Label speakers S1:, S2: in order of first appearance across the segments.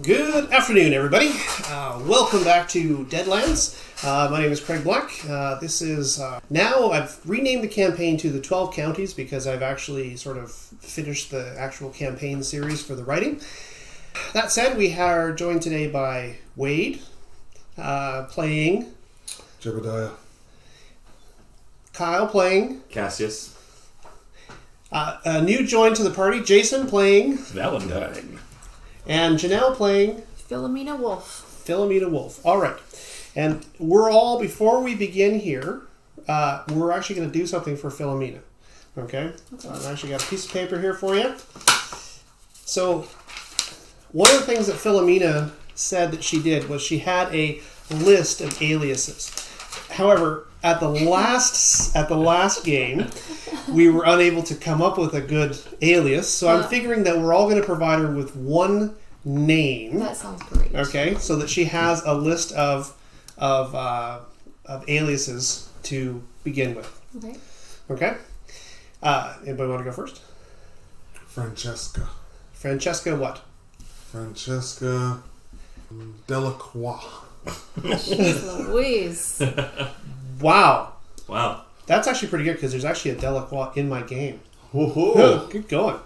S1: Good afternoon, everybody. Welcome back to Deadlands. My name is Craig Black. This is now I've renamed the campaign to the 12 counties because I've actually sort of finished the actual campaign series for the writing. That said, we are joined today by Wade, playing
S2: Jebidiah.
S1: Kyle playing
S3: Cassius.
S1: A new join to the party, Jason playing
S4: Valentine.
S1: and Janelle playing
S5: Philomena Wolf.
S1: Philomena Wolf. All right. And we're all, before we begin here, we're actually going to do something for Philomena. Okay? So I've actually got a piece of paper here for you. So, one of the things that Philomena said that she did was she had a list of aliases. However, at the last game, we were unable to come up with a good alias. So I'm figuring that we're all going to provide her with one name.
S5: That sounds great.
S1: Okay, so that she has a list of aliases to begin with.
S5: Okay.
S1: Okay. Anybody want to go first?
S2: Francesca.
S1: Francesca, what?
S2: Francesca Delacroix.
S5: Jeez Louise.
S1: Wow.
S3: Wow.
S1: That's actually pretty good because there's actually a Delacroix in my game.
S2: Whoa.
S1: Good going.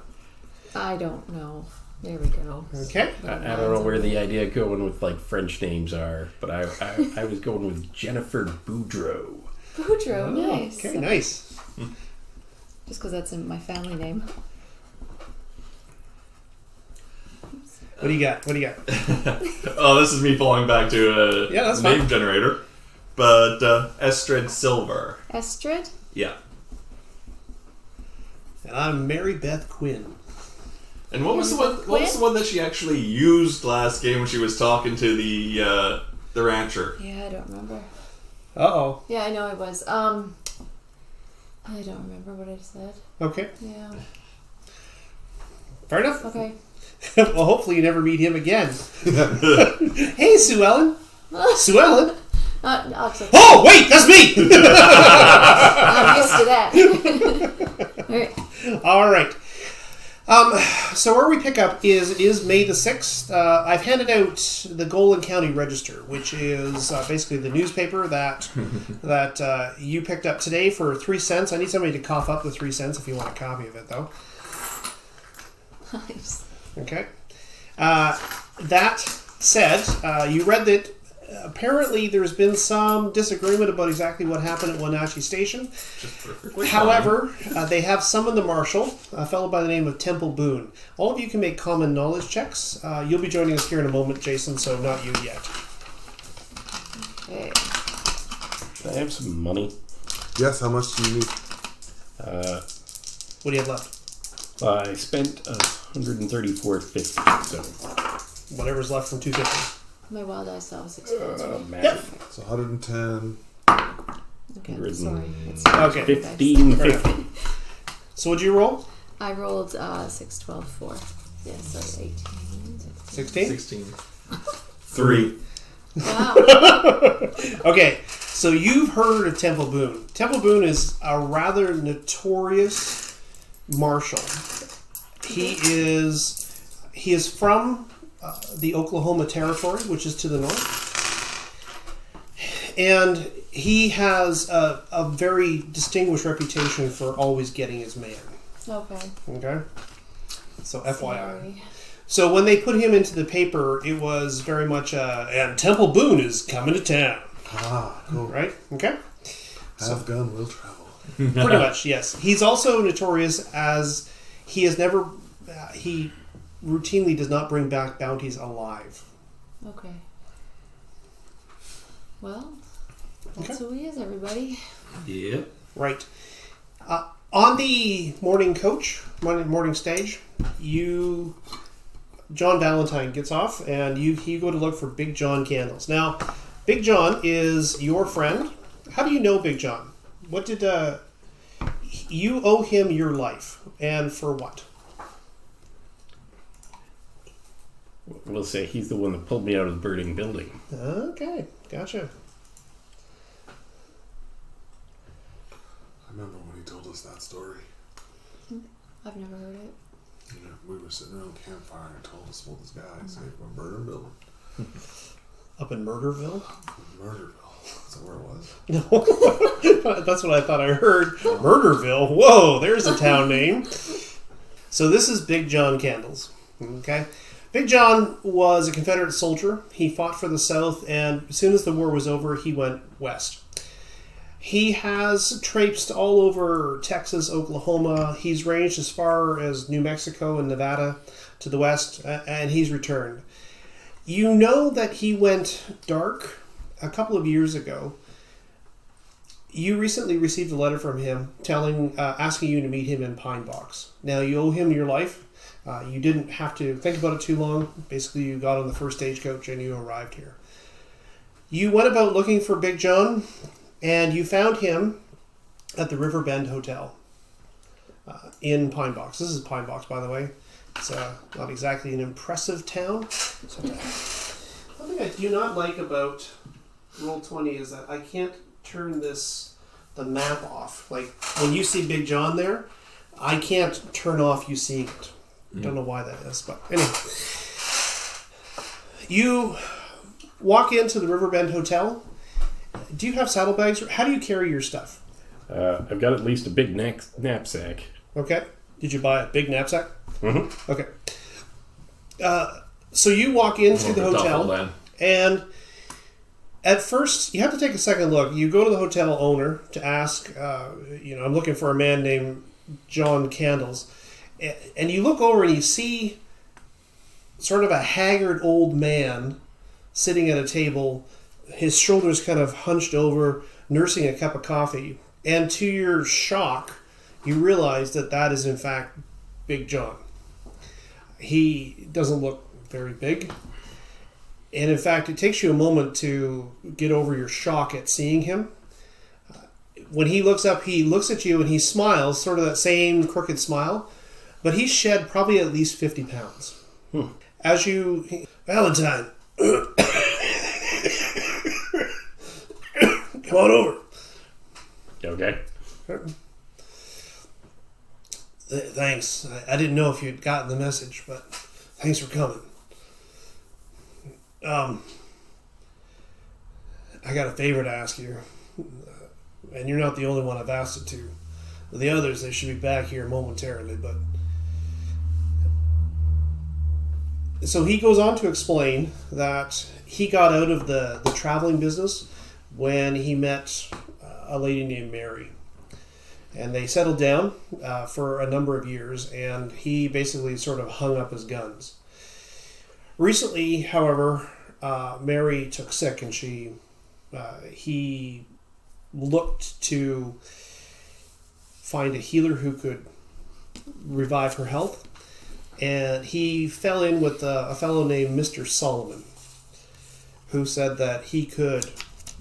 S5: I don't know. There we go.
S1: Okay.
S4: I don't know where the idea of going with like French names are, but I was going with Jennifer Boudreau.
S5: Boudreau, nice.
S1: Okay, nice.
S5: Just because that's in my family name.
S1: What do you got?
S3: Oh, this is me falling back to a
S1: that's
S3: name
S1: fine.
S3: generator. But Estrid Silver.
S5: Estrid?
S3: Yeah.
S1: And I'm Mary Beth Quinn.
S3: And what was the one? What was the one that she actually used last game when she was talking to the rancher?
S5: Yeah, I don't remember.
S1: Uh-oh.
S5: Yeah, I know it was. I don't remember what I said.
S1: Okay.
S5: Yeah.
S1: Fair enough.
S5: Okay.
S1: Well, hopefully you never meet him again. Hey, Sue Ellen. Sue Ellen. Oh, wait, that's me!
S5: I'm used to that.
S1: All right. So where we pick up is May the 6th. I've handed out the Golden County Register, which is basically the newspaper that you picked up today for 3 cents. I need somebody to cough up the 3 cents if you want a copy of it, though.
S5: Nice.
S1: Okay. That said, you read that apparently there's been some disagreement about exactly what happened at Wenatchee Station. However, they have summoned the marshal, a fellow by the name of Temple Boone. All of you can make common knowledge checks. You'll be joining us here in a moment, Jason, so not you yet.
S5: Okay.
S4: Can I have some money?
S2: Yes, how much do you need?
S1: What do you have left?
S4: I spent $134.50, so
S1: Whatever's left from 250.
S5: My wild eye saw was expensive.
S4: math.
S1: Yep.
S2: It's 110.
S5: Okay,
S4: Written-
S5: sorry. It's
S1: Okay.
S4: 15.50.
S1: So what'd you roll?
S5: I rolled 6, 12, 4. Yeah, sorry, 18.
S1: 16?
S3: 16. 3.
S5: Wow.
S1: Okay, so you've heard of Temple Boone. Temple Boone is a rather notorious marshal. He is from the Oklohoma Territory, which is to the north. And he has a very distinguished reputation for always getting his man.
S5: Okay.
S1: Okay? So FYI.
S5: Sorry.
S1: So when they put him into the paper, it was very much, and Temple Boone is coming to town.
S2: Ah, cool.
S1: Right? Okay?
S2: Have gun, will travel.
S1: Pretty much, yes. He's also notorious as he has never... he routinely does not bring back bounties alive.
S5: Okay. Well, that's who he is, everybody.
S3: Yeah.
S1: Right. On the morning morning stage, John Valentine gets off, and you go to look for Big John candles. Now, Big John is your friend. How do you know Big John? What did you owe him your life, and for what?
S4: We'll say he's the one that pulled me out of the burning building.
S1: Okay, gotcha.
S2: I remember when he told us that story.
S5: I've never heard it.
S2: You know, we were sitting around the campfire and told us about this guy saved a murder building.
S1: Up in Murderville?
S2: Murderville. Is that where it was?
S1: No. That's what I thought I heard. Murderville? Whoa, there's a town name. So this is Big John Candles. Okay? Big John was a Confederate soldier. He fought for the South, and as soon as the war was over, he went west. He has traipsed all over Texas, Oklahoma. He's ranged as far as New Mexico and Nevada to the west, and he's returned. You know that he went dark a couple of years ago. You recently received a letter from him asking you to meet him in Pine Box. Now, you owe him your life. You didn't have to think about it too long. Basically, you got on the first stagecoach and you arrived here. You went about looking for Big John, and you found him at the Riverbend Hotel in Pine Box. This is Pine Box, by the way. It's not exactly an impressive town. So, one thing I do not like about Roll20 is that I can't turn the map off. Like, when you see Big John there, I can't turn off you seeing it. Don't know why that is, but anyway. You walk into the Riverbend Hotel. Do you have saddlebags? How do you carry your stuff?
S4: I've got at least a big knapsack.
S1: Okay. Did you buy a big knapsack?
S4: Mm-hmm.
S1: Okay. So you walk into the hotel, and at first you have to take a second look. You go to the hotel owner to ask, I'm looking for a man named John Candles. And you look over and you see sort of a haggard old man sitting at a table, his shoulders kind of hunched over, nursing a cup of coffee. And to your shock, you realize that is in fact Big John. He doesn't look very big. And in fact, it takes you a moment to get over your shock at seeing him. When he looks up, he looks at you and he smiles, sort of that same crooked smile. But he's shed probably at least 50 pounds. As you... Valentine! Come on over.
S4: Okay.
S1: Thanks. I didn't know if you'd gotten the message, but thanks for coming. I got a favor to ask you. And you're not the only one I've asked it to. The others, they should be back here momentarily, but... So he goes on to explain that he got out of the traveling business when he met a lady named Mary. And they settled down for a number of years, and he basically sort of hung up his guns. Recently, however, Mary took sick, and he looked to find a healer who could revive her health. And he fell in with a fellow named Mr. Solomon, who said that he could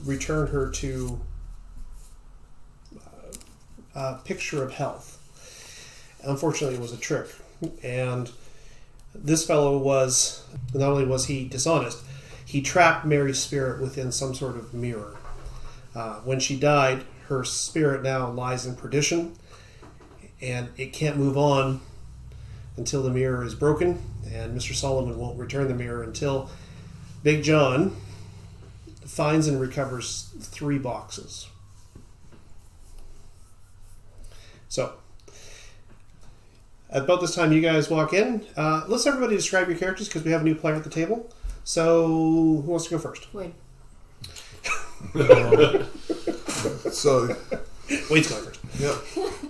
S1: return her to a picture of health. Unfortunately, it was a trick. And this fellow not only was he dishonest, he trapped Mary's spirit within some sort of mirror. When she died, her spirit now lies in perdition, and it can't move on until the mirror is broken, and Mr. Solomon won't return the mirror until Big John finds and recovers 3 boxes. So, about this time you guys walk in, let's everybody describe your characters because we have a new player at the table. So, who wants to go first?
S5: Wade.
S2: So,
S1: Wade's going first.
S2: yep.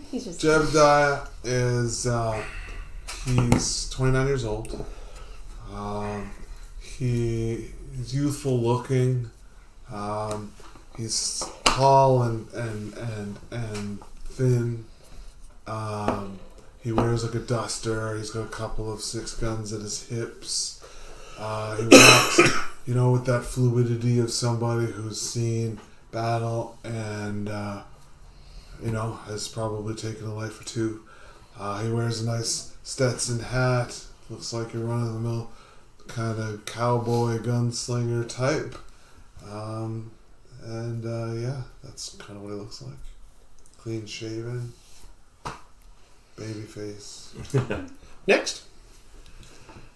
S5: He's just...
S2: Jebidiah is, he's 29 years old. He is youthful looking. He's tall and thin. He wears like a duster. He's got a couple of 6 guns at his hips. He walks, with that fluidity of somebody who's seen battle and, has probably taken a life or two. He wears a nice Stetson hat. Looks like a run-of-the-mill kind of cowboy gunslinger type. That's kind of what he looks like. Clean shaven. Baby face.
S1: Next.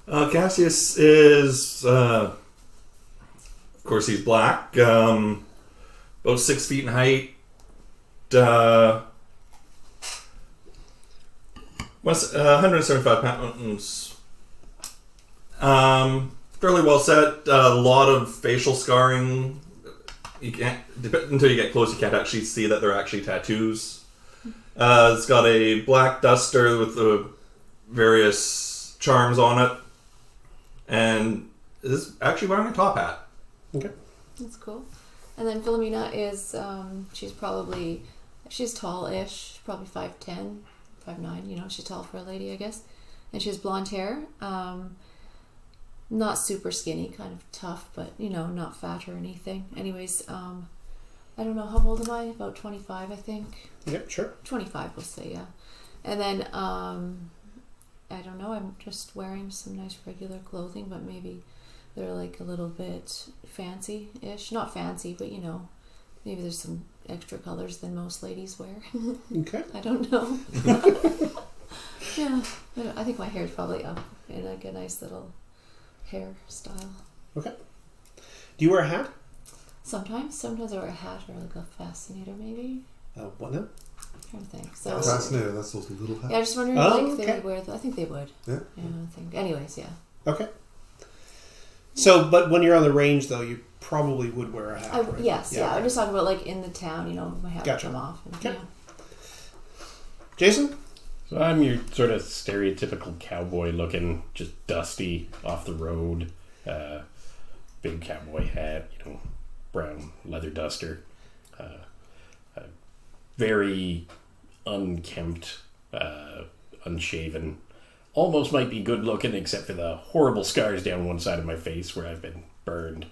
S3: Cassius is, of course, he's black. About 6 feet in height. 175 pounds. Fairly well set. A lot of facial scarring. You can't until you get close. You can't actually see that they're actually tattoos. It's got a black duster with the various charms on it, and is actually wearing a top hat.
S1: Okay.
S5: That's cool. And then Philomena is, she's tall-ish, probably 5'10", 5'9", you know, she's tall for a lady, I guess. And she has blonde hair. Not super skinny, kind of tough, but, you know, not fat or anything. Anyways, I don't know, how old am I? About 25, I think.
S1: Yep, sure.
S5: 25, we'll say, yeah. And then, I don't know, I'm just wearing some nice regular clothing, but maybe they're like a little bit fancy-ish. Not fancy, but, you know, maybe there's some extra colors than most ladies wear.
S1: Okay.
S5: I don't know. Yeah, I think my hair's probably up in like a nice little hairstyle.
S1: Okay. Do you wear a hat?
S5: Sometimes I wear a hat or like a fascinator maybe.
S1: What now?
S5: I'm trying to think. So
S2: Fascinator, that's those little hats.
S5: yeah, I was just wondering if they would wear. I think they would.
S2: Yeah.
S5: Yeah, I think. Anyways, yeah.
S1: Okay. So, but when you're on the range, though, you probably would wear a hat. Right?
S5: Yes, yeah. I'm just talking about like in the town. You know, my hat would come off. And,
S1: Okay.
S5: yeah.
S1: Jason?
S4: So I'm your sort of stereotypical cowboy looking, just dusty, off the road, big cowboy hat, you know, brown leather duster, very unkempt, unshaven. Almost might be good looking except for the horrible scars down one side of my face where I've been burned.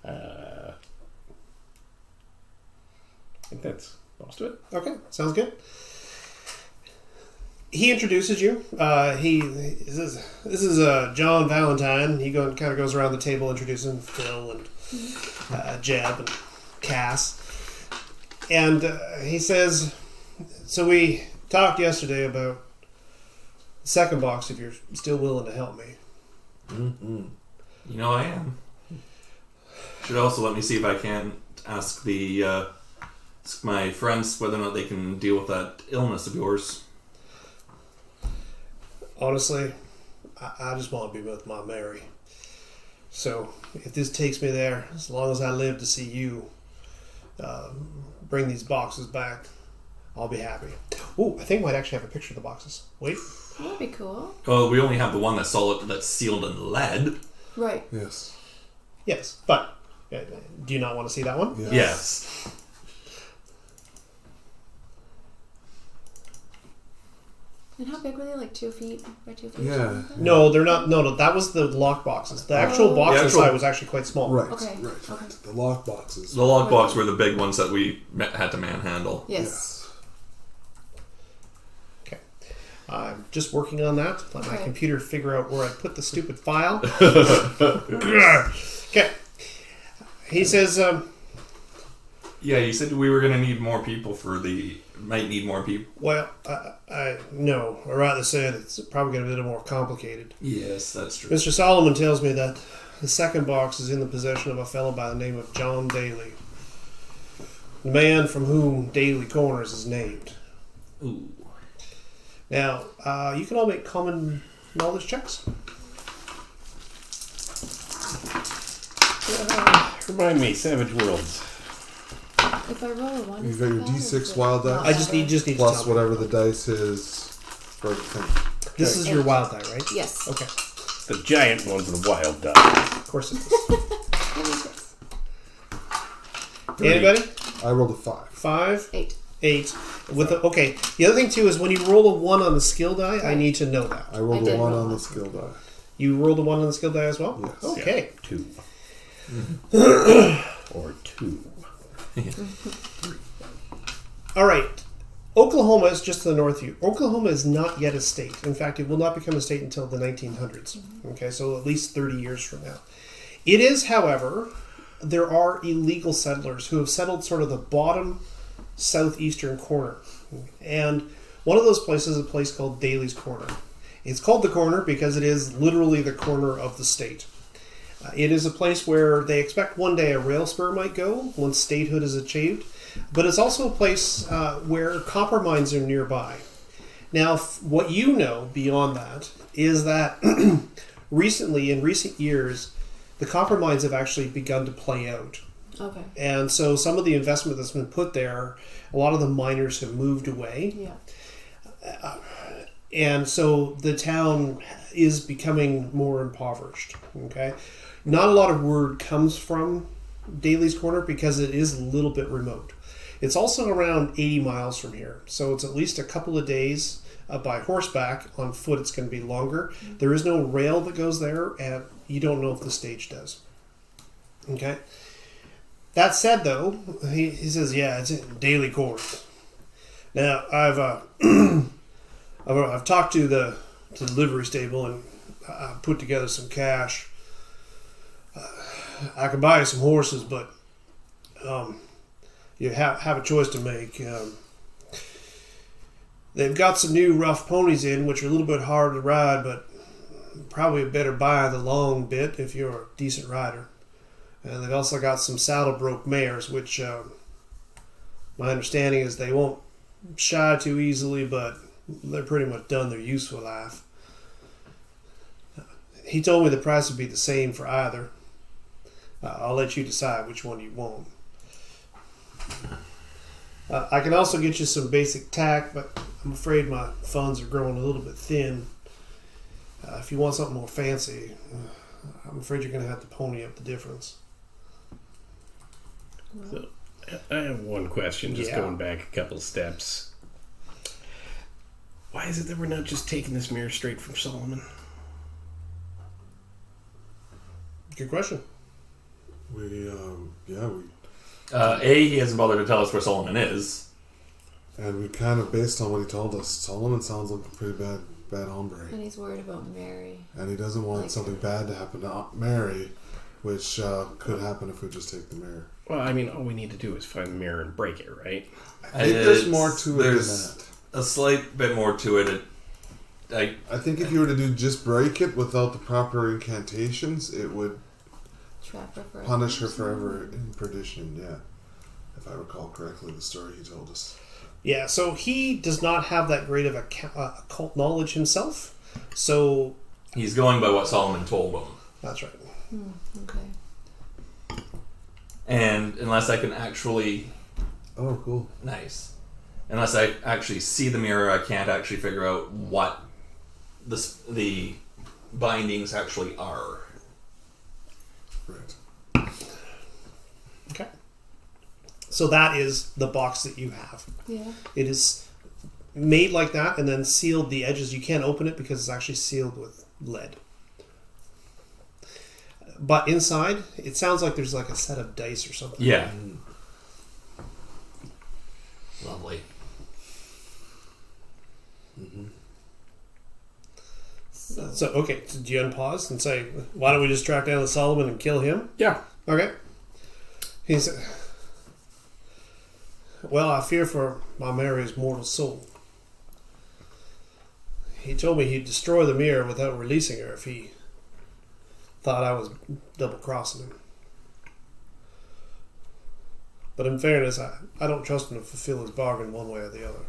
S4: I think that's most of it.
S1: Okay, sounds good. He introduces you. This is John Valentine. He kind of goes around the table introducing Phil and Jeb and Cass. And he says, so we talked yesterday about the second box if you're still willing to help me.
S3: Mm-hmm. You know I am. Should also let me see if I can ask my friends whether or not they can deal with that illness of yours.
S1: Honestly, I just want to be with my Mary. So if this takes me there, as long as I live to see you bring these boxes back, I'll be happy. Oh, I think I might actually have a picture of the boxes. Wait.
S5: That'd be cool.
S3: Well, we only have the one that's solid, that's sealed in lead.
S5: Right.
S2: Yes.
S1: Yes, but do you not want to see that one?
S3: Yes.
S5: And how big were they? Like 2 feet by 2 feet?
S2: Yeah.
S1: No, they're not. No, that was the lock boxes. The actual box inside was actually quite small.
S2: Right.
S5: Okay.
S2: Right.
S5: Okay.
S2: The lock boxes.
S3: The lockbox were the big ones that we had to manhandle.
S5: Yes.
S1: Okay. I'm just working on that. Let my computer figure out where I put the stupid file. Okay. He says,
S3: Yeah, you said we were going to need more people might need more people.
S1: well, no, or rather said it's probably going to be a little more complicated.
S3: Yes, that's true.
S1: Mr. Solomon tells me that the second box is in the possession of a fellow by the name of John Daly. The man from whom Daly Corners is named.
S3: Ooh.
S1: Now, you can all make common knowledge checks.
S4: Remind me, Savage Worlds.
S5: If I roll a 1,
S2: You've got your D6 wild dice.
S1: I just need
S2: plus
S1: to tell
S2: whatever
S1: me.
S2: the dice is for everything.
S1: This is your wild die, right?
S5: Yes.
S1: Okay.
S4: The giant one with the wild die.
S1: Of course it is. Anybody?
S2: I rolled a 5.
S1: 5?
S5: 8.
S1: 8. Okay. The other thing too is when you roll a 1 on the skill die, I need to know that.
S2: I rolled
S5: I
S2: a
S5: did
S2: 1
S5: roll
S2: on the
S5: one.
S2: skill die.
S1: You rolled a 1 on the skill die as well?
S2: Yes.
S1: Okay.
S4: 2. Or 2.
S1: All right. Oklahoma is just to the north of you. Oklahoma is not yet a state. In fact, it will not become a state until the 1900s. Okay, so at least 30 years from now. It is, however, there are illegal settlers who have settled sort of the bottom southeastern corner. And one of those places is a place called Daly's Corner. It's called the corner because it is literally the corner of the state. It is a place where they expect one day a rail spur might go once statehood is achieved, but it's also a place where copper mines are nearby. Now, what you know beyond that is that recently, in recent years, the copper mines have actually begun to play out.
S5: Okay.
S1: And so some of the investment that's been put there, a lot of the miners have moved away.
S5: Yeah.
S1: And so the town is becoming more impoverished. Okay. Not a lot of word comes from Daly's Corner because it is a little bit remote. It's also around 80 miles from here. So it's at least a couple of days by horseback. On foot, it's going to be longer. There is no rail that goes there, and you don't know if the stage does. Okay. That said, though, he says, yeah, it's in Daly Corner. Now, I've talked to the livery stable and put together some cash. I can buy you some horses, but you have a choice to make. They've got some new rough ponies in, which are a little bit hard to ride, but probably a better buy the long bit if you're a decent rider. And they've also got some saddle broke mares, which my understanding is they won't shy too easily, but they're pretty much done their useful life. He told me the price would be the same for either. I'll let you decide which one you want. I can also get you some basic tack, but I'm afraid my funds are growing a little bit thin. If you want something more fancy, I'm afraid you're going to have to pony up the difference.
S4: So, I have one question, just
S1: Yeah.
S4: going back a couple steps. Why is it that we're not just taking this mirror straight from Solomon?
S1: Good question.
S3: He hasn't bothered to tell us where Solomon is.
S2: And we kind of, based on what he told us, Solomon sounds like a pretty bad hombre.
S5: And he's worried about Mary.
S2: And he doesn't want something bad to happen to Mary, which could happen if we just take the mirror.
S4: Well, I mean, all we need to do is find the mirror and break it, right?
S2: I think there's more to it than
S3: There's
S2: that.
S3: a slight bit more to it.
S2: I think if you were to do just break it without the proper incantations, it would
S5: Trap her forever.
S2: punish her forever in perdition, yeah. If I recall correctly, the story he told us.
S1: Yeah, so he does not have that great of occult knowledge himself. So
S3: He's going by what Solomon told him.
S1: that's right.
S5: Okay.
S3: And unless I can actually...
S2: Oh, cool.
S3: Nice. Unless I actually see the mirror, I can't actually figure out what the bindings actually are.
S2: Right.
S1: Okay. So that is the box that you have.
S5: Yeah.
S1: It is made like that and then sealed the edges. You can't open it because it's actually sealed with lead. But inside, it sounds like there's like a set of dice or something.
S3: Yeah. Lovely.
S1: So, okay, so do you unpause and say, why don't we just track down the Solomon and kill him?
S4: Yeah.
S1: Okay. He said, well, I fear for my Mary's mortal soul. He told me he'd destroy the mirror without releasing her if he thought I was double-crossing him. But in fairness, I don't trust him to fulfill his bargain one way or the other.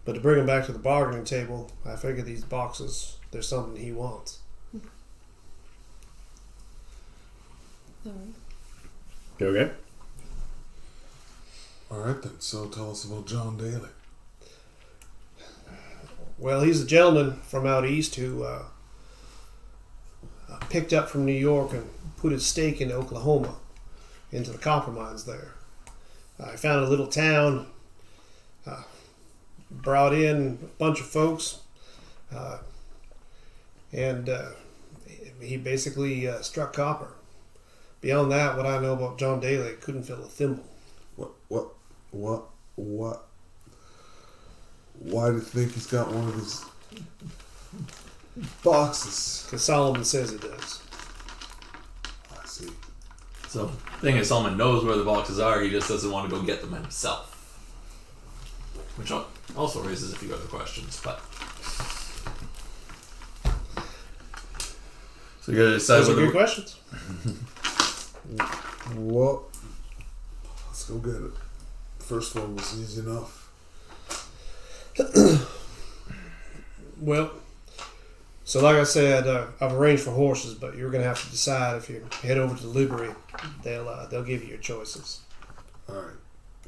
S1: But to bring him back to the bargaining table, I figure these boxes, there's something he wants.
S5: All right.
S4: Okay.
S2: Alright then, so tell us about John Daly.
S1: Well, he's a gentleman from out east who picked up from New York and put his stake into Oklahoma, into the copper mines there. I found a little town, brought in a bunch of folks, and he basically struck copper. Beyond that, what I know about John Daly, couldn't fill a thimble.
S2: What? Why do you think he's got one of these boxes?
S1: Because Solomon says he does.
S2: I see.
S3: So, the thing is, Solomon knows where the boxes are, he just doesn't want to go get them himself. Which also raises a few other questions, but... So you gotta decide
S1: Those are
S3: whether
S1: good questions.
S2: Well, let's go get it. First one was easy enough.
S1: Well, so like I said, I've arranged for horses, but you're going to have to decide if you head over to the livery. They'll give you your choices.
S2: All right,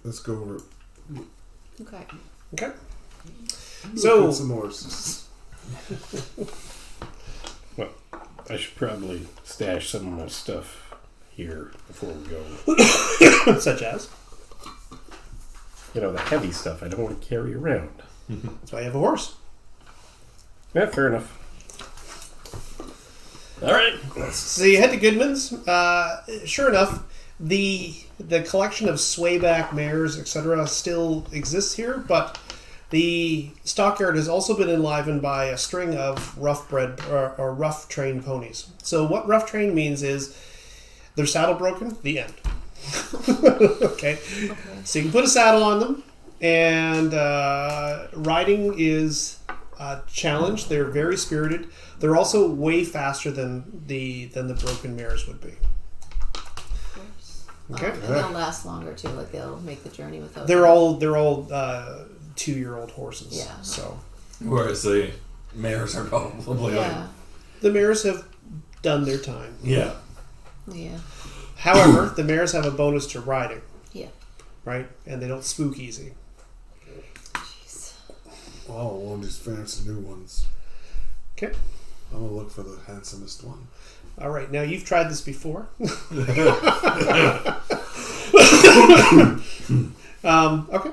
S2: let's go over it.
S5: Okay.
S1: Okay.
S2: Look
S1: So
S2: at some horses.
S4: Well, I should probably stash some of my stuff here before we go.
S1: such as
S4: You know, the heavy stuff I don't want to carry around.
S1: that's why you have a horse.
S4: Yeah, fair enough. All right.
S1: So you head to Goodman's. Sure enough, the collection of swayback mares, etc., still exists here, but the stockyard has also been enlivened by a string of rough-bred or rough-trained ponies. So what rough-trained means is they're saddle broken. The end. Okay. So you can put a saddle on them, and riding is a challenge. They're very spirited. They're also way faster than the broken mares would be.
S5: Of course.
S1: Okay.
S5: And they'll last longer too. Like they'll make the journey without.
S1: They're all 2-year-old horses.
S5: Yeah.
S1: So
S3: whereas the mares are probably
S5: Yeah.
S1: the mares have done their time.
S3: yeah.
S5: Yeah.
S1: However, the mares have a bonus to riding,
S5: Yeah.
S1: right? And they don't spook easy.
S5: Jeez.
S2: Oh, one of these fancy new ones.
S1: Okay.
S2: I'm gonna look for the handsomest one.
S1: All right. Now you've tried this before. Okay.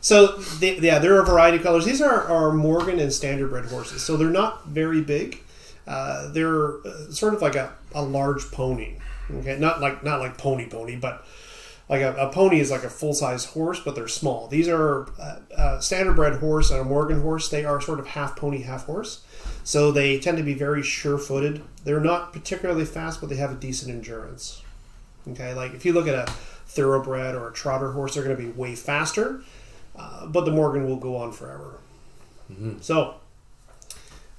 S1: So there are a variety of colors. These are Morgan and standardbred horses, so they're not very big. They're sort of like a large pony. Okay, not like pony, but like a pony is like a full size horse, but they're small. These are a standardbred horse and a Morgan horse. They are sort of half pony, half horse, so they tend to be very sure-footed. They're not particularly fast, but they have a decent endurance. Okay, like if you look at a thoroughbred or a trotter horse, they're going to be way faster, but the Morgan will go on forever.
S2: Mm-hmm.
S1: So,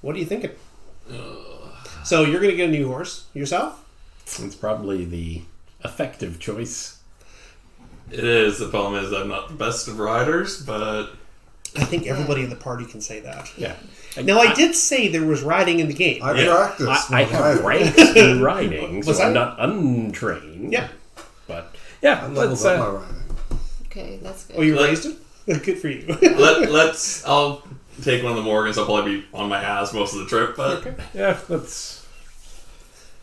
S1: what are you thinking? So you're going to get a new horse yourself?
S4: It's probably the effective choice.
S3: It is. The problem is I'm not the best of riders, but
S1: I think everybody in the party can say that.
S4: Yeah.
S1: Now, I did say there was riding in the game.
S2: I
S3: Yeah.
S2: practiced.
S4: I have ranks in riding, so
S1: Was
S4: I'm
S1: that-
S4: not untrained.
S1: Yeah.
S4: But yeah,
S2: I leveled
S4: let's.
S2: up my riding.
S5: Okay, that's good.
S1: Oh, you
S3: Let-
S1: raised it? Good for you.
S3: let's. I'll take one of the Morgans. I'll probably be on my ass most of the trip, but
S1: Okay.
S4: Yeah, let's.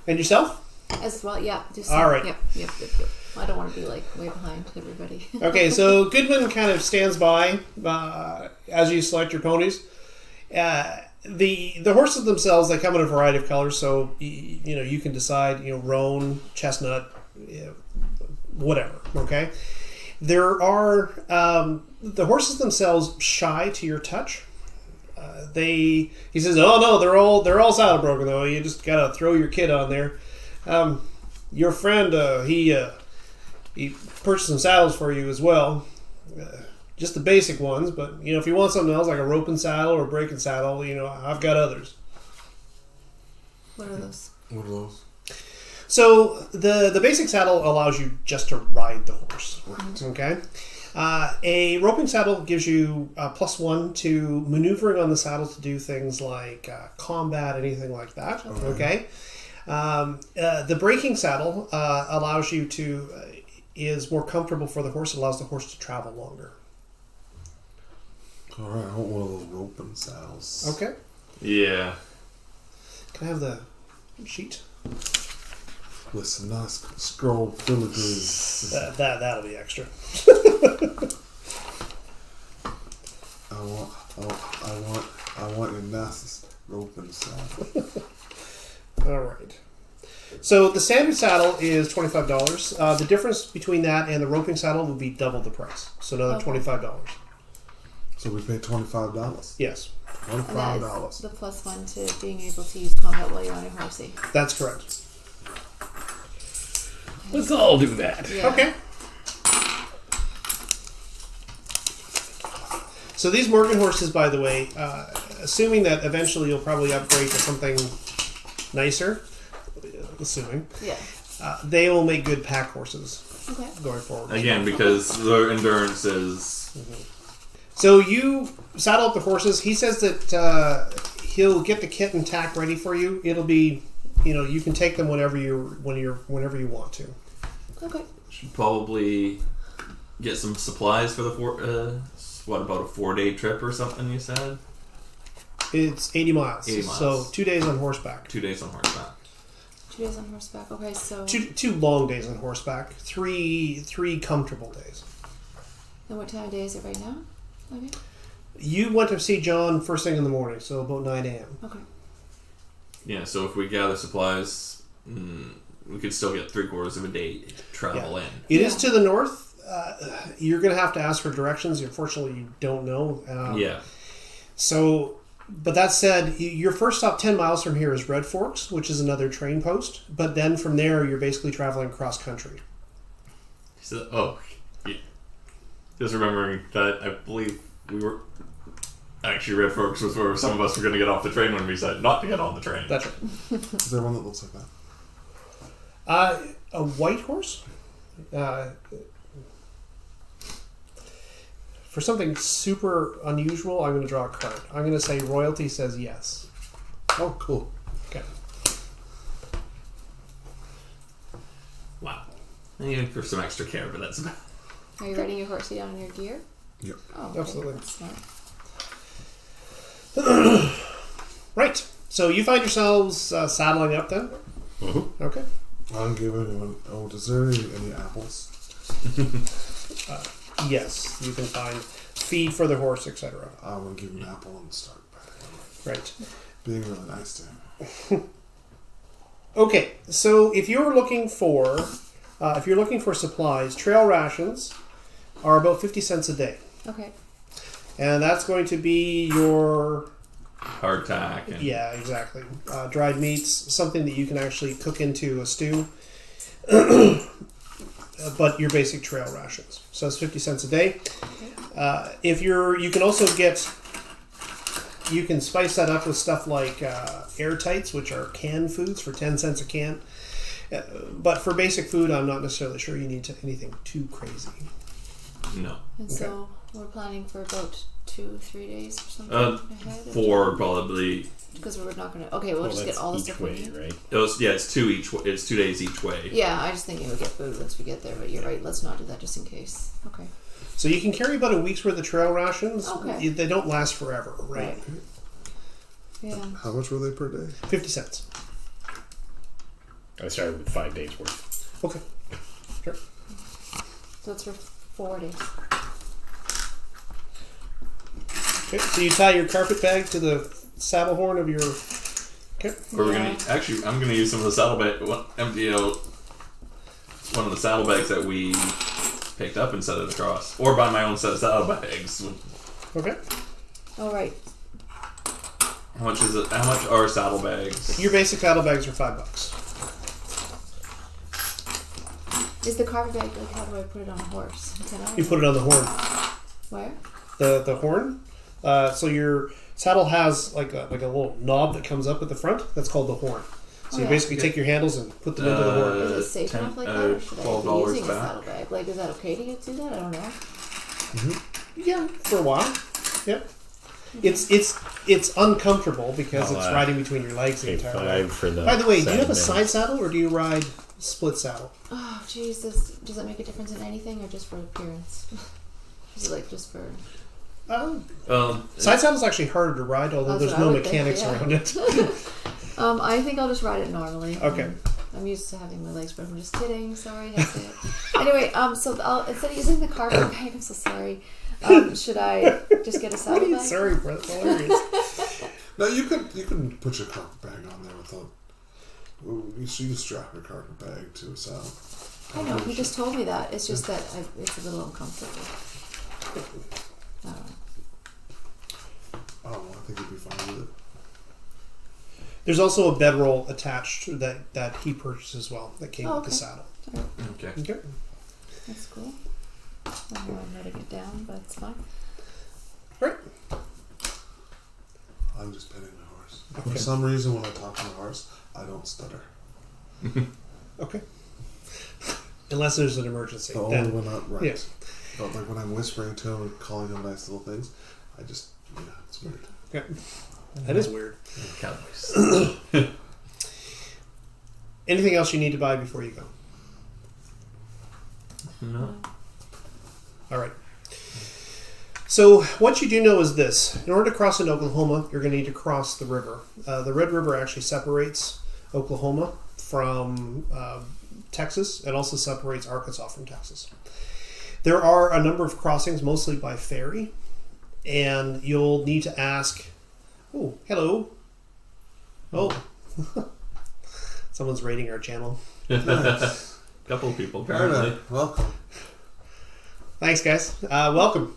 S1: And yourself?
S5: As well, yeah. Just
S1: All right.
S5: Yep. I don't want to be like way behind everybody.
S1: Okay, so Goodman kind of stands by as you select your ponies. The horses themselves, they come in a variety of colors, so you can decide roan, chestnut, whatever. Okay, there are the horses themselves shy to your touch. He says, "Oh no, they're all saddle broken though. You just gotta throw your kid on there." Your friend, he purchased some saddles for you as well. Just the basic ones, but if you want something else like a roping saddle or a breaking saddle, I've got others.
S5: What are those?
S2: What are those?
S1: So the basic saddle allows you just to ride the horse. Okay. A roping saddle gives you +1 to maneuvering on the saddle to do things like combat, anything like that. Okay. The breaking saddle allows you to is more comfortable for the horse. It allows the horse to travel longer.
S2: All right, I want one of those roping saddles.
S1: Okay.
S3: yeah.
S1: Can I have the sheet?
S2: Listen, nice scroll filigrees.
S1: That'll be extra.
S2: I want your nicest roping saddle.
S1: All right. So the standard saddle is $25. The difference between that and the roping saddle would be double the price. So another
S5: Okay.
S1: $25.
S2: So we pay $25.
S1: Yes,
S5: And that
S2: $25.
S5: is the +1 to being able to use combat while you're on your horsey.
S1: that's correct.
S4: Let's all do that.
S5: Yeah.
S1: Okay. So these Morgan horses, by the way, assuming that eventually you'll probably upgrade to something nicer, assuming,
S5: Yeah.
S1: they will make good pack horses
S5: Okay.
S1: going forward.
S3: Again, because their endurance is...
S1: So you saddle up the horses. He says that he'll get the kit and tack ready for you. It'll be, you can take them whenever you want to.
S5: Okay.
S3: Should probably get some supplies for the what about a 4-day trip or something? You said
S1: It's 80 miles.
S3: 80 miles.
S1: So 2 days on horseback.
S3: 2 days on horseback.
S5: 2 days on horseback. Okay, so.
S1: Two long days on horseback. Three comfortable days.
S5: And what time of day is it right now? Okay.
S1: You went to see John first thing in the morning, so about 9 a.m.
S5: Okay.
S3: Yeah, so if we gather supplies, we could still get 3/4 of a day travel in.
S1: It is to the north. You're going to have to ask for directions. Unfortunately, you don't know.
S3: Yeah.
S1: So, but that said, your first stop 10 miles from here is Red Forks, which is another train post. But then from there, you're basically traveling cross country.
S3: So, yeah. Just remembering that I believe we were... Actually, Red Forks was where some of us were going to get off the train when we decided not to get on the train.
S1: That's right.
S2: Is there one that looks like that?
S1: A white horse? For something super unusual, I'm going to draw a card. I'm going to say royalty says yes.
S2: Oh, cool.
S1: Okay.
S3: Wow. Maybe for some extra care, but that's about...
S5: Are you riding your horsey down in your gear?
S2: Yep.
S5: Oh, okay.
S1: Absolutely.
S5: That's smart.
S1: Right. So you find yourselves saddling up then?
S4: Mm-hmm.
S1: Okay.
S2: I'm giving anyone. Oh, is there any apples?
S1: Yes, you can find feed for the horse, etc.
S2: I'm gonna give him an apple and start
S1: Right.
S2: being really nice to him.
S1: Okay. So if you're looking for supplies, trail rations are about 50 cents a day,
S5: Okay.
S1: and that's going to be your
S3: Hardtack. And
S1: yeah, exactly. Dried meats, something that you can actually cook into a stew. But your basic trail rations. So it's 50 cents a day. You can spice that up with stuff like airtights, which are canned foods for 10 cents a can. But for basic food, I'm not necessarily sure you need anything too crazy.
S3: No.
S5: And so we're planning for about 2-3 days or something ahead?
S3: 4 probably.
S5: Because we're not going to... Okay, we'll just get all the
S4: each
S5: stuff
S4: way,
S5: we need.
S4: right?
S3: It's 2 days each way.
S5: Yeah, I just thinking we'll get food once we get there, but you're right, let's not do that just in case. Okay.
S1: So you can carry about a week's worth of trail rations.
S5: Okay.
S1: They don't last forever, right?
S5: Yeah.
S2: How much were they per day?
S1: 50 cents.
S4: I started with 5 days worth.
S1: Okay. Sure.
S5: So it's for 4 days.
S1: Okay. So you tie your carpet bag to the saddle horn of your... Okay.
S3: Or we're gonna I'm gonna use some of the empty out one of the saddlebags that we picked up and set it across, or buy my own set of saddlebags.
S1: Okay.
S5: All right.
S3: How much is it? How much are saddlebags?
S1: Your basic saddlebags are $5.
S5: Is the carpet bag, like, how do I put it on a horse? Can I?
S1: You put it on the horn.
S5: Where?
S1: The horn. So your saddle has like a little knob that comes up at the front. That's called the horn. So you basically take your handles and put them into the horn.
S5: Is it safe enough like that, or should I be
S3: $12
S5: using a
S3: back.
S5: saddlebag? Like, is that okay to do that? I don't know.
S1: Yeah, for a while. Yep. It's uncomfortable because it's riding between your legs the
S4: Okay,
S1: entire way.
S4: 5 for the.
S1: By the way, do you have a
S4: 7
S1: side saddle or do you ride split saddle?
S5: Oh, jeez, does that make a difference in anything, or just for appearance? Is it like just for...
S1: Side saddle is actually harder to ride, although
S5: That's
S1: there's
S5: what I
S1: no
S5: would think,
S1: mechanics
S5: yeah.
S1: around it.
S5: I think I'll just ride it normally.
S1: Okay.
S5: I'm used to having my legs, but I'm just kidding. Sorry, I say it. Anyway, so instead of using the carpet bag, I'm so sorry. Should I just get a saddlebag?
S1: Sorry, bro. That's hilarious.
S2: No, you can put your carpet bag on there without. You should strap your carpet bag to a saddle.
S5: I know. He just told me that. It's just that it's a little uncomfortable. I don't know.
S2: Oh, I think you'd be fine with it.
S1: There's also a bedroll attached that he purchased as well that came with the saddle.
S3: Okay.
S1: Okay.
S5: That's cool. I don't know I'm writing it down, but it's fine.
S1: Right.
S2: I'm just petting the horse. horse.
S1: Okay.
S2: For some reason, when I talk to my horse, I don't stutter.
S1: Okay. Unless there's an emergency.
S2: Only
S1: Then,
S2: when I'm right.
S1: yes.
S2: But like when I'm whispering to him and calling him nice little things, I just it's weird.
S1: Okay. That is weird.
S3: Cowboys.
S1: Anything else you need to buy before you go?
S3: No.
S1: All right. So what you do know is this. In order to cross into Oklahoma, you're going to need to cross the river. The Red River actually separates Oklahoma from Texas. It also separates Arkansas from Texas. There are a number of crossings, mostly by ferry, and you'll need to ask, oh, hello. Oh, someone's raiding our channel.
S2: Nice.
S3: Couple of people,
S2: Hi
S3: apparently.
S2: there. Welcome.
S1: Thanks, guys. Welcome.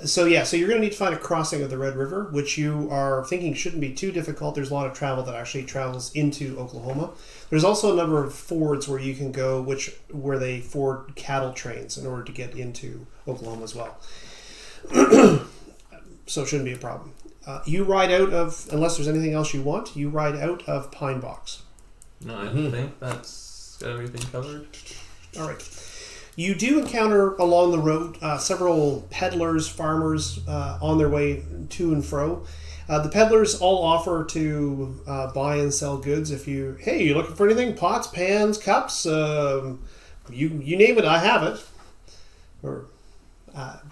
S1: So you're going to need to find a crossing of the Red River, which you are thinking shouldn't be too difficult. There's a lot of travel that actually travels into Oklahoma. There's also a number of fords where you can go, where they ford cattle trains in order to get into Oklahoma as well. So it shouldn't be a problem. You ride out of, unless there's anything else you want, you ride out of Pine Box.
S3: No, I think that's got everything covered.
S1: All right. You do encounter along the road several peddlers, farmers on their way to and fro. The peddlers all offer to buy and sell goods. If you looking for anything? Pots, pans, cups, you name it, I have it.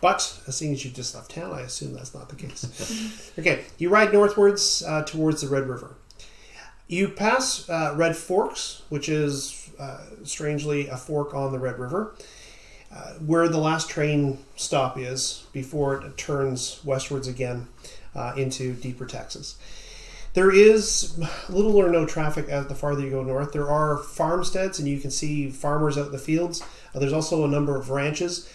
S1: But seeing as you just left town, I assume that's not the case. Okay, you ride northwards towards the Red River. You pass Red Forks, which is strangely a fork on the Red River, where the last train stop is before it turns westwards again into deeper Texas. There is little or no traffic as the farther you go north. There are farmsteads, and you can see farmers out in the fields. There's also a number of ranches.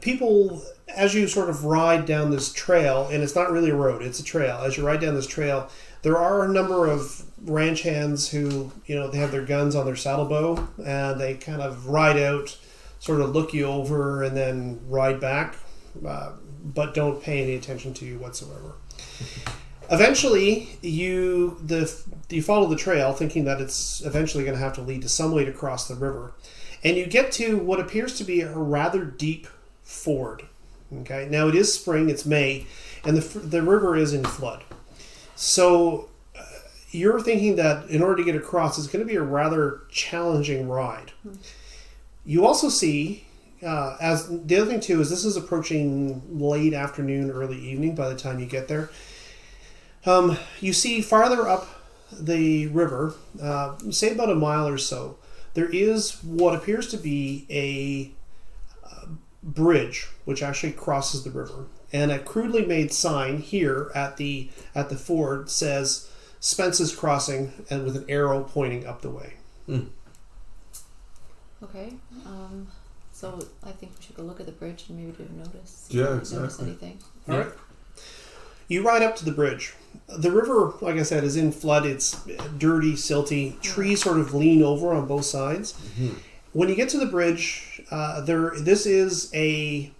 S1: People, as you sort of ride down this trail, and it's not really a road, it's a trail. As you ride down this trail, there are a number of ranch hands who, they have their guns on their saddle bow, and they kind of ride out, sort of look you over, and then ride back, but don't pay any attention to you whatsoever. Eventually, you follow the trail, thinking that it's eventually going to have to lead to some way to cross the river, and you get to what appears to be a rather deep ford. Okay, now it is spring, it's May, and the river is in flood. So you're thinking that in order to get across, it's going to be a rather challenging ride. You also see, as the other thing too, is this is approaching late afternoon, early evening by the time you get there. You see farther up the river, say about a mile or so, there is what appears to be a bridge which actually crosses the river, and a crudely made sign here at the ford says Spence's Crossing, and with an arrow pointing up the way.
S5: Okay. So I think we should go look at the bridge and maybe do a notice.
S2: Yeah,
S5: Notice
S2: exactly.
S5: anything.
S1: All right. You ride up to the bridge. The river, like I said, is in flood. It's dirty, silty. Trees sort of lean over on both sides.
S2: Mm-hmm.
S1: When you get to the bridge, this is a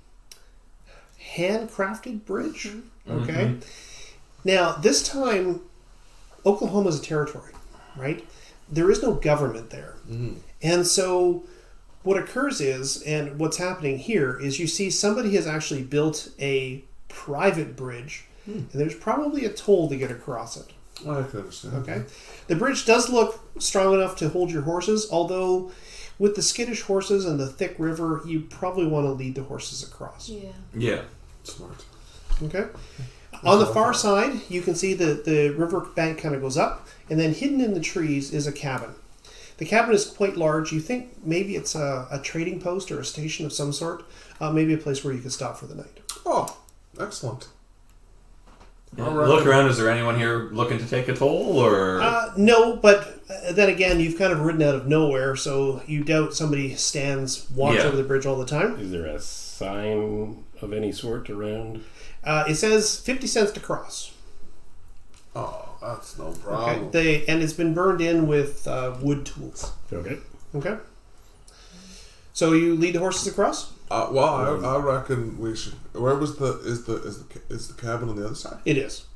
S1: handcrafted bridge. Okay. Now, this time, Oklahoma is a territory, right? There is no government there. And so what occurs is, and what's happening here, is you see somebody has actually built a private bridge, and there's probably a toll to get across it.
S2: I can understand.
S1: Okay. The bridge does look strong enough to hold your horses, although with the skittish horses and the thick river, you probably want to lead the horses across.
S3: Yeah.
S2: Smart.
S1: Okay. On the far side, you can see that the river bank kind of goes up, and then hidden in the trees is a cabin. The cabin is quite large. You think maybe it's a trading post or a station of some sort, maybe a place where you could stop for the night.
S2: Oh, excellent.
S3: Yeah.
S2: All right.
S3: Look around. Is there anyone here looking to take a toll, or?
S1: No, but then again, you've kind of ridden out of nowhere, so you doubt somebody stands watch over the bridge all the time.
S4: Is there a sign of any sort around?
S1: It says 50 cents to cross.
S2: Oh, that's no problem.
S1: Okay. And it's been burned in with wood tools.
S4: Okay.
S1: Okay. So you lead the horses across?
S2: I reckon we should. Where was is the cabin on the other side?
S1: It is.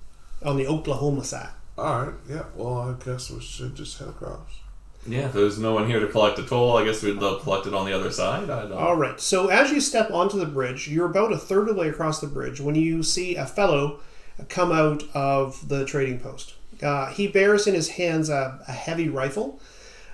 S1: On the Oklahoma side.
S2: Alright, yeah, well, I guess we should just head across.
S3: Yeah, if there's no one here to collect a toll, I guess we'd collect it on the other side. I don't.
S1: All right. So as you step onto the bridge, you're about a third of the way across the bridge when you see a fellow come out of the trading post. He bears in his hands a heavy rifle.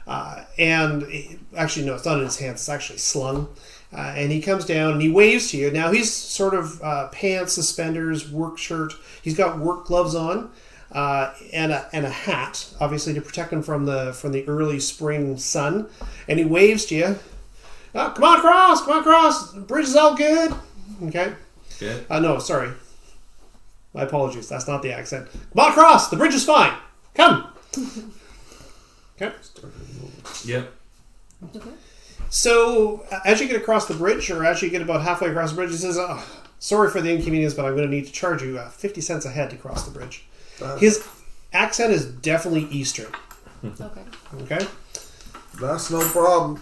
S1: Actually, no, it's not in his hands. It's actually slung. And he comes down and he waves to you. Now, he's sort of pants, suspenders, work shirt. He's got work gloves on. And a hat, obviously to protect him from the early spring sun, and he waves to you. Come on across. The bridge is all good. Okay.
S3: Yeah.
S1: No, sorry. My apologies. That's not the accent. Come on across. The bridge is fine. Come. Okay.
S3: Yep.
S5: Okay.
S1: So as you get across the bridge, or as you get about halfway across the bridge, he says, "Sorry for the inconvenience, but I'm going to need to charge you 50 cents a head to cross the bridge." His accent is definitely Eastern.
S5: Okay.
S1: Okay?
S2: That's no problem.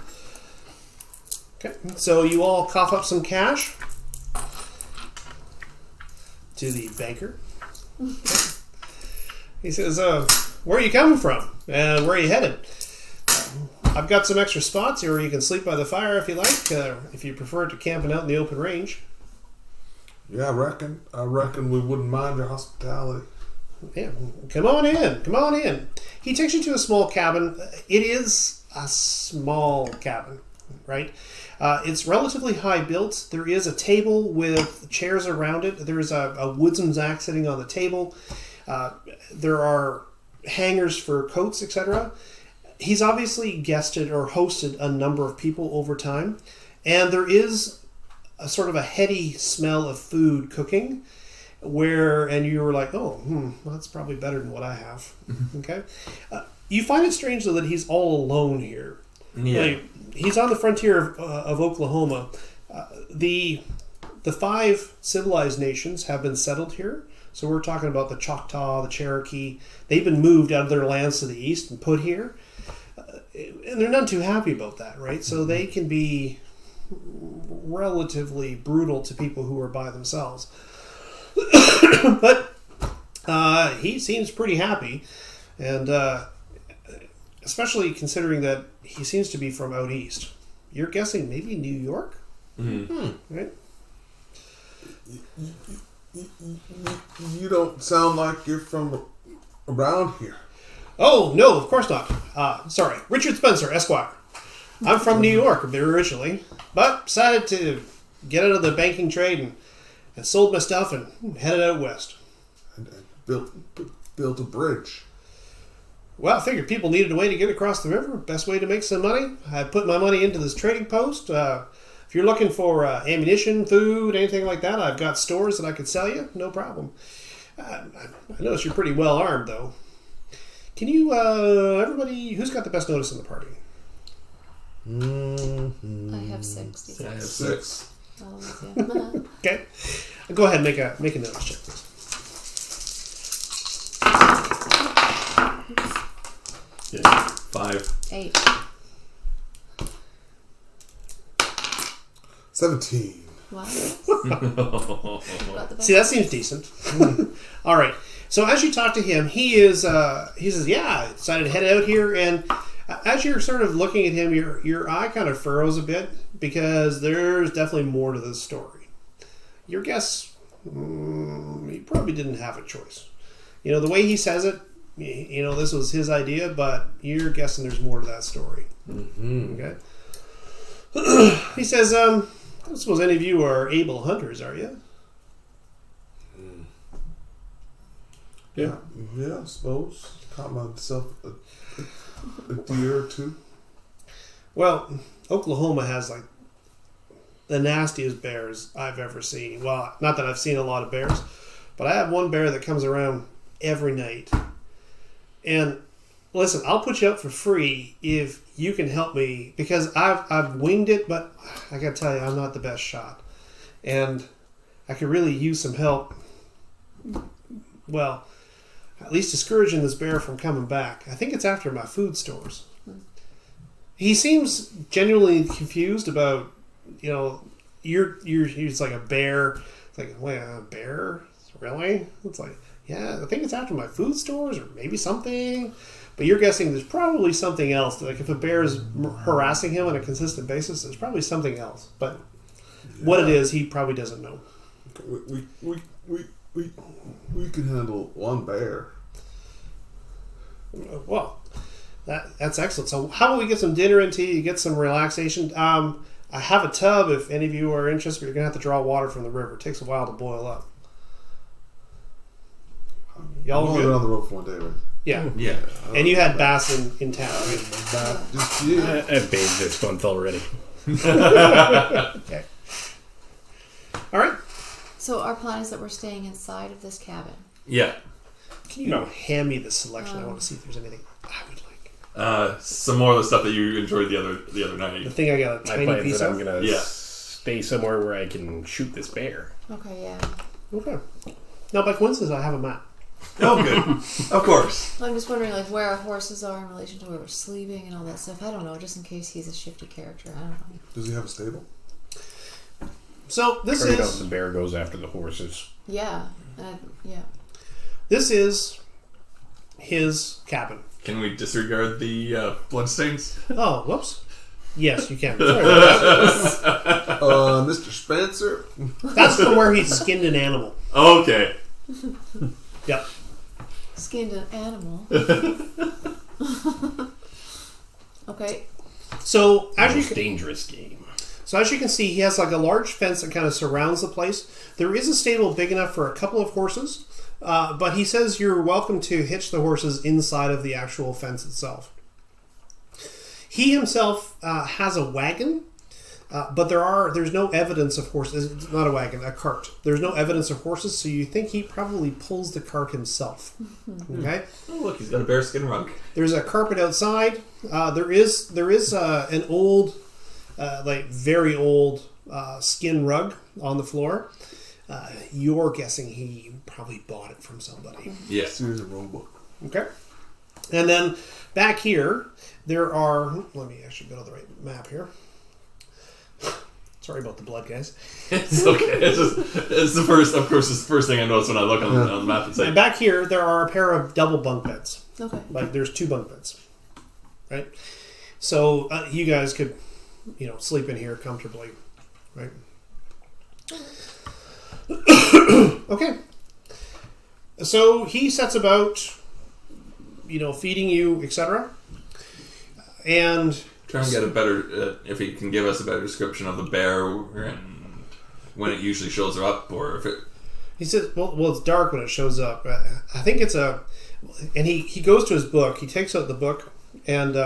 S1: Okay. So you all cough up some cash to the banker. Okay. He says, where are you coming from? And where are you headed? I've got some extra spots here where you can sleep by the fire if you like, if you prefer to camping out in the open range.
S2: Yeah, I reckon we wouldn't mind your hospitality.
S1: Yeah, come on in. He takes you to a small cabin. It is a small cabin, right? It's relatively high built. There is a table with chairs around it. There's a wooden zack sitting on the table. There are hangers for coats, etc. He's obviously guested or hosted a number of people over time. And there is a sort of a heady smell of food cooking. And you were like, well, that's probably better than what I have. Okay. You find it strange, though, that he's all alone here.
S3: Yeah.
S1: Like, he's on the frontier of Oklahoma. The 5 civilized nations have been settled here. So we're talking about the Choctaw, the Cherokee. They've been moved out of their lands to the east and put here. And they're none too happy about that, right? So they can be relatively brutal to people who are by themselves. But he seems pretty happy, and especially considering that he seems to be from out east. You're guessing maybe New York? Right?
S2: You don't sound like you're from around here.
S1: Oh, no, of course not. Sorry, Richard Spencer, Esquire. I'm from New York originally, but decided to get out of the banking trade and sold my stuff and headed out west.
S2: And built a bridge.
S1: Well, I figured people needed a way to get across the river. Best way to make some money. I put my money into this trading post. If you're looking for ammunition, food, anything like that, I've got stores that I could sell you. No problem. I notice you're pretty well armed, though. Can you, everybody, who's got the best notice in the party?
S5: I have 6.
S3: I have 6.
S1: Okay. Go ahead and make a notice check, please.
S3: Yeah. 5.
S5: 8.
S2: 17.
S5: Wow. Got the best.
S1: See, that seems decent. All right. So as you talk to him, he says, "Yeah, I decided to head out here." And as you're sort of looking at him, your eye kind of furrows a bit because there's definitely more to this story. Your guess, he probably didn't have a choice. You know, the way he says it, you know, this was his idea, but you're guessing there's more to that story. Okay. He says, "I don't suppose any of you are able hunters, are you?"
S2: Yeah, I suppose. Caught myself a deer or two.
S1: Well, Oklahoma has like the nastiest bears I've ever seen. Well, not that I've seen a lot of bears, but I have one bear that comes around every night. And listen, I'll put you up for free if you can help me, because I've winged it, but I gotta tell you, I'm not the best shot. And I could really use some help. Well, at least discouraging this bear from coming back. I think it's after my food stores. He seems genuinely confused about, you know, you're it's like a bear. It's like, wait, a bear? Really? It's like, yeah, I think it's after my food stores or maybe something. But you're guessing there's probably something else. Like if a bear is harassing him on a consistent basis, there's probably something else. But what it is, he probably doesn't know.
S2: We can handle one bear.
S1: Well, that's excellent. So how about we get some dinner into you, get some relaxation. I have a tub if any of you are interested, but you're going to have to draw water from the river. It takes a while to boil up. Y'all
S2: I've only
S1: good?
S2: been on the road for one day, right?
S1: Yeah.
S3: Yeah.
S1: And you had bass in town, right?
S4: I've bathed this month already.
S1: Okay. All right.
S5: So our plan is that we're staying inside of this cabin.
S3: Yeah.
S1: Can you hand me the selection? I want to see if there's anything I would like.
S3: Some more of the stuff that you enjoyed the other
S1: The
S3: night.
S1: thing I got a
S4: My
S1: tiny
S4: plan is
S1: piece
S4: that I'm
S1: of.
S4: going to
S3: Yeah.
S4: stay somewhere where I can shoot this bear.
S5: Okay, yeah.
S1: Okay. Now, by coincidence, I have a map.
S3: Oh, good. Of course.
S5: I'm just wondering, like, where our horses are in relation to where we're sleeping and all that stuff. I don't know, just in case he's a shifty character. I don't know.
S2: Does he have a stable?
S1: So this
S4: Or, you know,
S1: is
S4: the bear goes after the horses.
S5: Yeah. Yeah.
S1: this is his cabin.
S3: Can we disregard the bloodstains?
S1: Oh, whoops. Yes, you can. Sorry about that.
S2: Mr. Spencer?
S1: That's from where he skinned an animal.
S3: Okay.
S1: Yep.
S5: Skinned an animal. Okay.
S1: So as you
S4: Most
S1: can,
S4: dangerous game.
S1: so as you can see, he has like a large fence that kind of surrounds the place. There is a stable big enough for a couple of horses, but he says you're welcome to hitch the horses inside of the actual fence itself. He himself has a wagon, but there's no evidence of horses. It's not a wagon, a cart. There's no evidence of horses, so you think he probably pulls the cart himself. Okay.
S3: Oh, look, he's got a bearskin rug.
S1: There's a carpet outside. There is an old, like very old skin rug on the floor. You're guessing he probably bought it from somebody.
S3: Yes.
S2: Here's a rule book.
S1: Okay. And then back here, there are... Let me actually go to the right map here. Sorry about the blood, guys.
S3: It's okay. It's the first, of course, it's the first thing I notice when I look on the map and say,
S1: And back here, there are a pair of double bunk beds.
S5: Okay.
S1: Like, there's 2 bunk beds. Right? So, you guys could, sleep in here comfortably. Right? Okay. So, he sets about, feeding you, etc. And...
S3: try and get a better, if he can give us a better description of the bear and when it usually shows up, or if it...
S1: He says, well, it's dark when it shows up. I think it's and he goes to his book. He takes out the book, and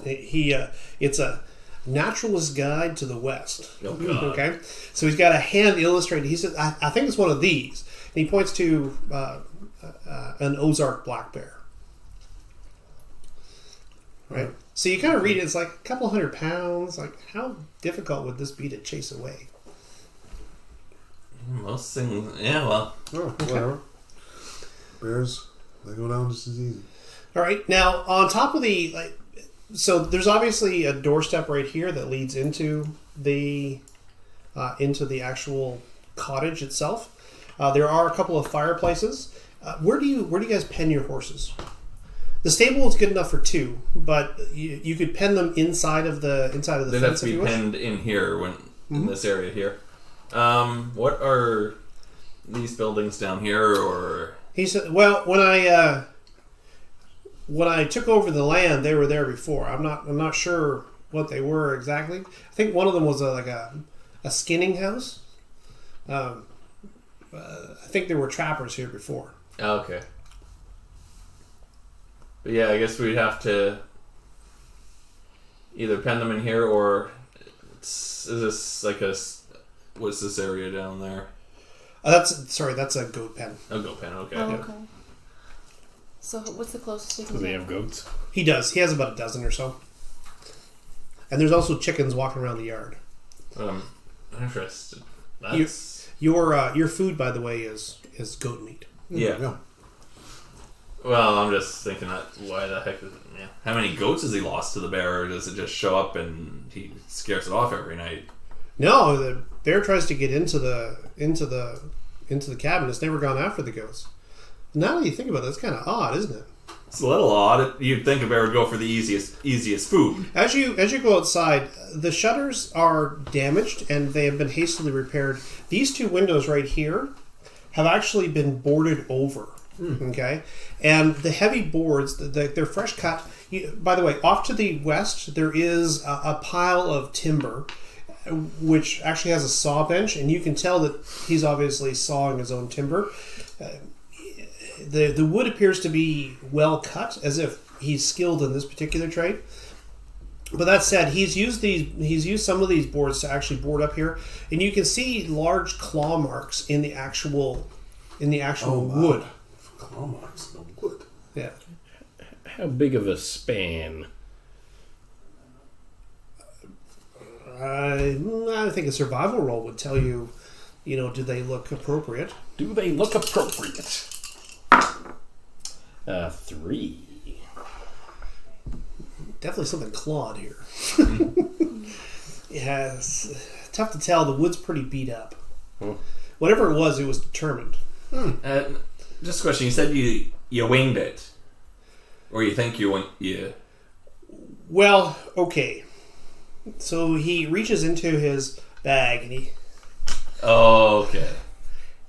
S1: it's a naturalist guide to the West.
S3: Oh, God.
S1: Okay, so he's got a hand illustrated. He says, I think it's one of these. And he points to an Ozark black bear. Right. So you kind of read it. It's like a couple 100 pounds. Like, how difficult would this be to chase away?
S3: Most things, yeah, well...
S2: Oh, whatever. Bears, they go down just as easy.
S1: All right. Now, on top of so there's obviously a doorstep right here that leads into the actual cottage itself. There are a couple of fireplaces. Where do you guys pen your horses? The stable is good enough for 2, but you could pen them inside of the
S3: They'd
S1: fence
S3: have
S1: if
S3: to
S1: you
S3: be
S1: wish.
S3: penned in here, in this area here. What are these buildings down here, or...
S1: He said, "Well, when I took over the land, they were there before. I'm not sure what they were exactly. I think one of them was a skinning house. I think there were trappers here before.
S3: Oh, okay. But yeah, I guess we'd have to either pen them in here, or is this like what's this area down there?
S1: That's a goat pen.
S3: A goat pen, okay.
S5: Oh, okay. So what's the closest you can
S4: Do they
S5: get?
S4: have goats?
S1: He does. He has about a dozen or so. And there's also chickens walking around the yard.
S3: I'm interested. That's...
S1: Your food, by the way, is goat meat.
S3: Yeah. Well, I'm just thinking that why the heck is it? Yeah. How many goats has he lost to the bear, or does it just show up and he scares it off every night?
S1: No, the bear tries to get into the cabin. It's never gone after the goats. Now that you think about it, that's kind of odd, isn't it?
S3: It's a little odd. You'd think a bear would go for the easiest food.
S1: As you go outside, the shutters are damaged and they have been hastily repaired. These two windows right here have actually been boarded over. Okay, and the heavy boards, they're fresh cut. By the way, off to the west, there is a pile of timber, which actually has a saw bench, and you can tell that he's obviously sawing his own timber. The wood appears to be well cut, as if he's skilled in this particular trade. But that said, he's used some of these boards to actually board up here, and you can see large claw marks in the actual wood.
S2: Claw marks in the wood.
S1: Yeah.
S4: How big of a span?
S1: I think a survival roll would tell you, do they look appropriate?
S4: Do they look appropriate? 3.
S1: Definitely something clawed here. Yeah, it's tough to tell. The wood's pretty beat up. Whatever it was determined.
S3: Just a question. You said you winged it. Or you think you winged... Yeah.
S1: Well, okay. So he reaches into his bag and he...
S3: Oh, okay.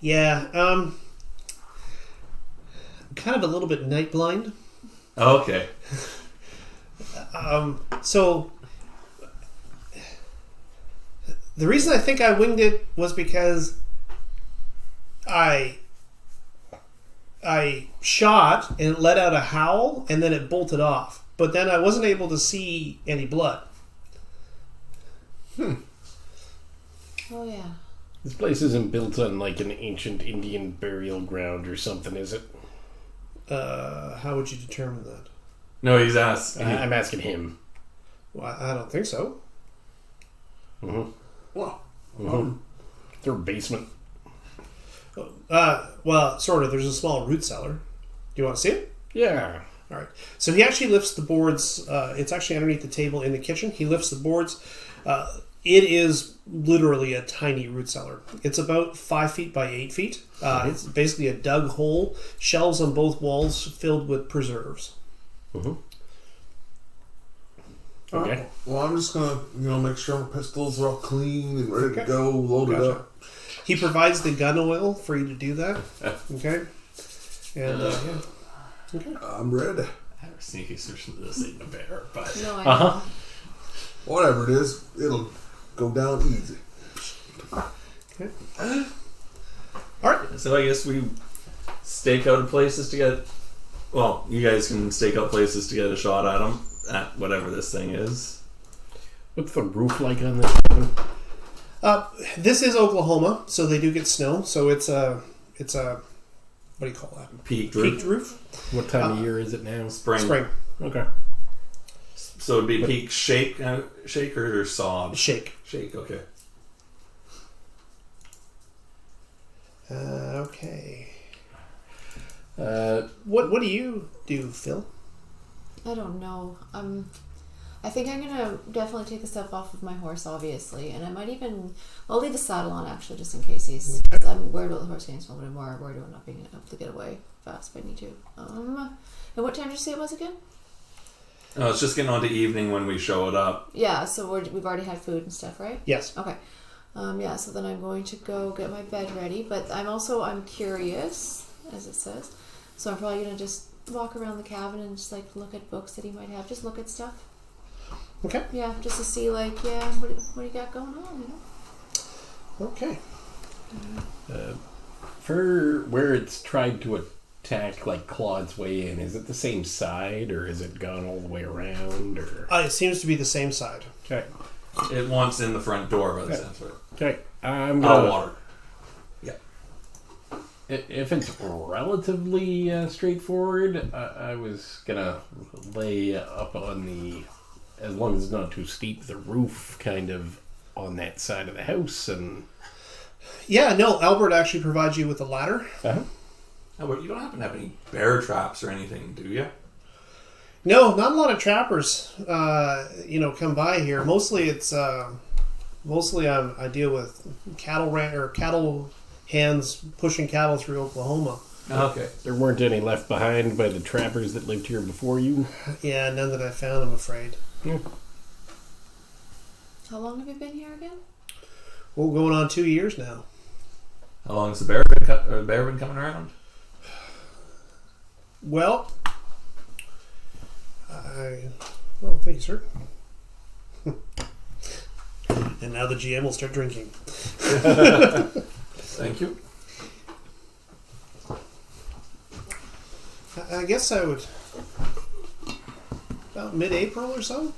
S1: Yeah, I'm kind of a little bit night blind.
S3: Okay.
S1: So the reason I think I winged it was because I shot and it let out a howl and then it bolted off. But then I wasn't able to see any blood.
S5: Oh yeah.
S4: This place isn't built on like an ancient Indian burial ground or something, is it?
S1: How would you determine that?
S3: No, he's asked.
S4: I'm asking him.
S1: Well, I don't think so.
S2: Well,
S4: Is there a basement?
S1: Well, sort of. There's a small root cellar. Do you want to see it?
S4: Yeah.
S1: All right. So he actually lifts the boards. It's actually underneath the table in the kitchen. He lifts the boards. It is literally a tiny root cellar. It's about 5 feet by 8 feet. It's basically a dug hole. Shelves on both walls filled with preserves.
S4: Okay.
S2: Well, I'm just gonna, make sure my pistols are all clean and ready to go, loaded up.
S1: He provides the gun oil for you to do that. Okay. And yeah. Okay.
S2: I'm ready.
S3: I have a sneaky suspicion that this ain't a bear, but...
S5: No, I know.
S2: Whatever it is, it'll go down easy.
S1: Okay. All right.
S3: So I guess we stake out places to get... Well, you guys can stake out places to get a shot at them, at whatever this thing is.
S4: What's the roof like on this thing?
S1: This is Oklahoma, so they do get snow. So it's a what do you call that?
S3: Peaked roof.
S1: Peaked roof.
S4: What time of year is it now?
S1: Spring.
S4: Okay.
S3: So it'd be peak shake or sob?
S1: Shake.
S3: Shake, okay.
S1: Okay.
S4: What
S1: do you do, Phil?
S5: I don't know. I think I'm gonna definitely take the stuff off of my horse, obviously, and I might even I'll leave the saddle on actually, just in case he's. Cause I'm worried about the horse getting smoked, but I'm more worried about not being able to get away fast if I need to. And what time did you say it was again?
S3: Oh, it's just getting on to evening when we show it up.
S5: Yeah, so we've already had food and stuff, right?
S1: Yes.
S5: Okay. Yeah, so then I'm going to go get my bed ready, but I'm curious, as it says, so I'm probably gonna just walk around the cabin and just like look at books that he might have, just look at stuff.
S1: Okay.
S5: Yeah, just to see like, what do you got going on,
S1: Okay.
S4: For where it's tried to attack, like Claude's way in, is it the same side or is it gone all the way around? Or
S1: It seems to be the same side.
S4: okay,
S3: It wants in the front door by the sense of it.
S4: okay. I'm gonna
S3: Water.
S4: If it's relatively straightforward, I was gonna lay up on the, as long as it's not too steep, the roof kind of on that side of the house and.
S1: Yeah, no, Albert actually provides you with a ladder.
S4: Uh-huh.
S3: Oh, but you don't happen to have any bear traps or anything, do you?
S1: No, not a lot of trappers, come by here. Mostly I deal with cattle hands pushing cattle through Oklahoma.
S3: Okay.
S4: There weren't any left behind by the trappers that lived here before you?
S1: Yeah, none that I found, I'm afraid.
S4: Yeah.
S5: How long have you been here again?
S1: Well, going on 2 years now.
S3: How long has the bear been coming around?
S1: Well, oh, thank you, sir. And now the GM will start drinking.
S3: Thank you.
S1: I guess I would about mid-April or so.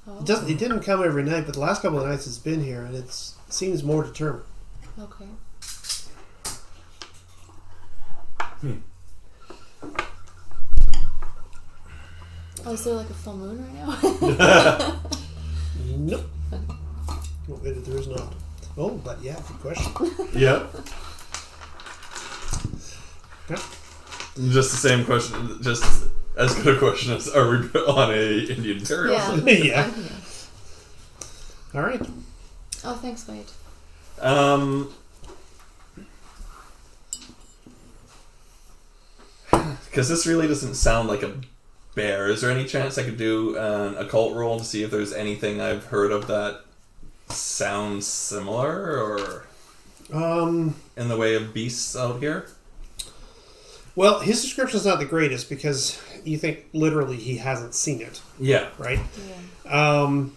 S5: Oh,
S1: It didn't come every night, but the last couple of nights it's been here, and it seems more determined.
S5: okay. Oh, is there like a full moon right now?
S1: Nope. No, there is not. Oh, but yeah, good question.
S3: Yep.
S1: Yeah.
S3: Just the same question. Just as good a question as are we on a Indian burial?
S5: Yeah.
S1: Yeah.
S5: Yeah.
S1: All right.
S5: Oh, thanks, Wade.
S3: Because this really doesn't sound like a bear. Is there any chance I could do an occult roll to see if there's anything I've heard of that sounds similar or in the way of beasts out here?
S1: Well, his description's not the greatest because you think literally he hasn't seen it,
S3: Yeah.
S1: right?
S5: Yeah.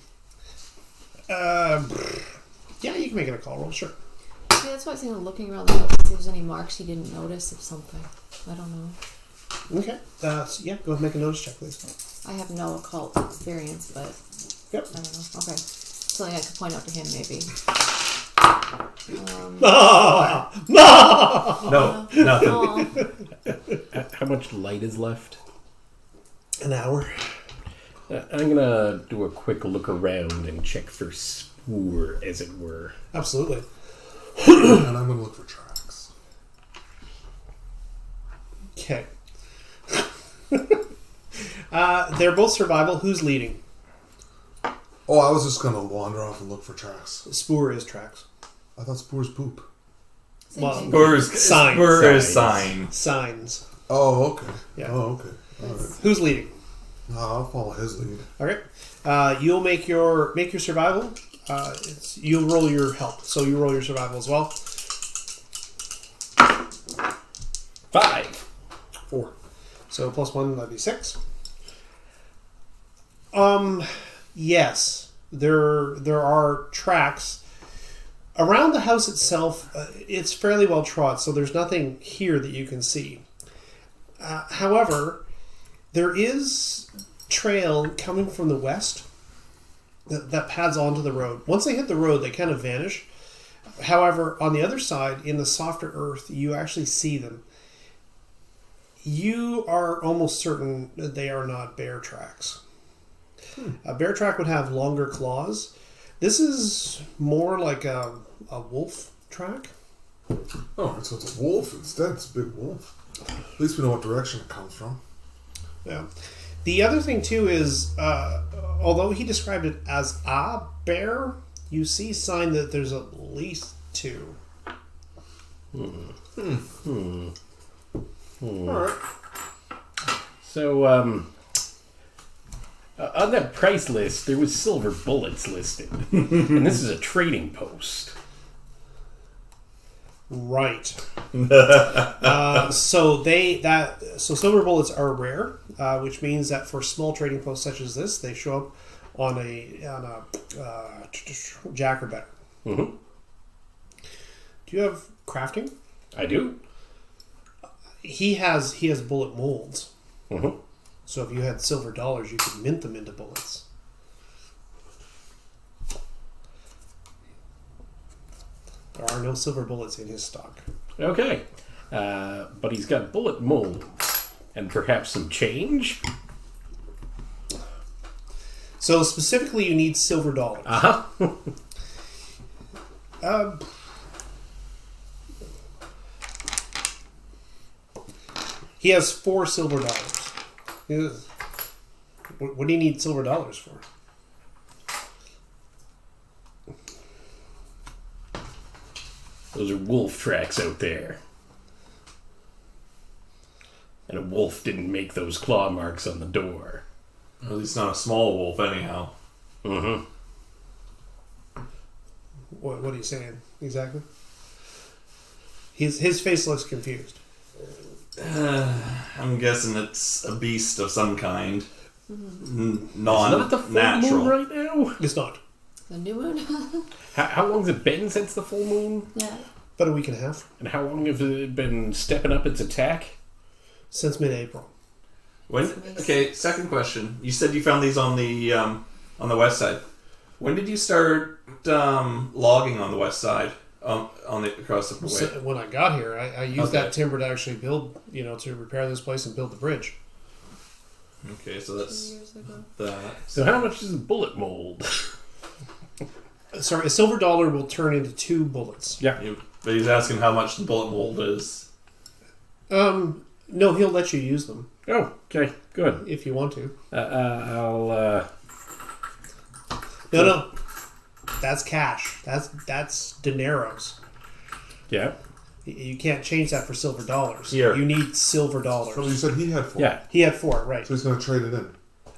S1: Yeah, you can make it a call roll, sure.
S5: Yeah, that's why I was thinking of looking around the house to see if there's any marks you didn't notice of something. I don't know.
S1: Okay. So yeah, go ahead and make a notice check, please.
S5: I have no occult experience, but
S1: Yep.
S5: I don't know. Okay. Something I could point out to him, maybe.
S3: No, nothing.
S5: Oh,
S4: How much light is left?
S1: An hour.
S4: I'm gonna do a quick look around and check for spoor, as it were.
S1: Absolutely.
S2: And I'm gonna look for tracks.
S1: Okay. They're both survival. Who's leading?
S2: Oh, I was just gonna wander off and look for tracks.
S1: Spoor is tracks.
S2: I thought spores poop.
S5: same
S1: Well,
S5: thing.
S1: Signs.
S3: Spur is sign.
S1: Signs.
S2: Oh, okay.
S1: Yeah.
S2: Oh, okay. All right.
S1: Who's leading?
S2: No, I'll follow his lead.
S1: Okay. You'll make your survival. You'll roll your help, so you roll your survival as well.
S4: 5.
S2: 4.
S1: So +1, that'd be 6. Yes, there are tracks around the house itself. It's fairly well trod, so there's nothing here that you can see. However, there is trail coming from the west that pads onto the road. Once they hit the road, they kind of vanish. However, on the other side, in the softer earth, you actually see them. You are almost certain that they are not bear tracks. A bear track would have longer claws. This is more like a wolf track.
S2: Oh, so it's a wolf instead. It's a big wolf. At least we know what direction it comes from.
S1: Yeah. The other thing too is, although he described it as a bear, you see sign that there's at least 2.
S2: All right.
S4: So, on that price list, there was silver bullets listed. And this is a trading post.
S1: Right. So silver bullets are rare, which means that for small trading posts such as this, they show up on a jack or better.
S4: Mm-hmm.
S1: Do you have crafting?
S4: I do.
S1: He has bullet molds.
S4: Mm-hmm.
S1: So if you had silver dollars, you could mint them into bullets. There are no silver bullets in his stock.
S4: Okay. But he's got bullet molds. And perhaps some change?
S1: So specifically, you need silver dollars.
S4: Uh-huh.
S1: He has 4 silver dollars. What do you need silver dollars for?
S4: Those are wolf tracks out there. And a wolf didn't make those claw marks on the door.
S3: At least not a small wolf, anyhow.
S4: Mm-hmm.
S1: What are you saying exactly? His face looks confused.
S3: I'm guessing it's a beast of some kind.
S4: It's not the full
S3: Non-natural.
S4: moon right now.
S1: It's not.
S5: The new moon?
S4: How long's it been since the full moon?
S5: Yeah.
S1: About a week and a half.
S4: And how long have it been stepping up its attack?
S1: Since mid-April.
S3: Okay, second question. You said you found these on the west side. When did you start logging on the west side? Across the way?
S1: So when I got here, I used
S3: Okay.
S1: that timber to actually build, to repair this place and build the bridge.
S3: Okay, so
S5: 2
S3: that's
S5: years ago.
S3: that.
S4: So how much is a bullet mold?
S1: Sorry, a silver dollar will turn into 2 bullets.
S4: Yeah.
S3: But he's asking how much the bullet mold is.
S1: No, he'll let you use them
S4: Oh, okay, good.
S1: if you want to.
S4: I'll.
S1: No. That's cash. That's dineros.
S4: Yeah.
S1: You can't change that for silver dollars.
S3: Here.
S1: You need silver dollars.
S2: So you said he had 4.
S4: Yeah.
S1: He had 4, right?
S2: So he's going to trade it in.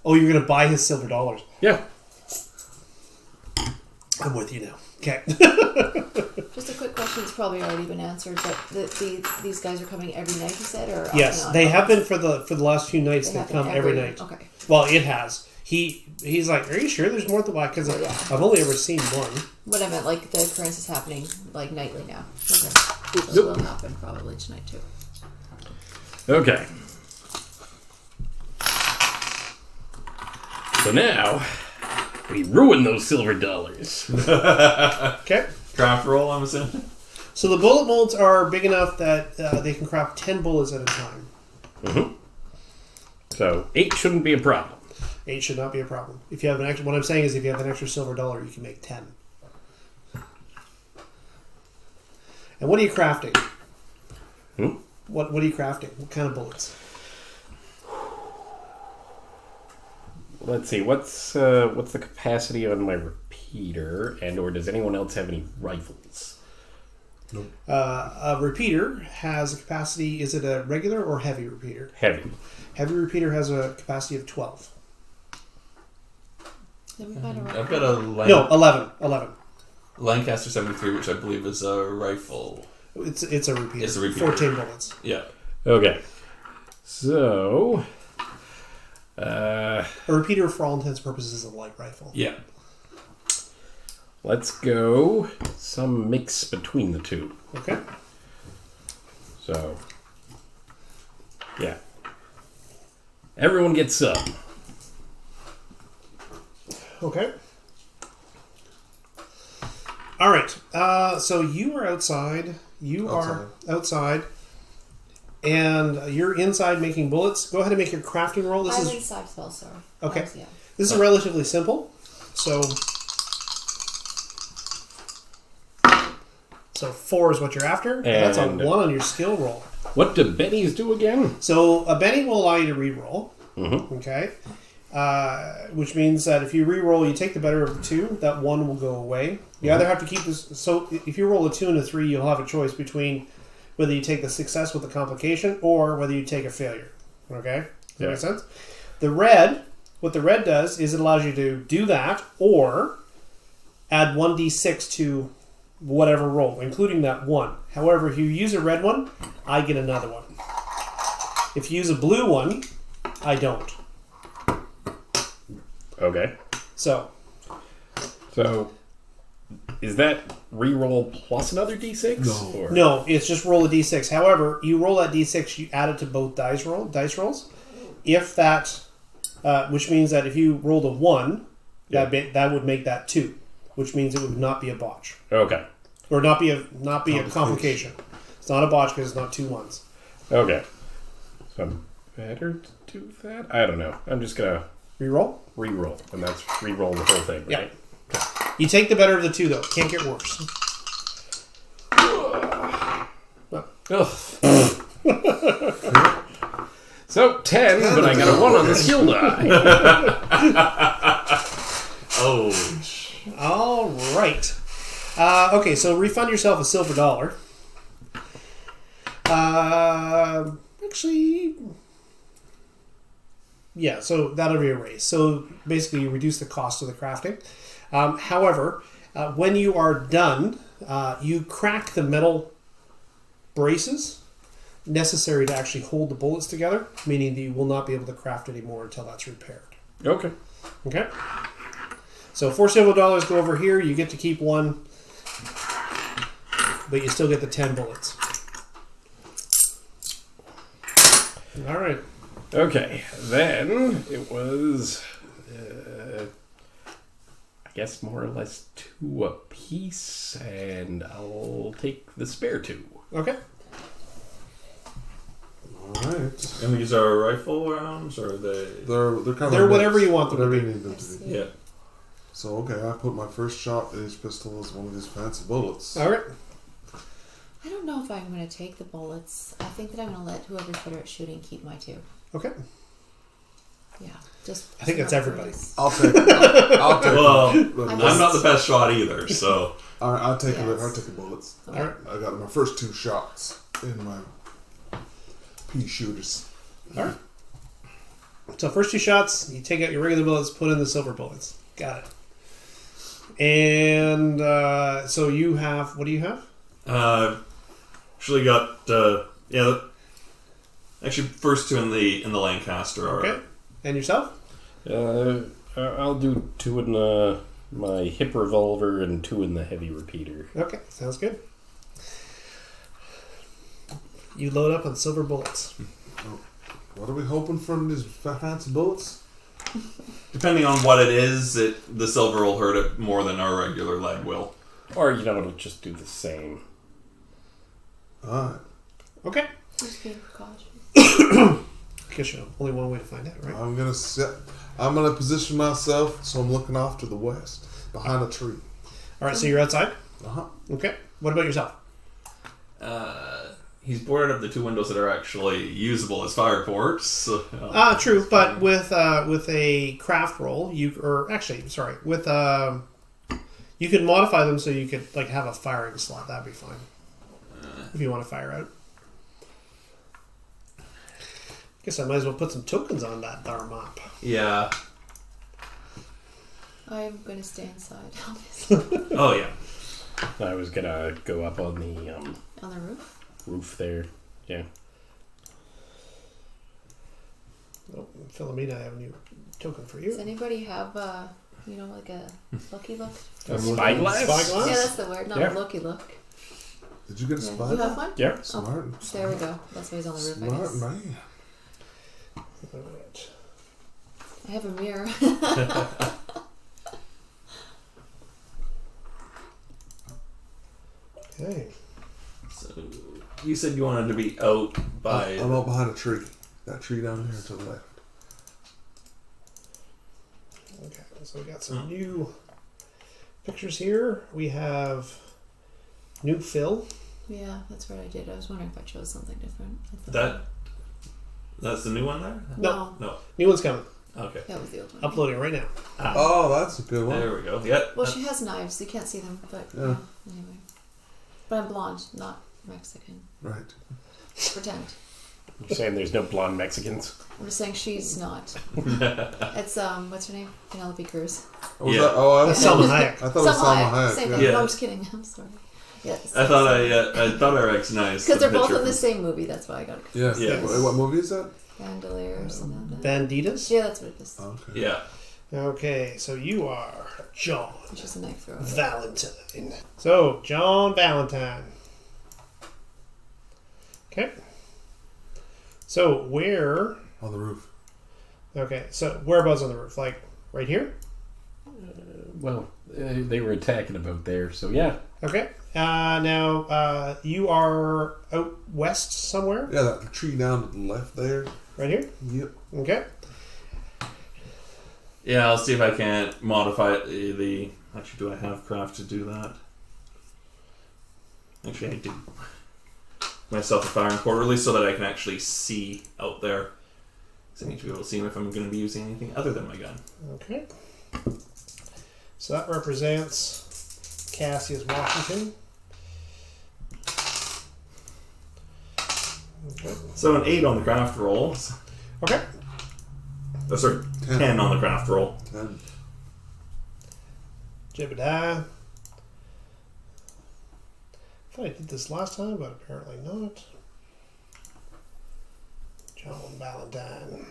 S1: Oh, you're going to buy his silver dollars.
S4: Yeah.
S1: I'm with you now. Okay.
S5: Just a quick question. It's probably already been answered, but these guys are coming every night. You said, or
S1: Yes, they have been for the last few nights.
S5: They
S1: They've
S5: have been
S1: come every night.
S5: Okay.
S1: Well, it has. He's like, are you sure there's more than one? Because
S5: Yeah.
S1: I've only ever seen one.
S5: What I meant, like the occurrence is happening like nightly now. Okay. So it will happen probably tonight too.
S4: Okay. So now we ruin those silver dollars.
S1: Okay.
S3: Craft roll, I'm assuming.
S1: So the bullet molds are big enough that they can craft 10 bullets at a time.
S4: Mm-hmm. So 8 shouldn't be a problem.
S1: 8 should not be a problem. If you have an extra, what I'm saying is, if you have an extra silver dollar, you can make 10. And what are you crafting?
S4: Hmm?
S1: What are you crafting? What kind of bullets?
S4: Let's see. What's the capacity on my repeater, or does anyone else have any rifles?
S2: Nope.
S1: A repeater has a capacity. Is it a regular or heavy repeater?
S4: Heavy.
S1: Heavy repeater has a capacity of 12.
S5: Then we find a
S3: I've got a
S1: No, 11.
S3: Lancaster 73, which I believe is a rifle.
S1: It's a repeater.
S3: It's a repeater.
S1: 14 bullets.
S3: Yeah.
S4: Okay. So.
S1: A repeater, for all intents and purposes, is a light rifle.
S3: Yeah.
S4: Let's go some mix between the two.
S1: Okay.
S4: So. Yeah. Everyone gets some.
S1: Okay. All right. So you are outside. You are outside. And you're inside making bullets. Go ahead and make your crafting roll. This
S5: I'm
S1: is
S5: inside spell, sorry.
S1: okay.
S5: Yeah.
S1: This is relatively simple. So 4 is what you're after. And that's a 1 on your skill roll.
S4: What do bennies do again?
S1: So a Benny will allow you to re-roll.
S4: Mm-hmm.
S1: Okay. Which means that if you re-roll, you take the better of the 2. That 1 will go away. You either have to keep this. So if you roll a 2 and a 3, you'll have a choice between whether you take the success with the complication or whether you take a failure. Okay? Does that make sense? What the red does is it allows you to do that or add 1d6 to whatever roll, including that 1. However, if you use a red one, I get another one. If you use a blue one, I don't.
S4: Okay.
S1: So
S4: is that reroll plus another d6?
S2: No.
S4: Or?
S1: no, it's just roll a d6. However, you roll that d6, you add it to both dice rolls. If that, which means that if you rolled a 1, that would make that 2, which means it would not be a botch
S4: Okay.
S1: or not be a complication. It's not a botch because it's not 2 1s.
S4: Okay. So I'm better to do that? I don't know. I'm just gonna
S1: Reroll.
S4: reroll, and that's reroll the whole thing, right?
S1: You take the better of the 2 though. Can't get worse.
S4: Ugh. So 10, but I got a 1 on the skill die.
S3: Oh.
S1: All right. Okay, so refund yourself a silver dollar. Actually, Yeah, so that'll be erased. So basically, you reduce the cost of the crafting. However, when you are done, you crack the metal braces necessary to actually hold the bullets together, meaning that you will not be able to craft anymore until that's repaired.
S4: Okay.
S1: Okay? So 4 silver dollars go over here. You get to keep one, but you still get the 10 bullets. All right.
S4: Okay. Then it was, I guess, more or less 2 apiece, and I'll take the spare 2.
S1: Okay.
S2: Alright.
S3: And these are rifle rounds, or are they?
S2: They're kind of
S1: They're whatever you want them to
S2: whatever
S1: be.
S2: you need them to be.
S3: Yeah.
S2: So, okay, I put my first shot at each pistol as one of these fancy bullets.
S1: All right.
S5: I don't know if I'm going to take the bullets. I think that I'm going to let whoever's better at shooting keep my 2.
S1: Okay.
S5: Yeah, just.
S1: I think that's everybody.
S2: I'll take it. I'll take
S3: Well,
S2: it.
S3: I'm not the best shot either, so.
S2: I'll take it.
S5: Yes.
S2: I'll take the bullets.
S5: Okay.
S1: All right.
S2: I got my first 2 shots in my pea shooters.
S1: All right. So first 2 shots, you take out your regular bullets, put in the silver bullets. Got it. And so you have, what do you have?
S3: Actually got actually first 2 in the Lancaster. Are
S1: Okay. And yourself?
S4: I'll do 2 in my hip revolver and 2 in the heavy repeater.
S1: Okay, sounds good. You load up on silver bullets.
S2: What are we hoping from these fancy bullets?
S3: Depending on what it is, the silver will hurt it more than our regular lead will.
S4: Or, it'll just do the same.
S2: Alright.
S1: Okay.
S5: Just being precautious.
S1: Guess you know, only one way to find out, right?
S2: I'm gonna position myself so I'm looking off to the west, behind a tree.
S1: All right, so you're outside?
S2: Uh-huh.
S1: Okay. What about yourself?
S3: He's boarded up the 2 windows that are actually usable as fire ports. So,
S1: True, but with a craft roll, you could modify them so you could like have a firing slot. That'd be fine if you want to fire out. Guess I might as well put some tokens on that darn map.
S3: yeah.
S5: I'm going to stay inside, obviously.
S3: Oh yeah.
S4: I was gonna go up on the
S5: On the roof?
S4: roof there. Yeah.
S1: Oh, Philomena, I have a new token for
S5: Does
S1: you.
S5: anybody have, like a looky look?
S4: A spyglass?
S1: Spyglass?
S5: Yeah, that's the word, not
S4: Yeah.
S5: a looky look.
S2: Did you get a
S5: Yeah.
S2: spy?
S5: You have one?
S4: Yeah.
S2: Smart.
S5: There we go. That's why he's on the roof, I
S2: Smart
S5: guess.
S2: man.
S1: All right.
S5: I have a mirror.
S1: Okay.
S3: So you said you wanted to be out by.
S2: I'm out behind a tree. That tree down here to the left.
S1: Okay, so we got some new pictures here. We have new Phil.
S5: Yeah, that's what I did. I was wondering if I chose something different. I thought-
S3: That's the new one there.
S1: No.
S3: No.
S1: New one's coming.
S3: Okay.
S5: That was the old one.
S1: Uploading right now.
S2: Oh, that's a good one.
S3: There we go. Yep.
S5: Well, she has knives. You can't see them, but
S2: Yeah.
S5: anyway. But I'm blonde, not Mexican.
S2: Right.
S5: Pretend.
S4: You're saying there's no blonde Mexicans?
S5: I'm just saying she's not. It's what's her name? Penelope Cruz.
S2: Oh, was
S3: Yeah.
S2: that, oh, I
S1: That's
S2: thought,
S1: Selma Hayek.
S2: I thought it was Salma Hayek.
S5: Same
S2: Yeah.
S5: thing.
S3: Yeah.
S5: No, I'm just kidding. I'm sorry. Yes.
S3: I thought I recognized
S5: Because they're both
S3: picture
S5: in the
S3: from-
S5: same movie. That's why I got it.
S2: Yeah.
S3: Yes.
S2: What movie is that?
S5: Bandolier or something like that.
S1: Banditas.
S5: Yeah, that's what it is.
S2: Okay.
S3: Yeah.
S1: Okay, so you are John
S5: She's a knife thrower.
S1: Valentine. So, John Valentine. Okay. So, where...
S2: On the roof.
S1: Okay, so whereabouts on the roof? Like, right here?
S4: Well, they were attacking about there, so yeah.
S1: Okay. Now, you are out west somewhere?
S2: Yeah, that tree down to the left there.
S1: Right here?
S2: Yep.
S1: Okay.
S3: Yeah, I'll see if I can't modify the. Actually, do I have craft to do that? Actually, I do. Myself a firing quarterly so that I can actually see out there. So I need to be able to see if I'm going to be using anything other than my gun.
S1: Okay. So that represents Cassius Washington. Okay.
S3: So an 8 on the craft rolls.
S1: Okay.
S3: Sorry, 10 on the craft roll.
S2: 10.
S1: Jebidiah. I thought I did this last time, but apparently not. John Valentine.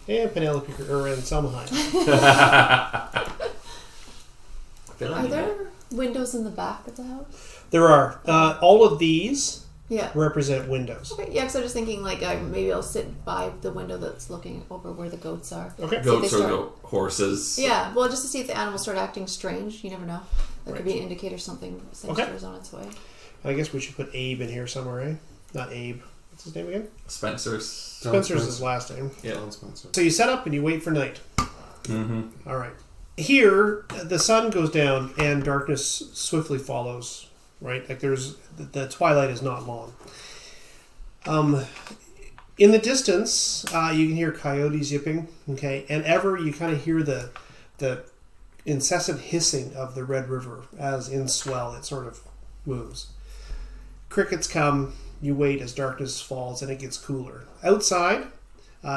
S1: And Penelope and Selma.
S5: Are there windows in the back of the house?
S1: There are. All of these
S5: Yeah.
S1: represent windows.
S5: Okay. Yeah, because I'm just thinking like maybe I'll sit by the window that's looking over where the goats are.
S1: Okay.
S3: Goats
S5: they
S3: or
S5: start-
S3: horses.
S5: Yeah. Well, just to see if the animals start acting strange. You never know. That
S1: Right.
S5: could be an indicator something sinister
S1: Okay.
S5: is on its way.
S1: I guess we should put Abe in here somewhere, eh? Not Abe. What's his name again?
S3: Spencer's.
S1: Spencer's his last name.
S3: Yeah.
S2: John Spencer.
S1: So you set up and you wait for night.
S3: Mm-hmm.
S1: All right. Here, the sun goes down and darkness swiftly follows. Right, like the twilight is not long. In the distance, you can hear coyotes yipping. Okay, and ever you kind of hear the incessant hissing of the Red River as in swell it sort of moves. Crickets come. You wait as darkness falls and it gets cooler. Outside,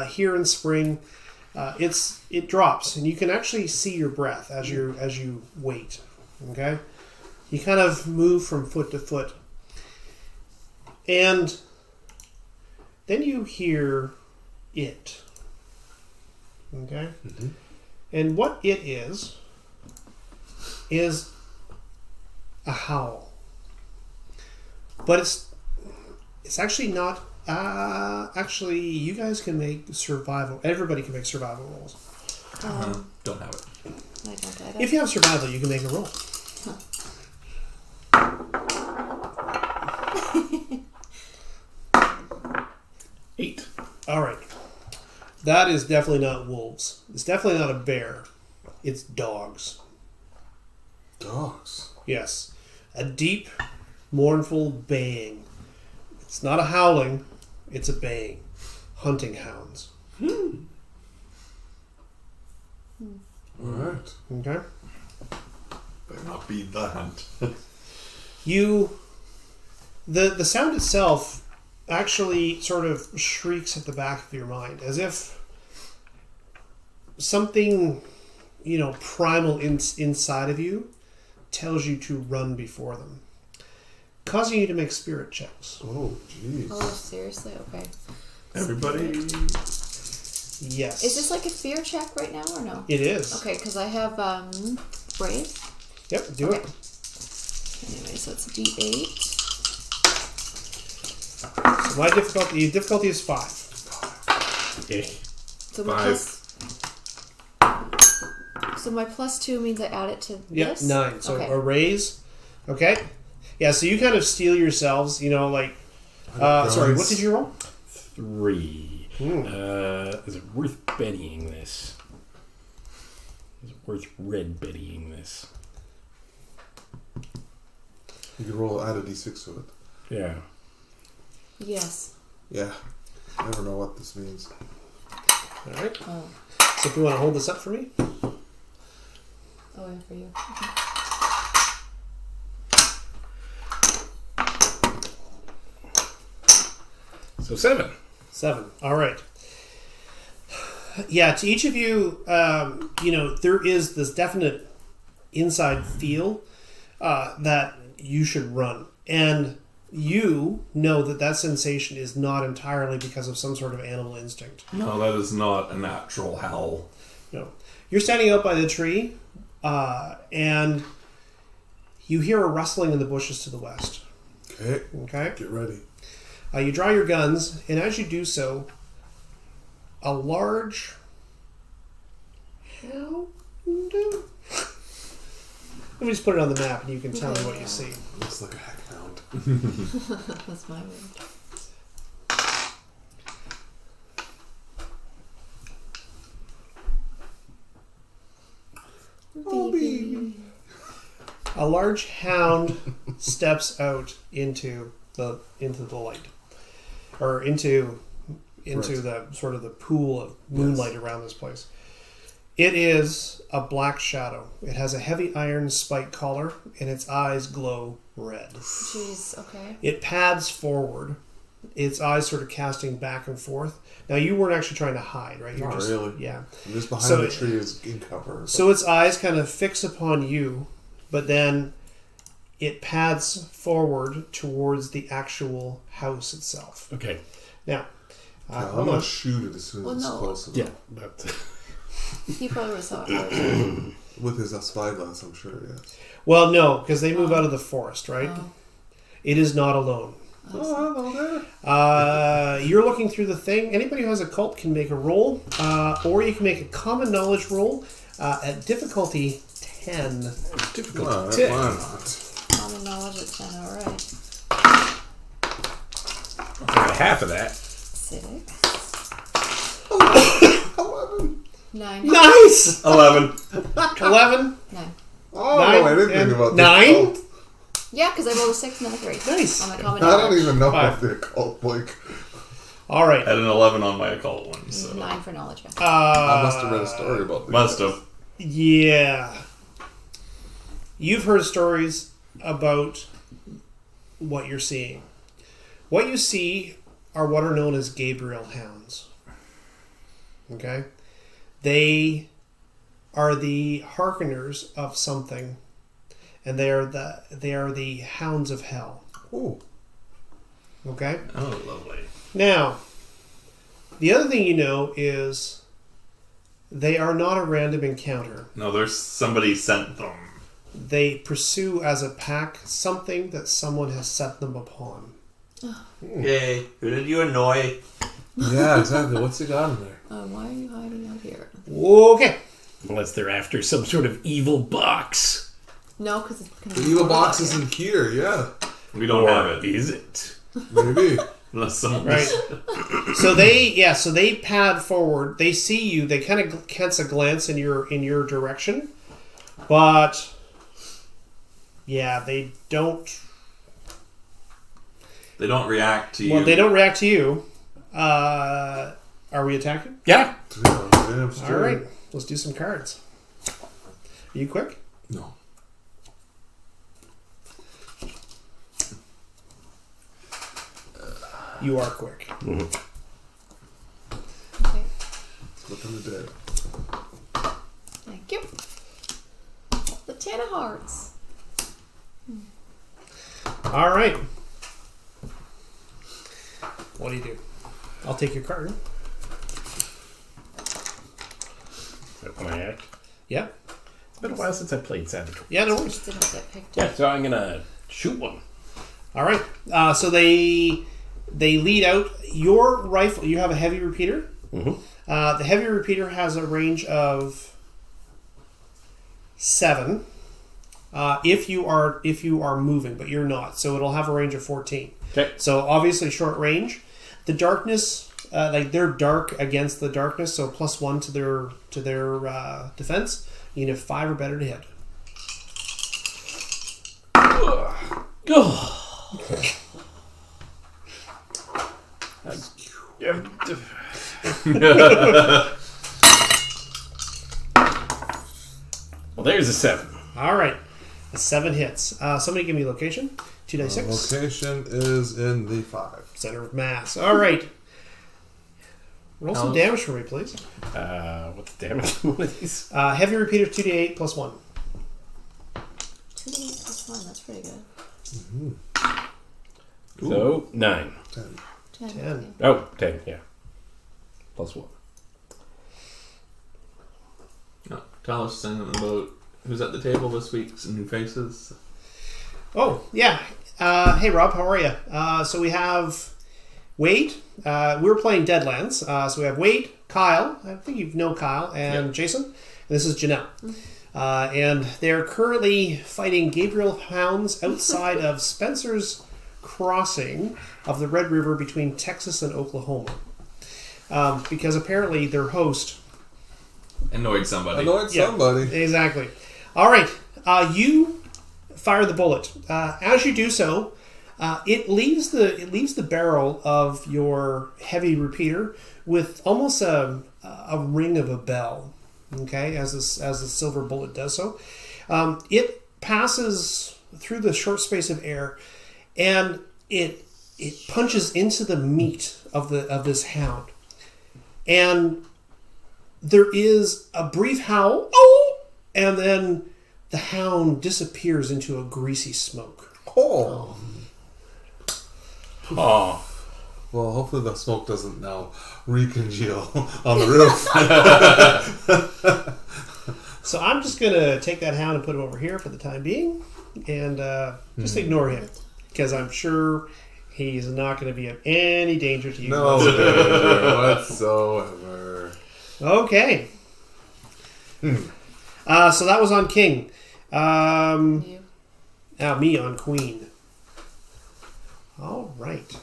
S1: here in spring, it drops and you can actually see your breath as you wait. Okay, you kind of move from foot to foot, and then you hear it. Okay, and what it is a howl, but it's actually not. Actually, you guys can make survival. Everybody can make survival rolls.
S3: Don't have it.
S5: I don't either.
S1: If you have survival, you can make a roll.
S4: Eight.
S1: All right. That is definitely not wolves. It's definitely not a bear. It's dogs.
S2: Dogs.
S1: Yes. A deep, mournful baying. It's not a howling. It's a baying. Hunting hounds.
S2: Alright.
S1: Okay?
S3: Better not be the hunt.
S1: The sound itself actually sort of shrieks at the back of your mind, as if something, primal inside of you tells you to run before them, causing you to make spirit checks.
S2: Oh, jeez.
S5: Oh, seriously? Okay.
S3: Everybody.
S1: Yes.
S5: Is this like a fear check right now or no?
S1: It is.
S5: Okay, because I have brave.
S1: Yep, do
S5: Okay.
S1: it.
S5: Anyway, so it's D8.
S1: So my difficulty is 5.
S4: Eh.
S5: So my
S3: 5.
S5: so my +2 means I add it to
S1: Yep,
S5: this?
S1: 9. So
S5: okay.
S1: a raise. Okay? Yeah, so you kind of steel yourselves, sorry, what did you roll?
S4: 3. Is it worth betting this? Is it worth red betting this?
S2: You can add a d6 to it.
S4: Yeah.
S5: Yes.
S2: Yeah. Never know what this means.
S1: All right.
S5: Oh.
S1: So if you want to hold this up for me.
S5: Oh, yeah, for you.
S4: So 7.
S1: 7. All right. Yeah, to each of you, there is this definite inside feel that you should run. And you know that sensation is not entirely because of some sort of animal instinct.
S3: No, that is not a natural howl.
S1: No. You're standing out by the tree, and you hear a rustling in the bushes to the west.
S2: Okay.
S1: Okay?
S2: Get ready.
S1: You draw your guns, and as you do so, a large hound. Let me just put it on the map, and you can tell me what you see.
S2: Looks like a heck hound.
S5: That's my word.
S1: A large hound steps out into the light, or into
S2: Right.
S1: the sort of the pool of moonlight around this place. It is a black shadow. It has a heavy iron spike collar, and its eyes glow red.
S5: Jeez, okay.
S1: It pads forward, its eyes sort of casting back and forth. Now, you weren't actually trying to hide, right? You're
S2: Not
S1: just,
S2: really.
S1: Yeah.
S2: I'm just behind
S1: So
S2: the
S1: it-
S2: tree is in cover.
S1: So its eyes kind of fix upon you, but then it pads forward towards the actual house itself.
S4: Okay.
S1: Now,
S2: I'm
S1: hold
S2: gonna
S1: on.
S2: shoot it as soon as
S5: Well,
S2: it's
S5: no.
S2: close enough.
S4: Yeah. But
S5: He probably saw it first.
S2: With his spyglass, I'm sure. Yes.
S1: Well, no, because they move out of the forest, right?
S5: Oh,
S1: It is not alone.
S2: Oh, hello there.
S1: You're looking through the thing. Anybody who has a cult can make a roll, or you can make a common knowledge roll at difficulty 10.
S4: difficult.
S2: Why not?
S5: common knowledge at 10, alright.
S4: For half of that.
S5: 6.
S2: 11.
S5: 9.
S1: Nice!
S3: 11.
S1: 11.
S5: 9.
S2: Oh,
S1: Nine
S2: no, I didn't
S1: and
S2: think about
S1: 9?
S2: this.
S5: Yeah, because I rolled a 6 and then a 3.
S1: Nice.
S5: On my common
S2: I
S5: knowledge.
S2: don't even know
S1: Five.
S2: about the occult, Blake.
S1: All right.
S3: Had an 11 on my occult one, so.
S5: 9 for knowledge, yeah.
S2: I must have read a story about this.
S3: Must have.
S1: Yeah. You've heard stories about what you're seeing. What you see are what are known as Gabriel hounds. Okay? They are the hearkeners of something, and they are the hounds of hell.
S2: Ooh.
S1: Okay?
S3: Oh, lovely.
S1: Now, the other thing you know is they are not a random encounter.
S3: No, there's somebody sent them.
S1: They pursue as a pack something that someone has set them upon.
S6: Yay. Who did you annoy?
S2: Yeah, exactly. What's he got in there?
S5: Why are you hiding out here?
S1: Okay.
S4: Unless they're after some sort of evil box.
S5: No, because it's
S2: The evil box is in here, yeah.
S3: We don't have it.
S4: Is it?
S2: Maybe.
S3: Unless someone.
S1: Right. So they pad forward. They see you. They kind of catch a glance in your direction, but yeah, they don't.
S3: They don't react to you.
S1: Well, they don't react to you. Are we attacking?
S4: Yeah.
S2: Yeah, damn straight.
S1: All right. Let's do some cards. Are you quick?
S2: No.
S1: You are quick.
S5: Okay.
S2: Look in the dead.
S5: Thank you. The 10 of hearts.
S1: All right. What do you do? I'll take your card.
S4: Is that when I act?
S1: Yeah.
S4: It's been a while since I played Saboteur.
S1: Yeah, no worries.
S5: Just didn't get picked
S4: Yeah,
S5: up.
S4: so I'm gonna shoot one.
S1: All right. So they lead out your rifle. You have a heavy repeater.
S4: Mm-hmm.
S1: The heavy repeater has a range of 7. If you are moving, but you're not, so it'll have a range of 14.
S4: Okay.
S1: So obviously short range. The darkness, like they're dark against the darkness, so +1 to their defense. You need a 5 or better to hit.
S4: Well, there's a 7.
S1: All right, a 7 hits. Somebody give me location. 2d6.
S2: Location is in the 5.
S1: Center of mass. All right. Roll some damage for me, please.
S4: What's the damage on one of these?
S1: Heavy repeater 2d8 +1.
S5: 2d8 plus 1, that's pretty good.
S4: So, 9.
S2: 10.
S5: 10.
S1: 10.
S5: Okay.
S4: Oh, 10, yeah. +1.
S3: No, tell us something about who's at the table this week. Some new faces.
S1: Oh, yeah. Hey, Rob, how are you? So we have Wade. We're playing Deadlands. So we have Wade, Kyle. I think you know Kyle, and Jason. And this is Janelle. And they're currently fighting Gabriel hounds outside of Spencer's Crossing of the Red River between Texas and Oklahoma. Because apparently their host...
S3: Annoyed somebody.
S2: Annoyed
S1: Yeah.
S2: somebody.
S1: Exactly. All right. You fire the bullet. As you do so, it leaves the barrel of your heavy repeater with almost a ring of a bell. Okay, as the silver bullet does so, it passes through the short space of air, and it it punches into the meat of this hound, and there is a brief howl, oh, and then the hound disappears into a greasy smoke.
S2: Oh.
S4: Oh.
S2: Well, hopefully the smoke doesn't now recongeal on the roof.
S1: So I'm just going to take that hound and put him over here for the time being, and just ignore him, because I'm sure he's not going to be of any danger to you.
S2: No danger whatsoever.
S1: Okay. So that was on King.
S5: You.
S1: Now me on Queen. All right.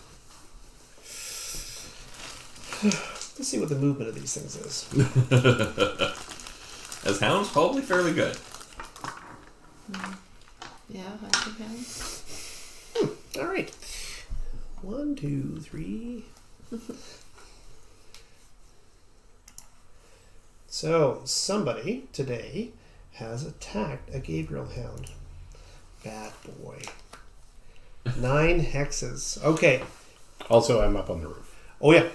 S1: Let's see what the movement of these things is.
S3: As hounds, probably fairly good.
S5: Yeah, I think
S1: All right. 1, 2, 3. So somebody today has attacked a Gabriel hound. Bad boy. 9 hexes. Okay.
S4: Also, I'm up on the roof.
S1: Oh yeah.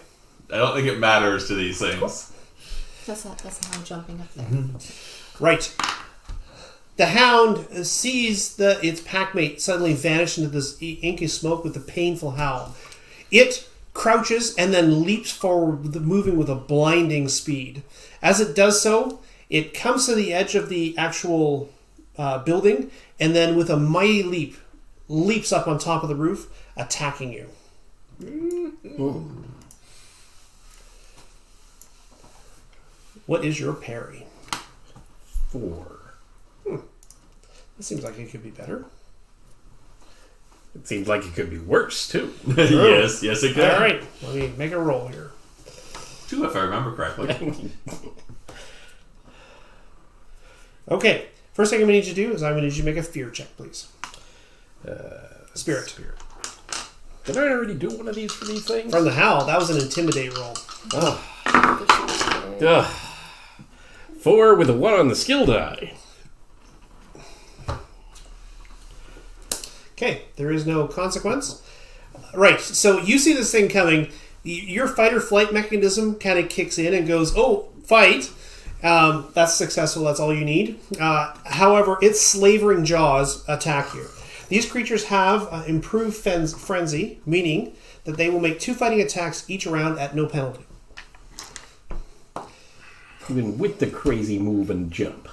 S3: I don't think it matters to these things.
S5: that's how I'm jumping up there.
S1: Right. The hound sees its packmate suddenly vanish into this inky smoke with a painful howl. It crouches and then leaps forward, moving with a blinding speed. As it does so, it comes to the edge of the actual building, and then with a mighty leap, leaps up on top of the roof, attacking you. What is your parry?
S4: 4.
S1: That seems like it could be better.
S4: It seems like it could be worse, too.
S3: yes, it could.
S1: All right, let me make a roll here.
S3: 2, if I remember correctly.
S1: Okay, first thing I'm going to need you to do is I'm going to need you to make a fear check, please. Spirit.
S4: Did I already do one of these for these things?
S1: From the howl, that was an intimidate roll.
S4: Ugh. 4 with a 1 on the skill die.
S1: Okay, there is no consequence. Right, so you see this thing coming. Your fight or flight mechanism kind of kicks in and goes, oh, fight. That's successful, that's all you need. However, its slavering jaws attack you. These creatures have improved frenzy, meaning that they will make 2 fighting attacks each round at no penalty.
S4: Even with the crazy move and jump.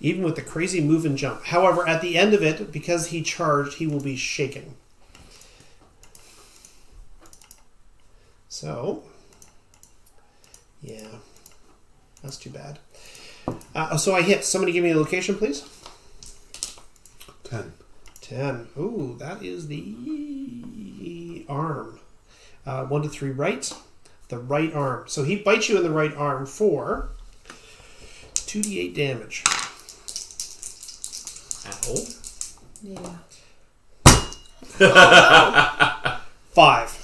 S1: Even with the crazy move and jump. However, at the end of it, because he charged, he will be shaken. So, yeah, that's too bad. So I hit. Somebody give me a location, please.
S2: 10.
S1: 10. Ooh, that is the arm. 1 to 3 right. The right arm. So he bites you in the right arm for 2d8 damage.
S3: Ow.
S5: Yeah.
S1: 5.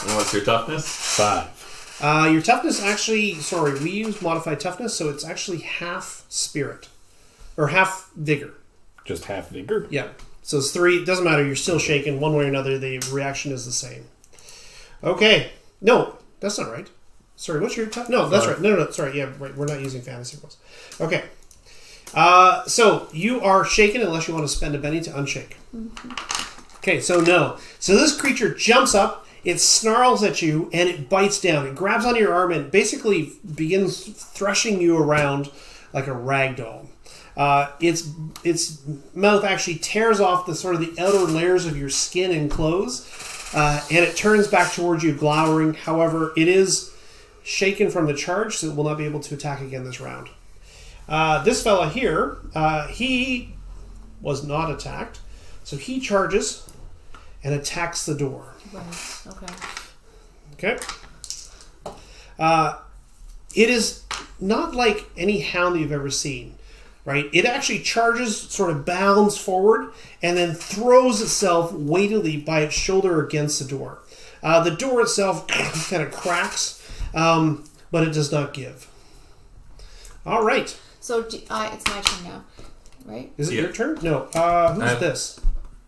S3: And what's your toughness?
S4: 5.
S1: Your toughness actually, sorry, we use modified toughness, so it's actually half spirit. Or half vigor.
S4: Just half vigor?
S1: Yeah. So it's 3. It doesn't matter. You're still shaken. One way or another, the reaction is the same. Okay. No, that's not right. Sorry, what's your toughness? No, that's right. No. Sorry. Yeah, right. We're not using fantasy rules. Okay. So you are shaken unless you want to spend a penny to unshake. Okay, so no. So this creature jumps up, it snarls at you, and it bites down. It grabs onto your arm and basically begins thrashing you around like a rag doll. Its mouth actually tears off the sort of the outer layers of your skin and clothes, and it turns back towards you, glowering. However, it is shaken from the charge, so it will not be able to attack again this round. This fella here, he was not attacked, so he charges and attacks the door.
S5: Right.
S1: Okay.
S5: Okay.
S1: It is not like any hound that you've ever seen, right? It actually charges, sort of bounds forward, and then throws itself weightily by its shoulder against the door. The door itself kind of cracks, but it does not give. All right.
S5: So it's my turn now, right?
S1: Is it
S3: Yeah.
S1: your turn? No. Who's this?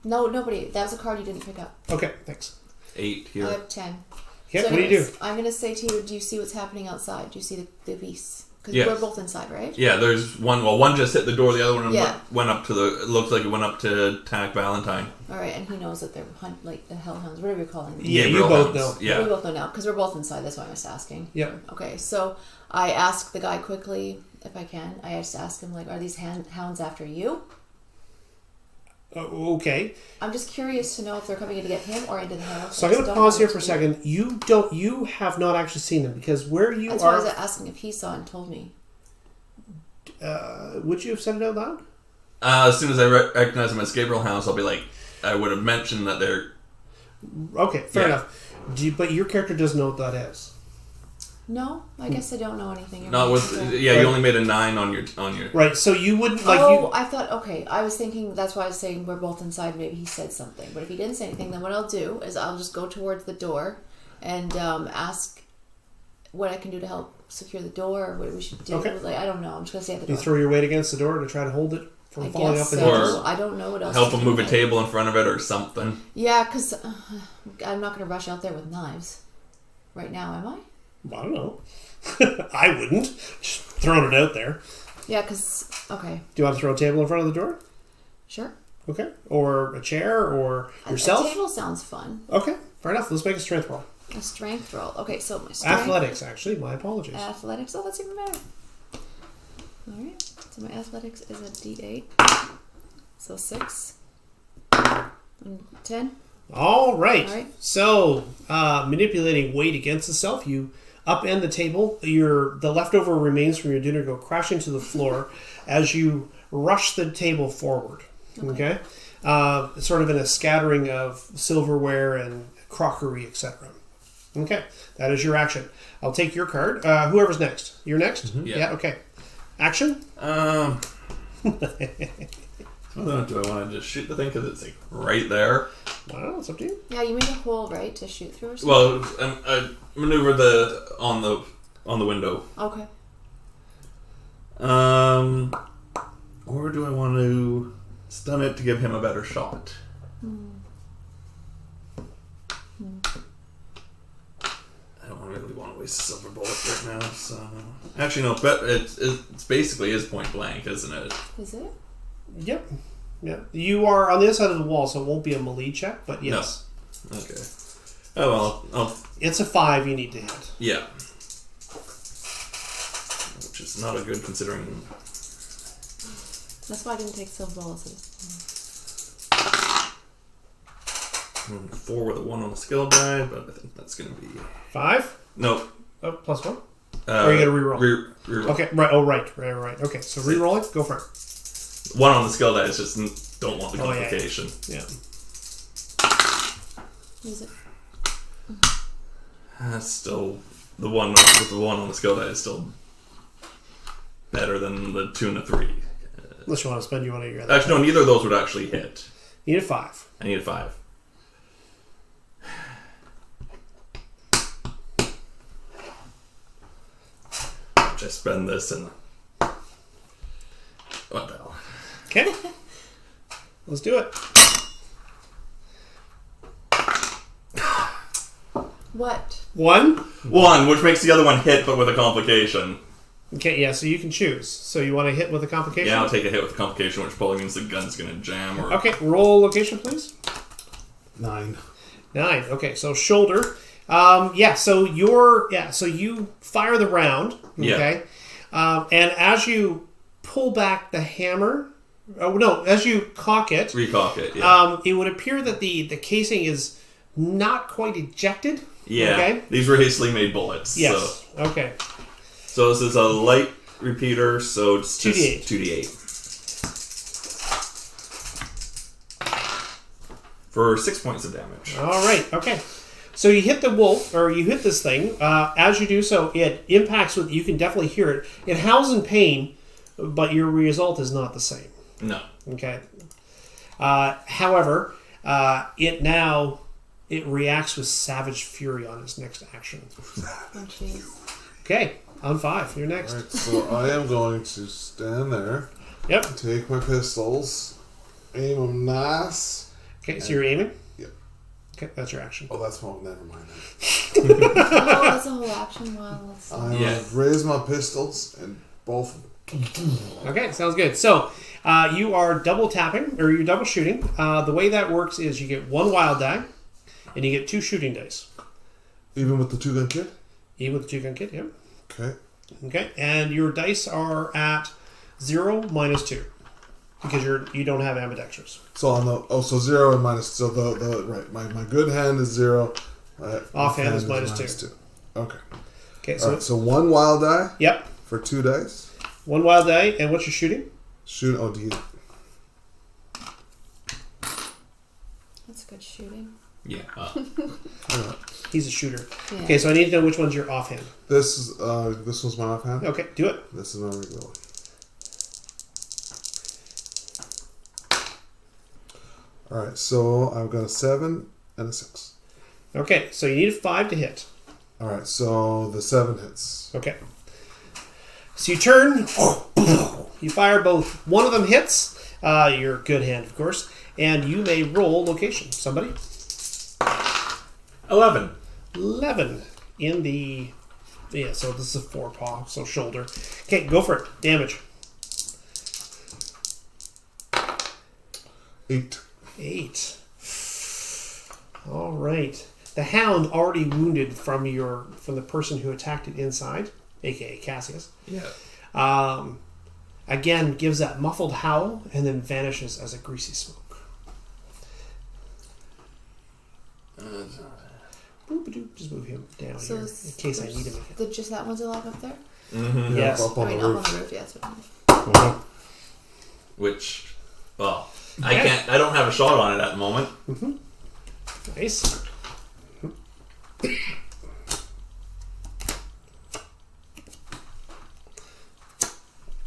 S5: No, nobody. That was a card you didn't pick up.
S1: Okay, thanks.
S3: 8 here.
S5: I have 10.
S1: Okay,
S5: So
S1: what do you do?
S5: anyways, I'm going to say to you, do you see what's happening outside? Do you see the beasts? Because
S3: Yes.
S5: we're both inside, right?
S3: Yeah, there's one. Well, one just hit the door. The other one
S5: Yeah.
S3: went up to the. It looks like it went up to attack Valentine.
S5: All right, and he knows that they're like the hellhounds, whatever you're calling them.
S1: Yeah, you
S3: Gabriel
S1: both
S3: hounds.
S1: know.
S3: Yeah.
S5: We both know now because we're both inside. That's why I'm just asking.
S1: Yep.
S5: Okay, so I ask the guy quickly if I can. I just ask him like, "Are these hounds after you?"
S1: Okay.
S5: I'm just curious to know if they're coming in to get him or into the house.
S1: So I'm going to pause here for a second. You have not actually seen them because where you
S5: That's why I
S1: are.
S5: was asking if he saw and told me.
S1: Would you have said it out loud?
S3: As soon as I recognize them as Gabriel hounds, I'll be like, I would have mentioned that they're.
S1: Okay, fair
S3: Yeah.
S1: enough. But your character doesn't know what that is.
S5: No, I guess I don't know anything. You're
S3: Not
S5: right.
S3: with.
S5: Okay.
S3: Yeah,
S1: Right.
S3: you only made a 9 on your.
S1: Right, so you wouldn't like
S5: I thought, okay, I was thinking, that's why I was saying we're both inside, maybe he said something. But if he didn't say anything, then what I'll do is I'll just go towards the door and ask what I can do to help secure the door or what we should do.
S1: Okay.
S5: Like, I don't know, I'm just going to stay at the
S1: you
S5: door.
S1: throw your weight against the door to try to hold it from
S5: I
S1: falling
S5: guess
S1: off the
S5: so.
S1: hinges.
S3: Or
S5: I don't know what else
S3: Help
S5: to
S3: them
S5: do
S3: move a
S5: with it.
S3: table in front of it or something.
S5: Yeah, because I'm not going to rush out there with knives right now, am I?
S1: I don't know. I wouldn't. Just throwing it out there.
S5: Yeah, because, okay,
S1: Do you want to throw a table in front of the door?
S5: sure.
S1: Okay. Or a chair or yourself?
S5: A table sounds fun.
S1: Okay, fair enough. Let's make a strength roll.
S5: A strength roll. Okay, so my strength.
S1: Athletics, actually. My apologies.
S5: Athletics. Oh, that's even better. All right. So my athletics is a D8. So 6 and 10.
S1: All right.
S5: All right.
S1: So, manipulating weight against itself, you upend the table. The leftover remains from your dinner go crashing to the floor as you rush the table forward. Okay. Sort of in a scattering of silverware and crockery, etc. Okay. That is your action. I'll take your card. Whoever's next. You're next?
S3: Yeah.
S1: Okay. Action?
S3: Do I want to just shoot the thing because it's like right there?
S1: I don't know. It's up to you.
S5: Yeah, you made a hole, right, to shoot through or something?
S3: Well, I maneuver on the window.
S5: Okay.
S3: Or do I want to stun it to give him a better shot? I don't really want to waste a silver bullet right now. So actually, no. But it's basically is point blank, isn't it?
S5: Is it?
S1: Yep. Yeah. You are on the other side of the wall, so it won't be a melee check, but yes.
S3: No. Okay. Oh well.
S1: It's a 5 you need to hit.
S3: Yeah. Which is not a good considering.
S5: That's why I didn't take silver bullets.
S3: 4 with a 1 on the skill die, but I think that's going to be
S1: 5?
S3: no.
S1: Oh, plus 1? Or you got to reroll?
S3: Reroll.
S1: Okay, right. Oh, right. Okay, so reroll it. Go for it.
S3: 1 on the skill die is just don't want the
S1: Oh, yeah.
S3: complication.
S1: Yeah.
S5: Is it?
S3: That's still the 1 with the 1 on the skill die is still better than the 2 and the 3.
S1: Unless you want to spend one of your other.
S3: Actually, no, neither of those would actually hit.
S1: You need a 5.
S3: I need a 5. Just spend this and what the hell?
S1: Okay. Let's do it.
S5: What?
S1: 1.
S3: 1, which makes the other one hit, but with a complication.
S1: Okay, yeah, so you can choose. So you want to hit with a complication?
S3: Yeah, I'll take a hit with a complication, which probably means the gun's gonna jam. Or
S1: Okay, roll location, please.
S2: 9.
S1: 9. Okay, so shoulder. So you fire the round. Okay. And as you pull back the hammer, as you cock it,
S3: recock it. Yeah.
S1: it would appear that the casing is not quite ejected.
S3: Yeah.
S1: Okay.
S3: These were hastily made bullets.
S1: Yes. Okay.
S3: So this is a light repeater, so it's just
S1: 2d8.
S3: 2d8. For 6 points of damage.
S1: All right. Okay. So you hit the wolf, or you hit this thing. As you do so, it impacts with. You can definitely hear it. It howls in pain, but your result is not the same.
S3: No.
S1: Okay. However, it reacts with savage fury on its next action.
S5: Oh, jeez.
S1: Okay, on 5. You're next.
S2: Alright, so I am going to stand there,
S1: Yep.
S2: take my pistols, aim them nice,
S1: Okay, so you're aiming?
S2: Yep.
S1: Okay, that's your action.
S2: Oh, that's one. Never mind.
S5: Oh, that's a whole action while it's...
S2: I raise my pistols and both.
S1: Okay, sounds good. So, you are double tapping, or you're double shooting. The way that works is you get 1 wild die, and you get 2 shooting dice.
S2: Even with the 2-gun kit?
S1: Even with the 2-gun kit, yep.
S2: Okay.
S1: Okay, and your dice are at 0 minus 2. Because you don't have ambidextrous.
S2: So on the 0 and minus, so the right, my good hand is 0.
S1: Offhand is minus 2.
S2: Okay.
S1: Okay,
S2: So, so 1 wild die.
S1: Yep.
S2: For 2 dice.
S1: 1 wild die, and what's your shooting?
S2: Shoot. Oh, D.
S5: That's good shooting.
S3: Yeah.
S1: He's a shooter.
S5: Yeah.
S1: Okay, so I need to know which one's your offhand.
S2: This was my offhand.
S1: Okay, do it.
S2: This is my regular one. All right, so I've got a 7 and a 6.
S1: Okay, so you need a 5 to hit.
S2: All right, so the 7 hits.
S1: Okay. So you turn, you fire both. One of them hits, your good hand, of course, and you may roll location. Somebody?
S3: 11.
S1: 11 in the... Yeah, so this is a 4-paw, so shoulder. Okay, go for it. Damage.
S2: 8.
S1: 8. All right. The hound already wounded from the person who attacked it inside, aka Cassius.
S3: Yeah.
S1: Again, gives that muffled howl and then vanishes as a greasy smoke. Boop-a-doop, just move him down
S5: So
S1: here in case I need him again.
S5: Just that one's alive up there?
S3: Mm-hmm.
S1: Yes.
S2: Up on
S5: I mean,
S2: the
S5: up
S2: roof.
S5: on the roof, yeah. That's what I mean.
S3: Which, well,
S1: Okay.
S3: I don't have a shot on it at the moment.
S1: Nice.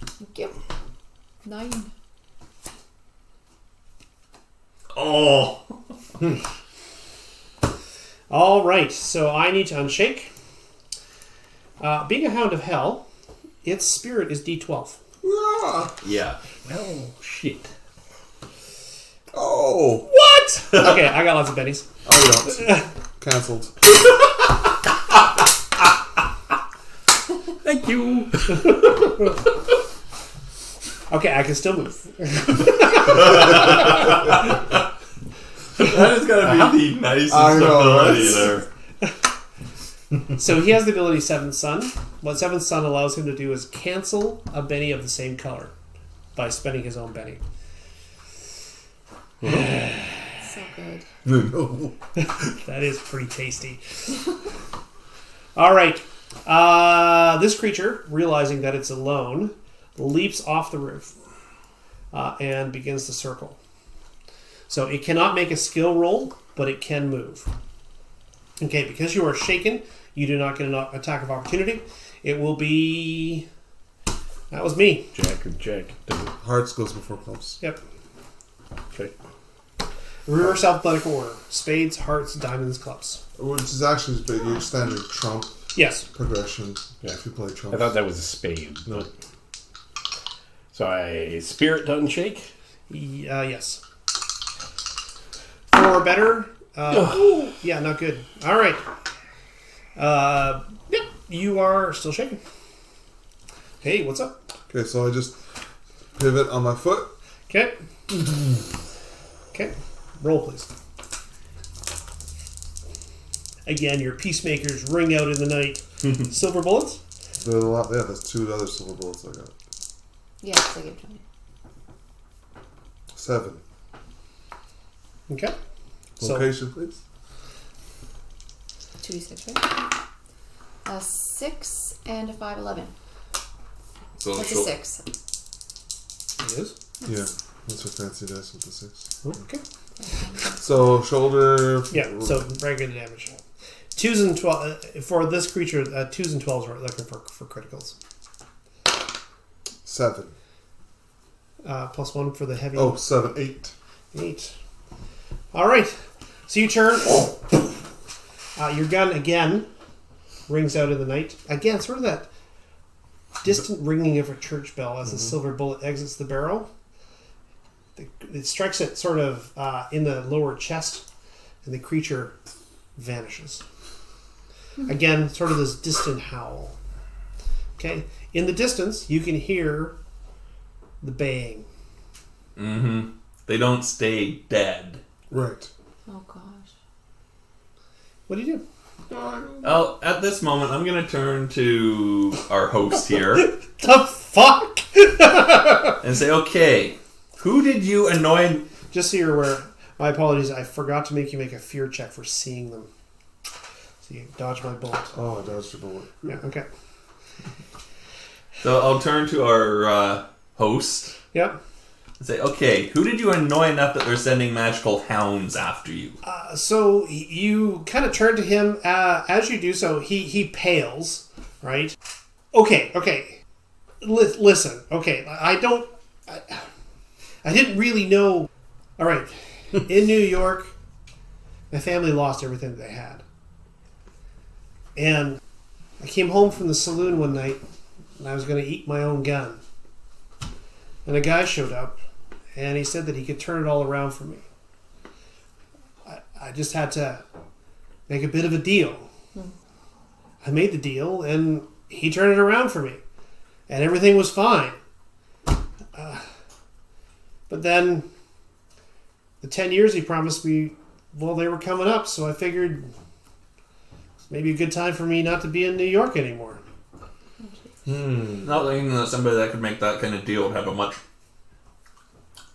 S5: Thank you. 9.
S3: Oh.
S1: All right, so I need to unshake. Being a hound of hell, its spirit is D12.
S3: Yeah.
S4: Well, shit.
S2: Oh!
S1: What? Okay, I got lots of bennies.
S2: Oh, you don't. Cancelled.
S4: Thank you.
S1: Okay, I can still move.
S3: That is going to be the nicest
S2: I know,
S3: ability
S2: right?
S3: there.
S1: So he has the ability Seventh Son. What Seventh Son allows him to do is cancel a Benny of the same color by spending his own Benny.
S5: So good.
S2: No.
S1: That is pretty tasty. All right. This creature, realizing that it's alone, leaps off the roof and begins to circle. So it cannot make a skill roll, but it can move. Okay, because you are shaken, you do not get an attack of opportunity. It will be... That was me.
S4: Jack or Jack.
S2: Hearts goes before clubs.
S1: Yep.
S4: Okay.
S1: Reverse alphabetical order. Spades, hearts, diamonds, clubs.
S2: Which is actually your standard trump
S1: Yes.
S2: progression
S4: Yeah.
S2: if you play trump.
S4: I thought that was a spade.
S2: No.
S4: But... So I spirit to unshake.
S1: Yes. For better. Yeah, not good. All right. Yep. You are still shaking. Hey, what's up?
S2: Okay, so I just pivot on my foot.
S1: Okay. Okay. Roll, please. Again, your peacemakers ring out in the night. Silver bullets?
S2: There's a lot. Yeah, there's 2 other silver bullets I got.
S5: Yes, I give Johnny.
S2: 7.
S1: Okay. So,
S2: Location, please.
S5: 2d6, right? A 6 and a 5, 11.
S3: So
S5: That's a
S3: she'll-
S5: 6.
S1: it is.
S2: Yeah, that's her fancy dice with the 6.
S1: Okay.
S2: So shoulder.
S1: Yeah, so regular damage. 2s and 12 for this creature. 2s and 12s are looking for criticals.
S2: 7.
S1: +1 for the heavy.
S2: Oh, 7, 8.
S1: 8. All right. So you turn. Your gun again rings out in the night. Again, sort of that distant ringing of a church bell as a silver bullet exits the barrel. it strikes it sort of in the lower chest, and the creature vanishes. Again, sort of this distant howl. Okay, in the distance, you can hear the baying.
S3: Mm-hmm. They don't stay dead.
S2: Right.
S5: Oh gosh.
S1: What do you do?
S3: Oh, at this moment, I'm going to turn to our host here
S1: The fuck?
S3: and say, okay, who did you annoy?
S1: Just so you're aware, my apologies, I forgot to make you make a fear check for seeing them. So you dodge my bullet.
S2: Oh, I dodged a bullet.
S1: Yeah, okay.
S3: So I'll turn to our host
S1: Yep.
S3: and say, okay, who did you annoy enough that they're sending magical hounds after you?
S1: So you kind of turn to him. As you do so, he pales, right? Okay. Listen, okay, I didn't really know. All right, in New York, my family lost everything they had. And I came home from the saloon one night, and I was going to eat my own gun. And a guy showed up, and he said that he could turn it all around for me. I just had to make a bit of a deal. I made the deal, and he turned it around for me. And everything was fine. But then, the 10 years he promised me, well, they were coming up, so I figured it's maybe a good time for me not to be in New York anymore.
S3: Not thinking that somebody that could make that kind of deal would have a much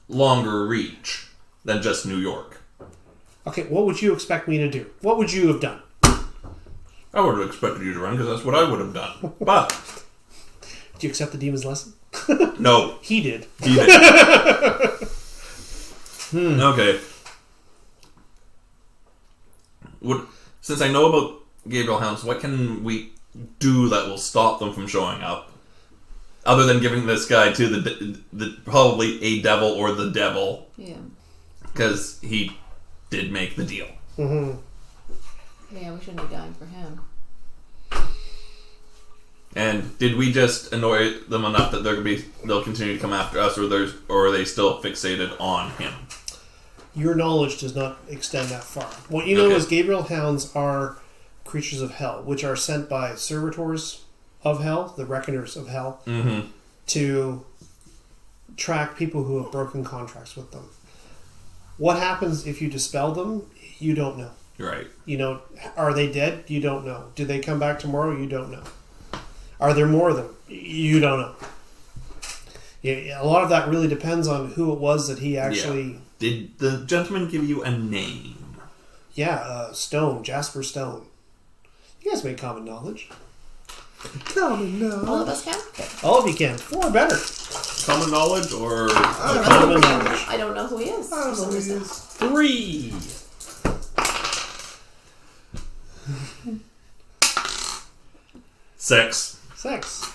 S3: longer reach than just New York.
S1: Okay, what would you expect me to do? What would you have done?
S3: I would have expected you to run because that's what I would have done. But
S1: Did you accept the demon's lesson?
S3: no,
S1: He did.
S3: he did. Okay. Since I know about Gabriel Hounds, what can we do that will stop them from showing up? Other than giving this guy to the probably a devil or the devil.
S5: Yeah.
S3: Because he did make the deal.
S1: Mm-hmm.
S5: Yeah, we shouldn't be dying for him.
S3: And did we just annoy them enough that they'll continue to come after us, or are they still fixated on him?
S1: Your knowledge does not extend that far. What you know is Gabriel Hounds are creatures of hell, which are sent by servitors of hell, the reckoners of hell, to track people who have broken contracts with them. What happens if you dispel them? You don't know.
S3: Right.
S1: You know, are they dead? You don't know. Do they come back tomorrow? You don't know. Are there more of them? You don't know. Yeah, a lot of that really depends on who it was that he actually...
S3: Yeah. Did the gentleman give you a name?
S1: Yeah, Stone, Jasper Stone. You guys make common knowledge.
S2: Common knowledge.
S5: All of us can? Okay.
S1: All of you can. 4 better.
S3: Common knowledge or...
S1: Common knowledge.
S5: I don't know who he is.
S2: I don't know who he is.
S4: 3.
S3: Six.
S1: 6.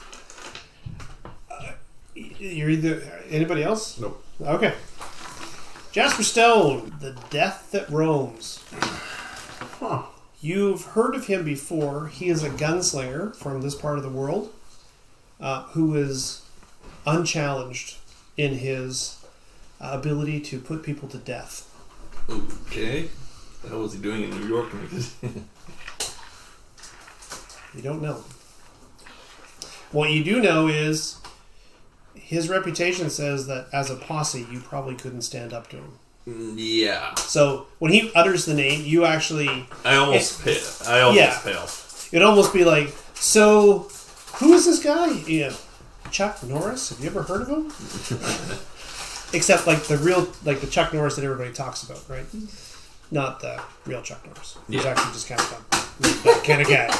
S1: You're either... Anybody else?
S2: Nope.
S1: Okay. Jasper Stone, the death that roams.
S2: Huh.
S1: You've heard of him before. He is a gunslinger from this part of the world who is unchallenged in his ability to put people to death.
S3: Okay. What the hell was he doing in New York?
S1: You don't know. What you do know is his reputation says that as a posse, you probably couldn't stand up to him.
S3: Yeah.
S1: So when he utters the name, you actually...
S3: I almost pale.
S1: It'd almost be like, so who is this guy? Yeah, Chuck Norris? Have you ever heard of him? Except like the Chuck Norris that everybody talks about, right? Not the real Chuck Norris. He's actually just kind of fun. That kind of guy.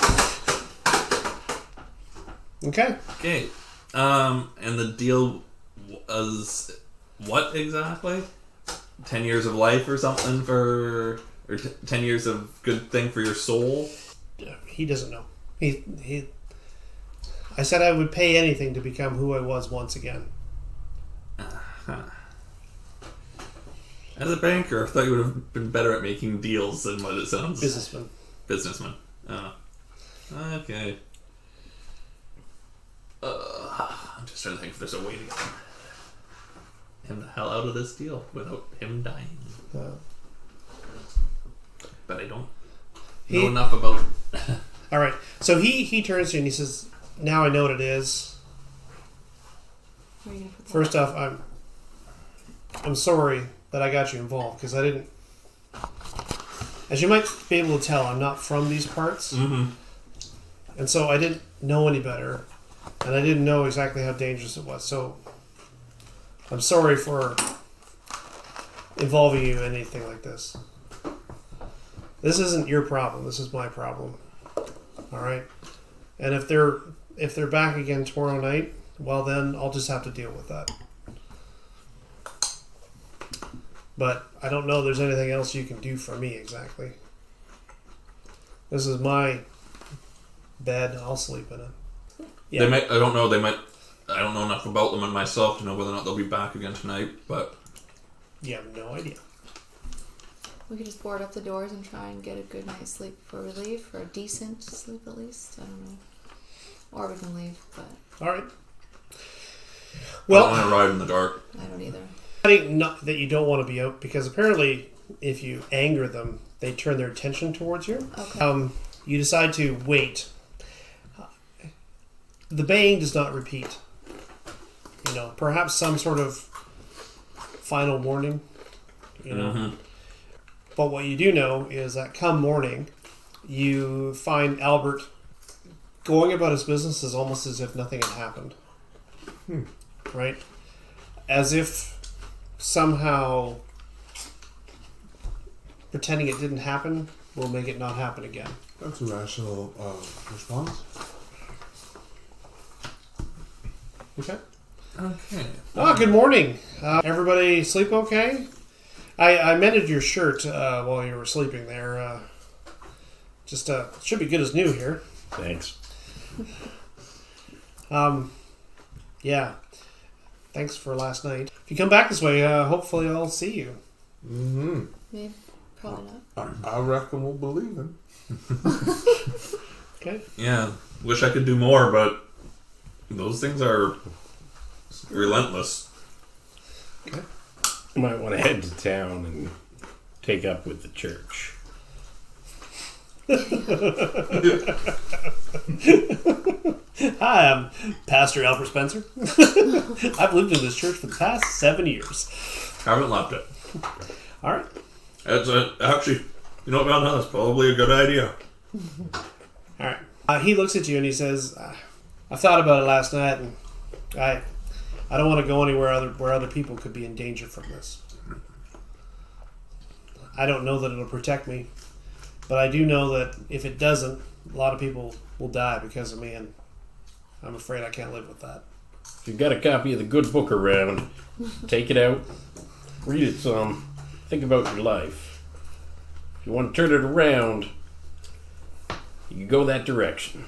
S1: Okay.
S3: Okay. And the deal was what exactly? 10 years of life or something or 10 years of good thing for your soul?
S1: He doesn't know. He. I said I would pay anything to become who I was once again.
S3: As a banker, I thought you would have been better at making deals than what it sounds. Businessman. Oh. Okay. I'm just trying to think if there's a way to get them. him the hell out of this deal without him dying. But I don't know enough about.
S1: All right. So he turns to you and he says, "Now I know what it is.
S5: Where are you gonna put that?
S1: First off, I'm sorry that I got you involved because I didn't. As you might be able to tell, I'm not from these parts, and so I didn't know any better, and I didn't know exactly how dangerous it was. So I'm sorry for involving you in anything like this. This isn't your problem. This is my problem. All right. And if they're back again tomorrow night, well then I'll just have to deal with that. But I don't know if there's anything else you can do for me exactly. This is my bed. I'll sleep in it. Yeah.
S3: They might. I don't know. They might. I don't know enough about them and myself to know whether or not they'll be back again tonight. But
S1: You have no idea.
S5: We could just board up the doors and try and get a good night's sleep before we leave, or a decent sleep at least. I don't know. Or we can leave, but
S1: All right.
S3: I
S1: Well,
S3: don't want to ride in the dark.
S5: I don't either.
S1: I think not that you don't want to be out because apparently, if you anger them, they turn their attention towards you.
S5: Okay.
S1: You decide to wait. The baying does not repeat. You know, perhaps some sort of final warning. You know, but what you do know is that come morning, you find Albert going about his business as almost as if nothing had happened. Right? As if somehow pretending it didn't happen will make it not happen again.
S2: That's a rational response.
S1: Okay.
S3: Okay.
S1: Oh, good morning. Everybody sleep okay? I mended your shirt while you were sleeping there. Just should be good as new here.
S4: Thanks.
S1: Yeah. Thanks for last night. If you come back this way, hopefully I'll see you.
S2: Mm-hmm.
S5: Maybe. Probably not.
S2: I reckon we'll believe him.
S1: Okay.
S3: Yeah. Wish I could do more, but those things are relentless.
S1: Okay.
S4: You might want to head to town and take up with the church.
S1: Hi, I'm Pastor Albert Spencer. I've lived in this church for the past 7 years.
S3: Haven't left it.
S1: All right.
S3: It's actually, you know what, that's probably a good idea.
S1: All right. He looks at you and he says, I thought about it last night, and I don't want to go anywhere where other people could be in danger from this. I don't know that it'll protect me, but I do know that if it doesn't, a lot of people will die because of me, and I'm afraid I can't live with that.
S4: If you've got a copy of the good book around, take it out, read it some, think about your life. If you want to turn it around, you can go that direction.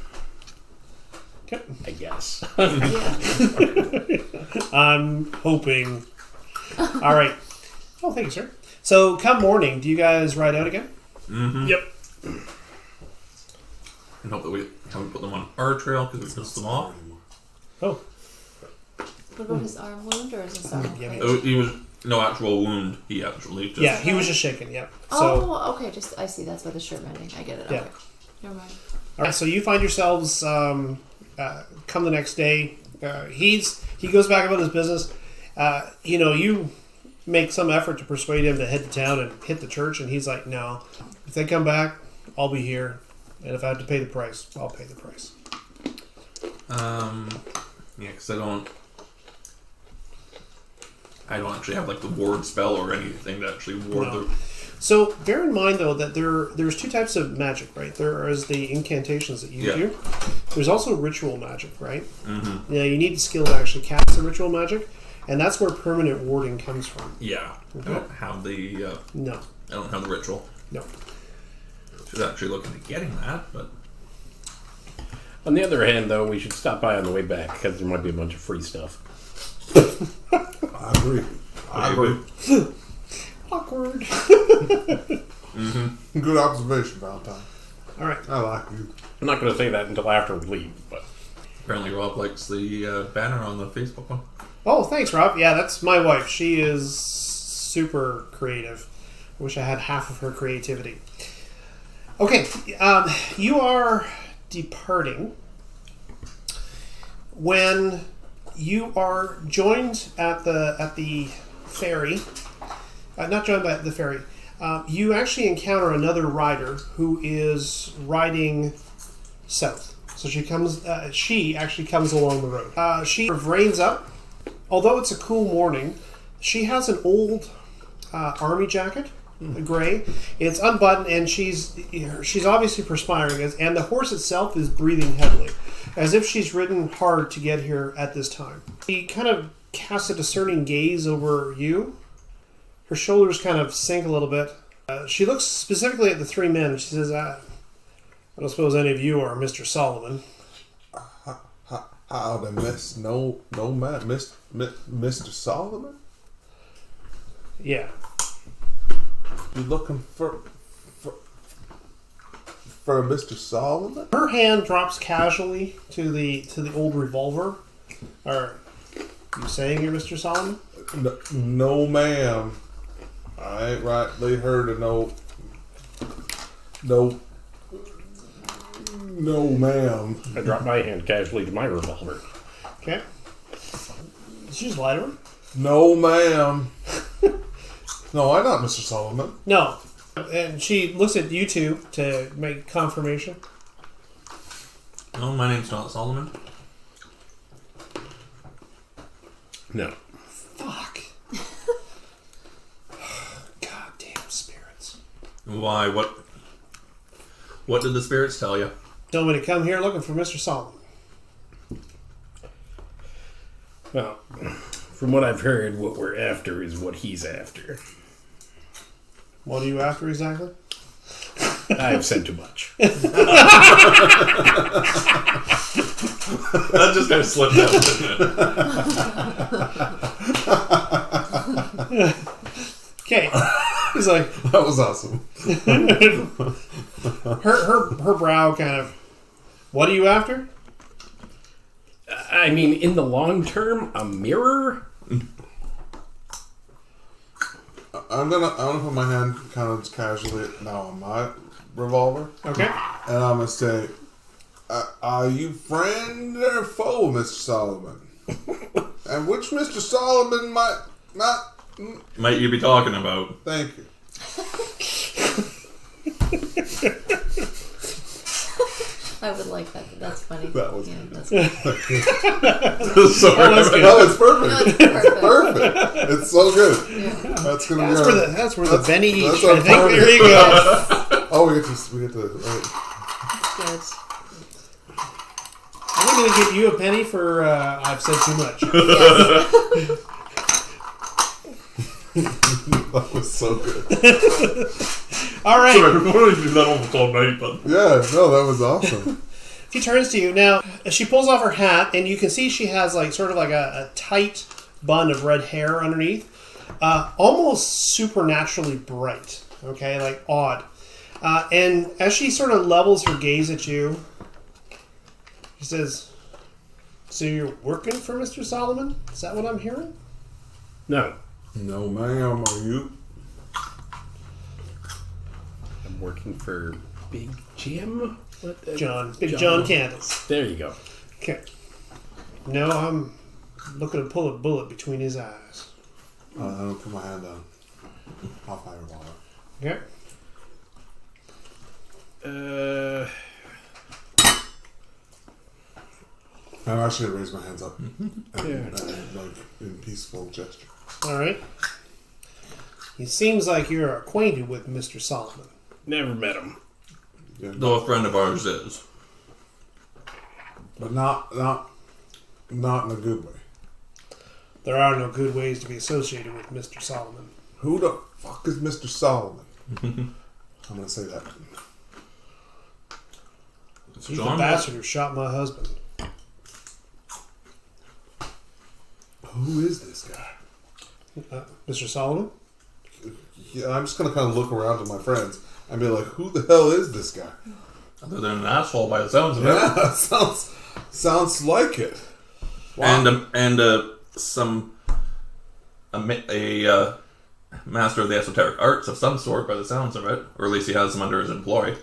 S1: Okay.
S4: I guess.
S5: Yeah.
S1: I'm hoping. All right. Oh, thank you, sir. So, come morning, do you guys ride out again?
S3: Mm-hmm.
S1: Yep.
S3: I hope that we haven't put them on our trail because we pissed them off.
S1: Oh,
S5: What about his arm wound, or is his arm
S1: Yeah,
S5: okay?
S3: Oh, he was no actual wound. He actually just
S1: yeah, he was just shaking, yep. So,
S5: Oh, okay. Just I see. That's why the shirt mending. I get it.
S1: Yeah.
S5: Okay. Never mind.
S1: all right, so you find yourselves, come the next day, he goes back about his business. You make some effort to persuade him to head to town and hit the church, and he's like, no. If they come back, I'll be here. And if I have to pay the price, I'll pay the price.
S3: yeah, because I don't actually have like the ward spell or anything to actually ward
S1: No.
S3: the.
S1: So bear in mind, though, that there's two types of magic, right? There is the incantations that you
S3: Yeah.
S1: do. There's also ritual magic, right?
S3: Mm-hmm.
S1: Now, you need the skill to actually cast the ritual magic, and that's where permanent warding comes from.
S3: Yeah, I don't have the.
S1: No.
S3: I don't have the ritual.
S1: No.
S3: She's actually looking at getting that, but
S4: On the other hand, though, we should stop by on the way back because there might be a bunch of free stuff.
S2: I agree. I agree.
S1: Awkward.
S3: mm-hmm.
S2: Good observation, Valentine.
S1: All right.
S2: I like you.
S4: I'm not going to say that until after we leave, but
S3: Apparently Rob likes the banner on the Facebook one.
S1: Oh, thanks, Rob. Yeah, that's my wife. She is super creative. I wish I had half of her creativity. Okay, you are departing when you are joined at the ferry. Not joined by the ferry. You actually encounter another rider who is riding south. So she comes. She actually comes along the road. She reins up. Although it's a cool morning, she has an old army jacket, gray. It's unbuttoned, and she's obviously perspiring, and the horse itself is breathing heavily, as if she's ridden hard to get here at this time. She kind of casts a discerning gaze over you. Her shoulders kind of sink a little bit. She looks specifically at the three men. She says, I don't suppose any of you are Mr. Solomon.
S2: Howdy, miss. No, man. Mr. Solomon?
S1: Yeah.
S2: You looking for a Mr. Solomon?
S1: Her hand drops casually to the old revolver. Are you saying you're Mr. Solomon?
S2: No, ma'am. I ain't rightly heard of no, ma'am.
S4: I drop my hand casually to my revolver.
S1: Okay. Did you just lie to her?
S2: No, ma'am. No, I'm not Mr. Solomon.
S1: No. And she looks at you two to make confirmation.
S3: No, my name's not Solomon.
S4: No.
S1: Fuck. Goddamn spirits.
S3: Why? What did the spirits tell you?
S1: Told me to come here looking for Mr. Solomon.
S4: Well, from what I've heard, what we're after is what he's after.
S1: What are you after exactly?
S4: I've said too much.
S3: That just kind of slipped out, didn't it?
S1: Okay. He's like,
S2: That was awesome.
S1: her brow kind of, what are you after?
S4: I mean, in the long term, a mirror?
S2: I'm gonna put my hand kind of casually now on my revolver,
S1: Okay.
S2: and I'm gonna say, "Are you friend or foe, Mr. Solomon? And which Mr. Solomon might not?"
S3: Might you be talking about?
S2: Thank you.
S5: I would like that. That's funny.
S2: That was-
S5: that's
S3: Sorry.
S1: that's good.
S2: No, it's perfect.
S5: No, it's perfect.
S2: Perfect. It's so good.
S5: Yeah.
S2: That's gonna
S1: That's
S2: be
S1: where
S2: our,
S1: that's where the Benny eats.
S2: that's
S1: I
S2: our
S1: think
S2: party.
S1: there you go.
S2: Oh, we get to right.
S5: Good.
S1: I'm going to give you a penny for I've said too much.
S5: Yes.
S2: That was so good.
S1: All right.
S3: Sorry, we're going to do that almost all night, but
S2: Yeah, no, that was awesome.
S1: She turns to you now. She pulls off her hat, and you can see she has like sort of like a tight bun of red hair underneath, almost supernaturally bright. Okay, like odd. And as she sort of levels her gaze at you, she says, "So you're working for Mr. Solomon? Is that what I'm hearing?"
S4: No.
S2: No, ma'am, are you?
S4: I'm working for Big Jim? What?
S1: John, Big John Candace.
S4: There you go.
S1: Okay. No, I'm looking to pull a bullet between his eyes.
S2: I don't put my hand down. Off my revolver.
S1: Okay.
S2: I'm actually gonna raise my hands up,
S4: Yeah.
S2: like in peaceful gesture.
S1: All right. It seems like you're acquainted with Mr. Solomon.
S4: Never met him.
S2: Yeah,
S3: though a friend of ours is.
S2: but not in a good way.
S1: There are no good ways to be associated with Mr. Solomon.
S2: Who the fuck is Mr. Solomon? I'm gonna say that.
S1: He's
S3: John
S1: the bastard who shot my husband.
S2: Who is this guy?
S1: Mr. Solomon?
S2: Yeah, I'm just gonna kind of look around to my friends and be like, "Who the hell is this guy?"
S3: Other than an asshole by the sounds of it.
S2: Yeah, sounds like it. Wow.
S3: And a master of the esoteric arts of some sort, by the sounds of it, or at least he has them under his employ.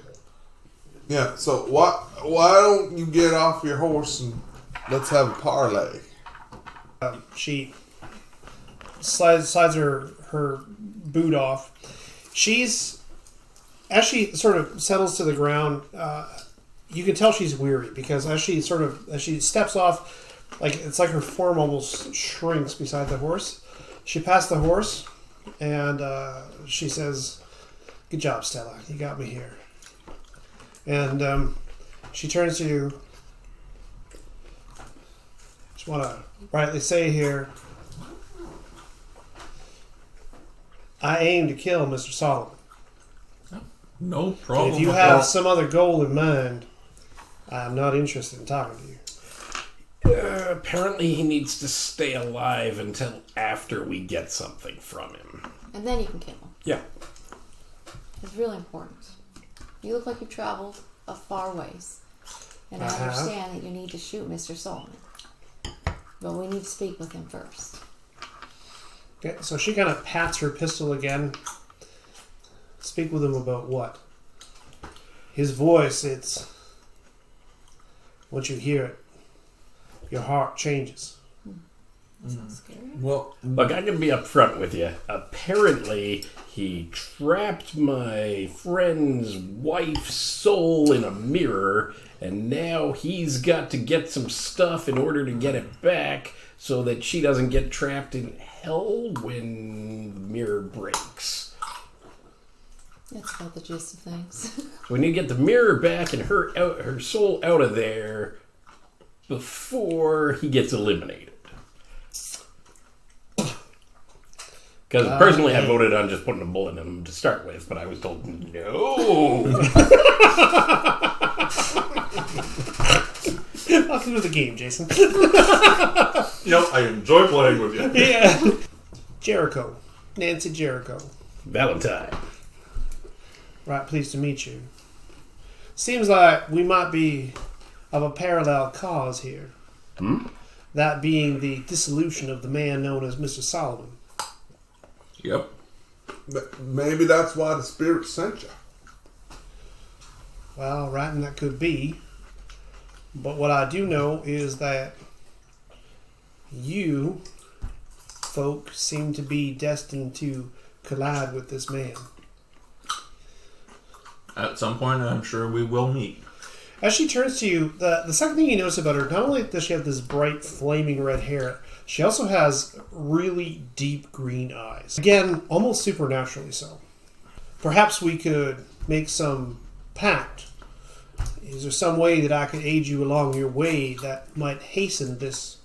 S2: Yeah. So why don't you get off your horse and let's have a parlay?
S1: She slides her boot off. As she sort of settles to the ground, you can tell she's weary because as she steps off, it's like her form almost shrinks beside the horse. She passed the horse, and she says, "Good job, Stella. You got me here." And she turns to you. Just want to rightly say here, I aim to kill Mr. Solomon.
S3: No problem.
S1: If you have some other goal in mind, I'm not interested in talking to you.
S4: Apparently he needs to stay alive until after we get something from him.
S5: And then you can kill him.
S4: Yeah.
S5: It's really important. You look like you've traveled a far ways. And I understand that you need to shoot Mr. Solomon. But we need to speak with him first.
S1: Okay, so she kind of pats her pistol again. Speak with him about what? His voice, once you hear it, your heart changes.
S5: That sounds scary.
S2: Well,
S4: Look, I can be upfront with you. Apparently, he trapped my friend's wife's soul in a mirror, and now he's got to get some stuff in order to get it back so that she doesn't get trapped in hell when the mirror breaks.
S5: That's about the gist of things.
S4: So we need to get the mirror back and her soul out of there before he gets eliminated. Because personally, I voted on just putting a bullet in him to start with, but I was told no.
S1: Welcome to the game, Jason.
S3: I enjoy playing with you.
S1: Yeah. Jericho. Nancy Jericho.
S4: Valentine.
S1: Right, pleased to meet you. Seems like we might be of a parallel cause here. That being the dissolution of the man known as Mr. Solomon.
S3: Yep.
S2: maybe that's why the spirit sent you.
S1: Well, right, and that could be. But what I do know is that you folk seem to be destined to collide with this man.
S3: At some point, I'm sure we will meet.
S1: As she turns to you, the second thing you notice about her, not only does she have this bright, flaming red hair, she also has really deep green eyes. Again, almost supernaturally so. Perhaps we could make some pact. Is there some way that I could aid you along your way that might hasten this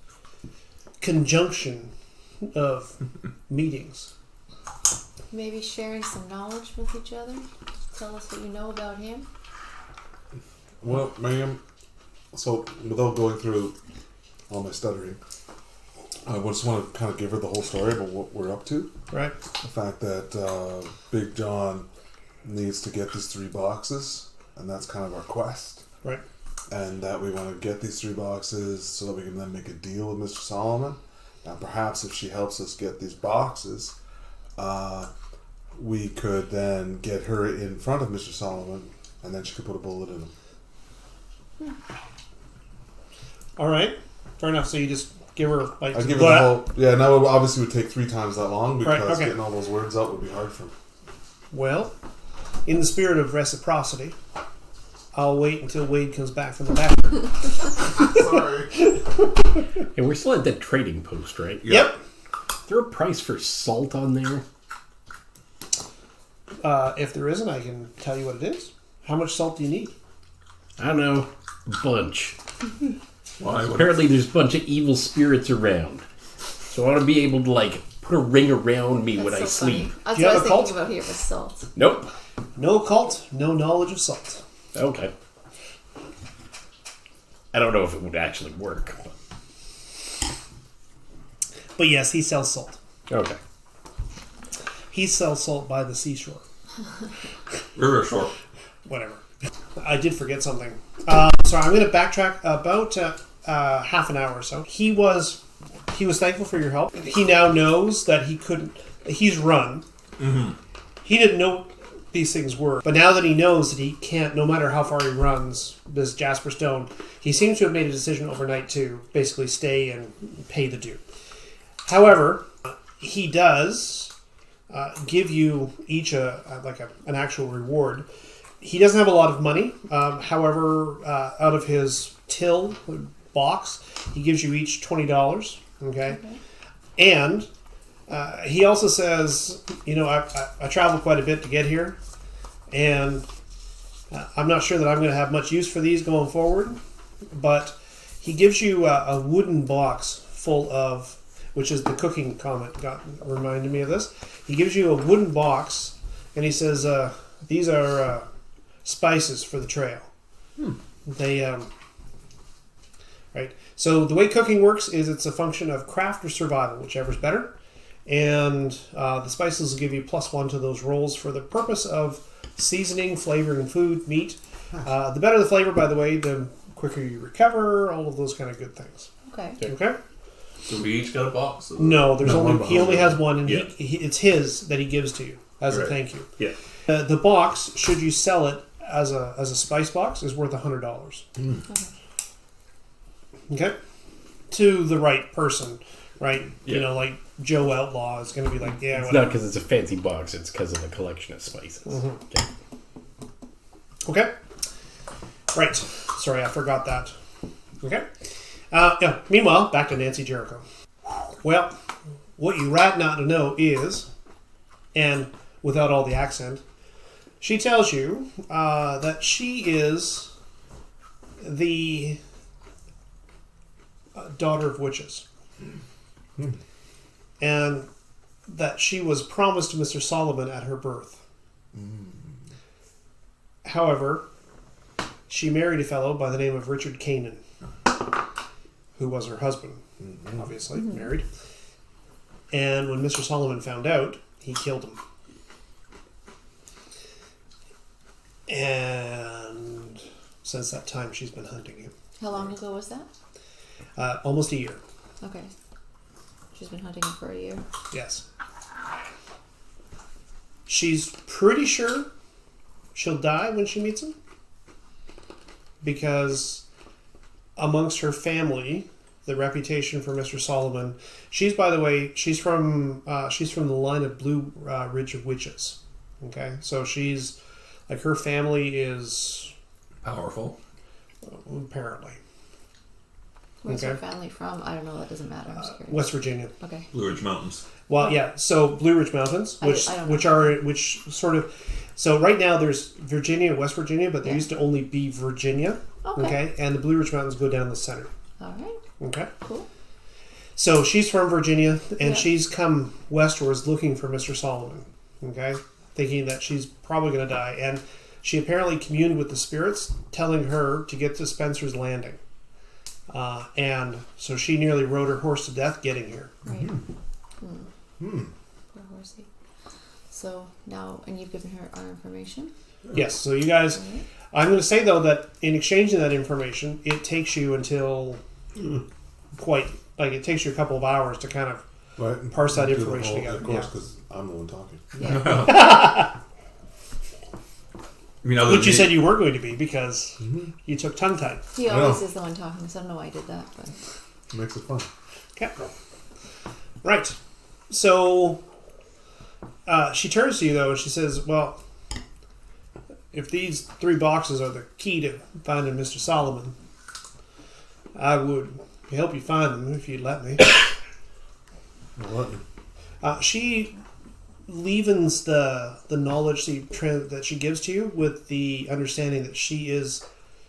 S1: conjunction of meetings?
S5: Maybe sharing some knowledge with each other? Tell us what you know about him?
S2: Well, ma'am, so without going through all my stuttering, I just want to kind of give her the whole story about what we're up to.
S1: Right.
S2: The fact that Big John needs to get these 3 boxes, and that's kind of our quest.
S1: Right.
S2: And that we want to get these 3 boxes so that we can then make a deal with Mr. Solomon. And perhaps if she helps us get these boxes, we could then get her in front of Mr. Solomon, and then she could put a bullet in him.
S1: All right. Fair enough. So you just give her like.
S2: I give her the whole. Yeah, now it obviously would take 3 times that long because
S1: Right, okay.
S2: getting all those words out would be hard for me.
S1: Well, in the spirit of reciprocity, I'll wait until Wade comes back from the back.
S2: Sorry.
S4: And we're still at that trading post, right?
S1: Yep.
S4: Is there a price for salt on there?
S1: If there isn't, I can tell you what it is. How much salt do you need?
S4: I don't know. A bunch.
S3: Well, I would-
S4: Apparently there's a bunch of evil spirits around. So I want to be able to, like, put a ring around me when I
S5: That's so funny.
S4: sleep.
S5: That's
S1: Do you
S5: what I
S1: have
S5: was
S1: a cult?
S5: thinking about here was salt.
S4: Nope.
S1: No occult, no knowledge of salt.
S4: Okay. I don't know if it would actually work.
S1: But yes, he sells salt.
S4: Okay.
S1: He sells salt by the seashore.
S3: River short.
S1: Whatever. I did forget something. Sorry, I'm going to backtrack about half an hour or so. He was he was thankful for your help. He now knows that he's run.
S3: Mm-hmm.
S1: He didn't know these things were. But now that he knows that he can't, no matter how far he runs, this Jasper Stone, he seems to have made a decision overnight to basically stay and pay the due. However, he does give you each an actual reward. He doesn't have a lot of money. However, out of his till box, he gives you each $20. Okay. And he also says, I traveled quite a bit to get here, and I'm not sure that I'm going to have much use for these going forward, but he gives you a wooden box full of, which is the cooking comment reminded me of this. He gives you a wooden box, and he says, these are spices for the trail. They, right. So the way cooking works is it's a function of craft or survival, whichever's better. And the spices will give you +1 to those rolls for the purpose of seasoning, flavoring food, meat. The better the flavor, by the way, the quicker you recover, all of those kind of good things. Okay?
S3: So we each got a box?
S1: No, there's
S2: No,
S1: he only has one, and
S4: Yeah.
S1: it's his that he gives to you as a thank you.
S4: Yeah.
S1: The box, should you sell it as a spice box, is worth $100. Okay? To the right person, right?
S4: Yeah.
S1: Like Joe Outlaw is going to be like, yeah,
S4: It's
S1: whatever.
S4: not because it's a fancy box, it's because of the collection of spices.
S1: Okay. Right. Sorry, I forgot that. Okay. Meanwhile, back to Nancy Jericho. Well, what you right not to know is, and without all the accent, she tells you that she is the daughter of witches. And that she was promised to Mr. Solomon at her birth. However, she married a fellow by the name of Richard Canaan, who was her husband, obviously, married. And when Mr. Solomon found out, he killed him. And since that time, she's been hunting him.
S5: How long ago was that?
S1: Almost a year.
S5: Okay. She's been hunting him for a year.
S1: Yes. She's pretty sure she'll die when she meets him, because amongst her family, the reputation for Mr. Solomon, she's from the line of Blue Ridge of Witches. Okay, so she's like, her family is
S3: Powerful.
S1: apparently.
S5: Where's her family from? I don't know. That doesn't matter. I'm just curious.
S1: West Virginia.
S5: Okay.
S3: Blue Ridge Mountains.
S1: Well, yeah. So Blue Ridge Mountains,
S5: I don't know.
S1: So right now there's Virginia and West Virginia, but there used to only be Virginia. Okay. And the Blue Ridge Mountains go down the center.
S5: All right.
S1: Okay.
S5: Cool.
S1: So she's from Virginia, and she's come westwards looking for Mr. Solomon. Okay, thinking that she's probably going to die, and she apparently communed with the spirits, telling her to get to Spencer's Landing. And so she nearly rode her horse to death getting here.
S5: Right. Poor horsey. So now, and you've given her our information?
S1: Yes, so you guys, I'm going to say though that in exchanging that information, it takes you until it takes you a couple of hours to kind of parse that information together.
S2: Of course, because I'm the one talking.
S5: Yeah.
S1: Which you said you weren't going to be, because you took tongue tied.
S5: He always is the one talking, so I don't know why I did that. But
S2: Makes it fun.
S1: Okay. Right. So she turns to you though, and she says, "Well, if these 3 boxes are the key to finding Mr. Solomon, I would help you find them if you'd let me." She leavens the knowledge that she gives to you with the understanding that she is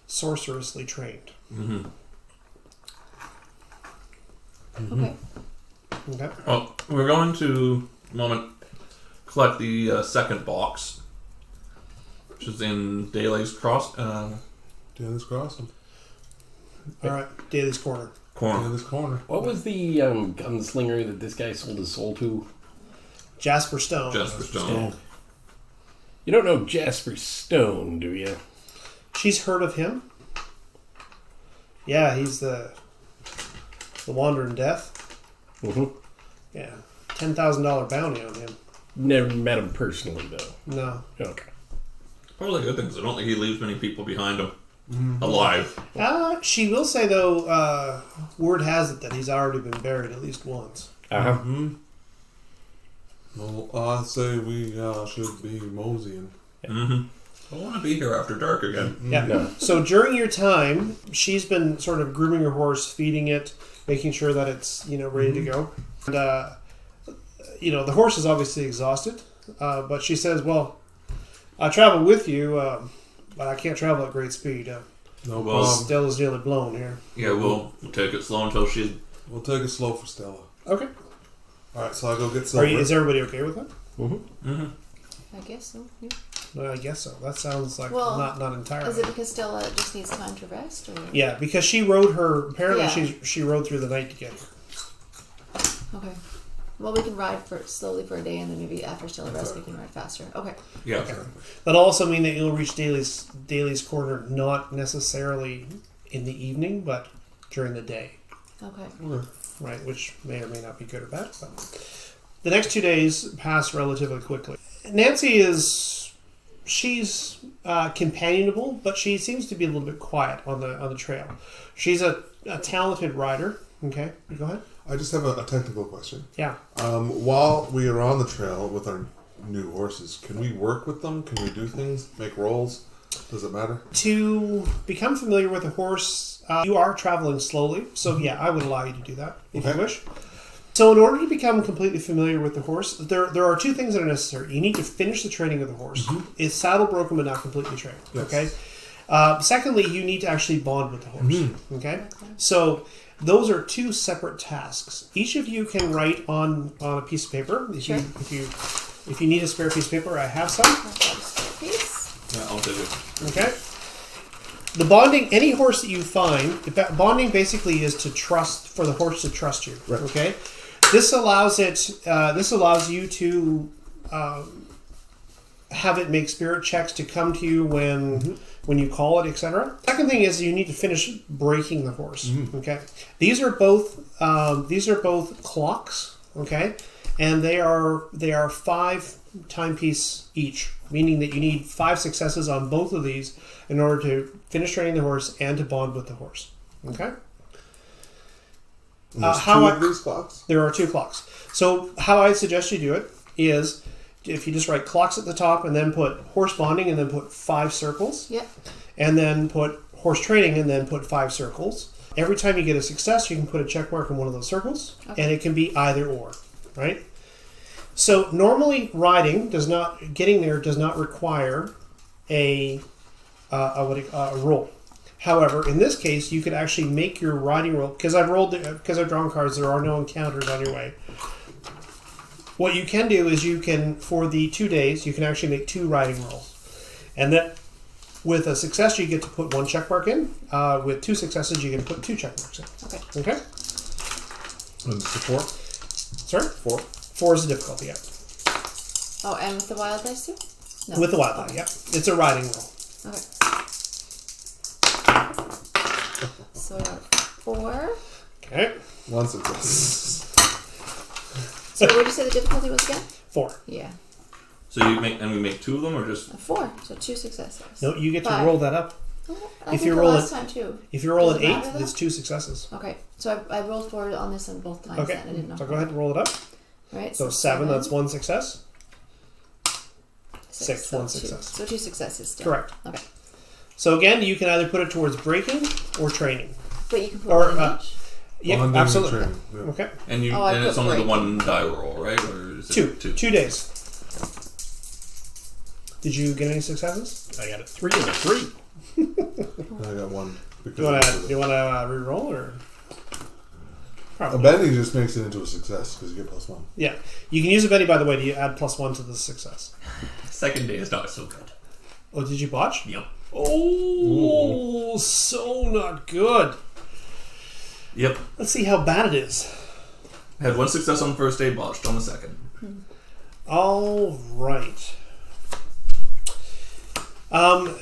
S1: sorcerously trained.
S5: okay.
S1: Okay.
S3: Well, we're going to collect the second box, which is in Daly's
S2: Daly's Crossing.
S1: All right. Daly's Corner.
S2: Daly's Corner.
S4: What was the gunslinger that this guy sold his soul to?
S1: Jasper Stone.
S3: Jasper Stone.
S4: You don't know Jasper Stone, do you?
S1: She's heard of him. Yeah, he's the Wandering Death. Yeah, $10,000 bounty on him.
S4: Never met him personally, though.
S1: No.
S4: Okay.
S3: Probably a good thing, because I don't think he leaves many people behind him alive.
S1: She will say, though, word has it that he's already been buried at least once.
S4: Uh-huh.
S2: Well, I say we should be moseying.
S3: I want to be here after dark again.
S1: Yeah.
S4: No.
S1: So during your time, she's been sort of grooming her horse, feeding it, making sure that it's ready to go. And the horse is obviously exhausted, but she says, "Well, I travel with you, but I can't travel at great speed.
S2: No
S3: Well,
S2: problem.
S1: Stella's nearly blown here."
S3: Yeah, we'll take it slow until she's...
S2: We'll take it slow for Stella.
S1: Okay.
S2: All right, so I go get Silver.
S1: Is everybody okay with that?
S5: I guess so. Yeah.
S1: Well, I guess so. That sounds like
S5: Well,
S1: not entirely.
S5: Is it because Stella just needs time to rest? Or?
S1: Yeah, because she rode her. Apparently,
S5: Yeah.
S1: she rode through the night to get here.
S5: Okay. Well, we can ride slowly for a day, and then maybe after Stella rests, we can ride faster. Okay.
S3: Yeah.
S1: Okay. That'll also mean that you'll reach Daly's corner not necessarily in the evening, but during the day,
S5: Okay.
S1: right? Which may or may not be good or bad. But the next 2 days pass relatively quickly. Nancy she's companionable, but she seems to be a little bit quiet on the trail. She's a talented rider. Okay, go ahead.
S2: I just have a technical question.
S1: Yeah.
S2: While we are on the trail with our new horses, can we work with them? Can we do things? Make rolls? Does it matter?
S1: To become familiar with a horse, you are traveling slowly. So yeah, I would allow you to do that if you wish. So in order to become completely familiar with the horse, there are two things that are necessary. You need to finish the training of the horse. It's saddle broken but not completely trained.
S2: Yes.
S1: Okay. Secondly, you need to actually bond with the horse. Okay. So those are two separate tasks. Each of you can write on a piece of paper. If you need a spare piece of paper, I have some.
S5: Piece.
S3: Yeah, I'll take it.
S1: Okay. The bonding, any horse that you find, bonding basically is to trust, for the horse to trust you.
S2: Right.
S1: Okay. This allows you to have it make spirit checks to come to you when you call it, etc. Second thing is you need to finish breaking the horse. Okay. These are both clocks. Okay, and they are 5 timepiece each, meaning that you need 5 successes on both of these in order to finish training the horse and to bond with the horse. Okay.
S2: And there's 2 of these clocks?
S1: There are 2 clocks. So how I suggest you do it is if you just write clocks at the top and then put horse bonding and then put 5 circles.
S5: Yep.
S1: And then put horse training and then put 5 circles. Every time you get a success, you can put a check mark in one of those circles. Okay. And it can be either or, right? So normally riding getting there does not require a roll. However, in this case, you could actually make your riding roll, because I've drawn cards, there are no encounters on your way. What you can do is for the 2 days, you can actually make 2 riding rolls. And that, with a success, you get to put 1 check mark in. With 2 successes, you can put 2 check marks in. Okay?
S2: And it's the 4?
S1: Sorry? 4. 4 is the difficulty, yeah.
S5: Oh, and with the wild dice too? No.
S1: With the wild die, yeah. It's a riding roll.
S5: Okay. So I got 4.
S1: Okay.
S2: 1 success.
S5: So what did you say the difficulty was again?
S1: 4.
S5: Yeah.
S3: So we make 2 of them, or just...
S5: 4. So 2 successes.
S1: No, you get to
S5: 5.
S1: roll that up.
S5: Oh,
S1: If you roll
S5: last time too.
S1: If you roll
S5: Does
S1: an
S5: it
S1: 8,
S5: matter, though?
S1: it's 2 successes.
S5: Okay. So I rolled 4 on this one both times.
S1: Okay.
S5: Then. I didn't know.
S1: So go ahead and roll it up.
S5: Right.
S1: So 7, that's 1 success.
S5: 6,
S1: 6, 1
S5: 2.
S1: success.
S5: So 2 successes still.
S1: Correct.
S5: Okay.
S1: So again, you can either put it towards breaking or training.
S5: But you can put
S1: Or,
S5: 1 each.
S1: Yeah,
S2: Bonding and
S1: absolutely.
S2: training, yeah.
S1: Okay.
S3: And
S5: Oh, I
S3: it's
S5: put
S3: only the
S5: breaking.
S3: 1 die roll, right? Or is it
S1: 2. 2 days. Did you get any successes?
S4: I got a 3 and a 3.
S2: I got 1.
S1: Do you want to re-roll or?
S2: A
S1: Probably.
S2: bending just makes it into a success because you get +1.
S1: Yeah, you can use a Betty, by the way, to add +1 to the success.
S6: Second day is not so good.
S1: Oh, did you botch?
S6: Yep.
S1: Oh, so not good.
S3: Yep.
S1: Let's see how bad it is.
S3: Had 1 success on the first day, botched on the second.
S1: All right. I'm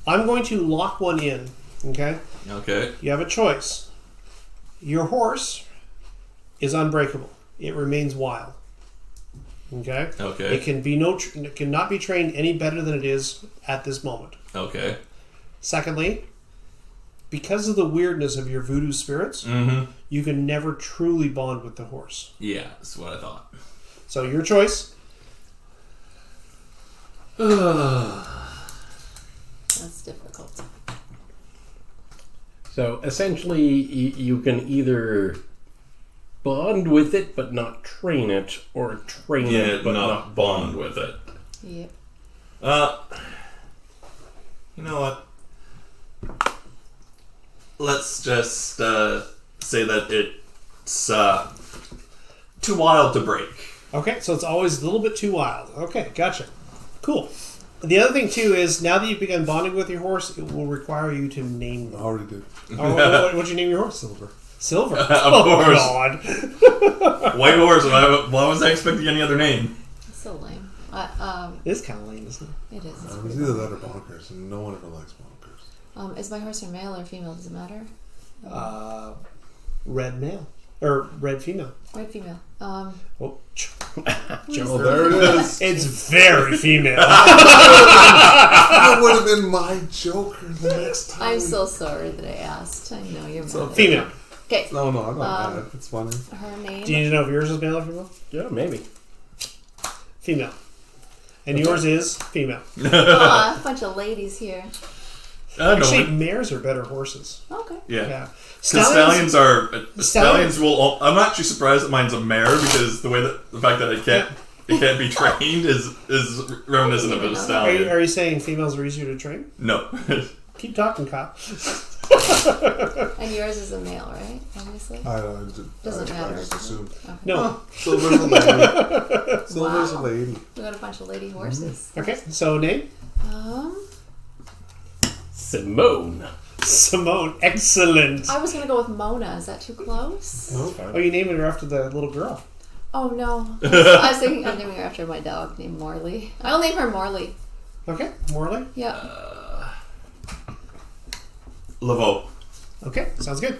S1: going to lock 1 in. Okay.
S3: Okay.
S1: You have a choice. Your horse is unbreakable. It remains wild. Okay?
S3: Okay.
S1: It can be it cannot be trained any better than it is at this moment.
S3: Okay.
S1: Secondly, because of the weirdness of your voodoo spirits, you can never truly bond with the horse.
S3: Yeah, that's what I thought.
S1: So your choice.
S5: That's difficult.
S4: So essentially, you can either bond with it but not train it, or train it but not
S3: bond with it.
S5: Yep.
S3: You know what? Let's just say that it's too wild to break.
S1: Okay, so it's always a little bit too wild. Okay, gotcha. Cool. The other thing, too, is now that you've begun bonding with your horse, it will require you to name
S2: I
S1: them.
S2: already did.
S1: What'd you name your horse?
S2: Silver.
S1: Silver.
S3: Of
S1: Oh,
S3: course.
S1: God.
S3: White horse. Why was I expecting any other name?
S5: It's so lame.
S1: It is kind of lame, isn't it?
S5: It is. It's
S2: It was
S5: pretty
S2: either
S5: lame.
S2: that or bonkers, and no one ever likes bonkers.
S5: Is my horse a male or female? Does it matter?
S1: Red male. Or red female.
S5: Red female.
S1: Oh,
S2: Oh, there it is.
S1: it's very female.
S2: That would have been my Joker the next time.
S5: I'm so sorry that I asked. I know you're mad.
S1: Female.
S5: Okay.
S2: No, I'm not mad. It's funny.
S5: Her name.
S1: Do you need to know if yours is male or female?
S4: Yeah, maybe.
S1: Female. And yours is female.
S5: Aw, a bunch of ladies here.
S1: Actually, mares are better horses.
S5: Okay.
S3: Yeah.
S1: Stallions
S3: Stallions will. I'm actually surprised that mine's a mare because the fact that it can't be trained is reminiscent of a stallion.
S1: Are you saying females are easier to train?
S3: No.
S1: Keep talking, cop.
S5: And yours is a male, right? Obviously.
S2: Doesn't
S5: matter.
S2: I just assumed.
S5: Okay.
S1: No.
S2: Silver's a lady. Silver's a lady.
S5: We got a bunch of lady horses.
S1: Okay, so name?
S4: Simone.
S1: Simone. Excellent.
S5: I was gonna go with Mona. Is that too close?
S1: Oh, you named her after the little girl.
S5: Oh no. I was thinking I'm naming her after my dog named Morley. I'll name her Morley.
S1: Okay, Morley.
S5: Yeah.
S3: Laveau.
S1: Okay, sounds good.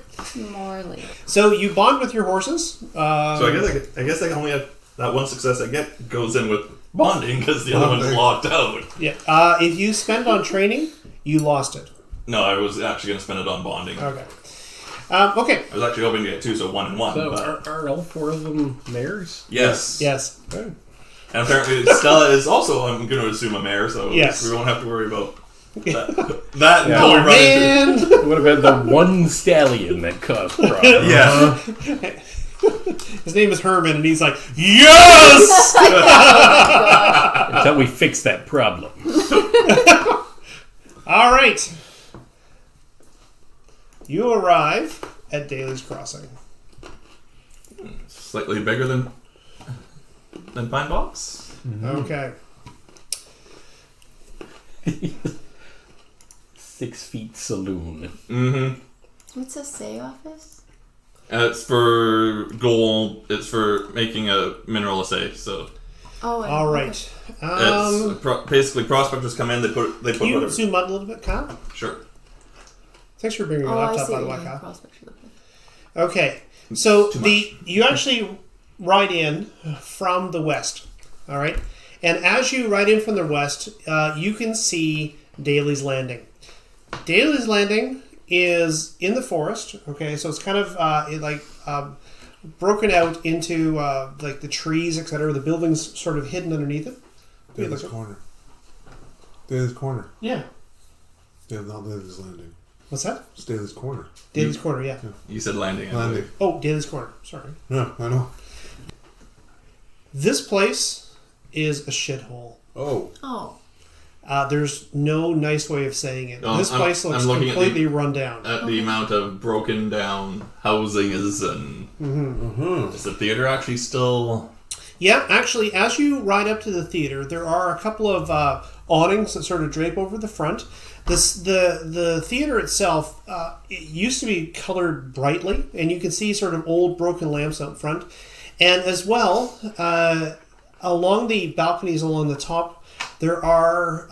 S5: Morley.
S1: So you bond with your horses.
S3: So I guess I can only have that one success I get goes in with bonding because the other one's locked out.
S1: Yeah. If you spend on training, you lost it.
S3: No, I was actually going to spend it on bonding.
S1: Okay. Okay.
S3: I was actually hoping to get 2, so 1 and 1.
S4: So
S3: but
S4: are all 4 of them mares?
S3: yes.
S1: Yes.
S4: Oh.
S3: And apparently Stella is also, I'm going to assume, a mare, so
S1: Yes.
S3: we won't have to worry about that.
S4: Yeah.
S3: until we run into.
S1: Man.
S4: It would have been the one stallion that caused problems.
S3: Yeah.
S1: His name is Herman, and he's like, yes!
S4: Until we fix that problem.
S1: All right. You arrive at Daly's Crossing.
S3: Slightly bigger than Pine Box.
S1: Okay.
S4: 6 feet saloon.
S3: Mm-hmm.
S5: What's a say office?
S3: It's for gold. It's for making a mineral assay. So
S5: Oh.
S1: All right.
S3: it's basically prospectors come in. They put
S1: Can you
S3: whatever.
S1: zoom out a little bit, Kyle?
S3: Sure.
S1: Thanks for bringing your
S5: I
S1: laptop,
S5: see.
S1: by the way,
S5: Yeah,
S1: Kyle.
S5: prospect for the place.
S1: Okay. So
S3: Too much.
S1: you actually ride in from the west. All right. And as you ride in from the west, you can see Daly's Landing. Daly's Landing is in the forest. Okay, so it's kind of broken out into like the trees, etc. The buildings sort of hidden underneath it.
S2: Daly's Corner. Daly's Corner.
S1: Yeah.
S2: Yeah, not Daly's Landing.
S1: What's that?
S2: It's Daly's Corner.
S1: Daly's Corner. Yeah.
S3: You said landing. I
S2: Landing.
S3: believe.
S1: Oh, Daly's Corner. Sorry.
S2: Yeah, I know.
S1: This place is a shithole.
S2: Oh.
S5: Oh.
S1: There's no nice way of saying it.
S3: Oh,
S1: This place looks
S3: I'm looking
S1: completely run down.
S3: At the amount of broken down housing is and is the theater actually still?
S1: Yeah, actually, as you ride up to the theater, there are a couple of awnings that sort of drape over the front. The theater itself, it used to be colored brightly, and you can see sort of old broken lamps out front. And as well, along the balconies along the top, there are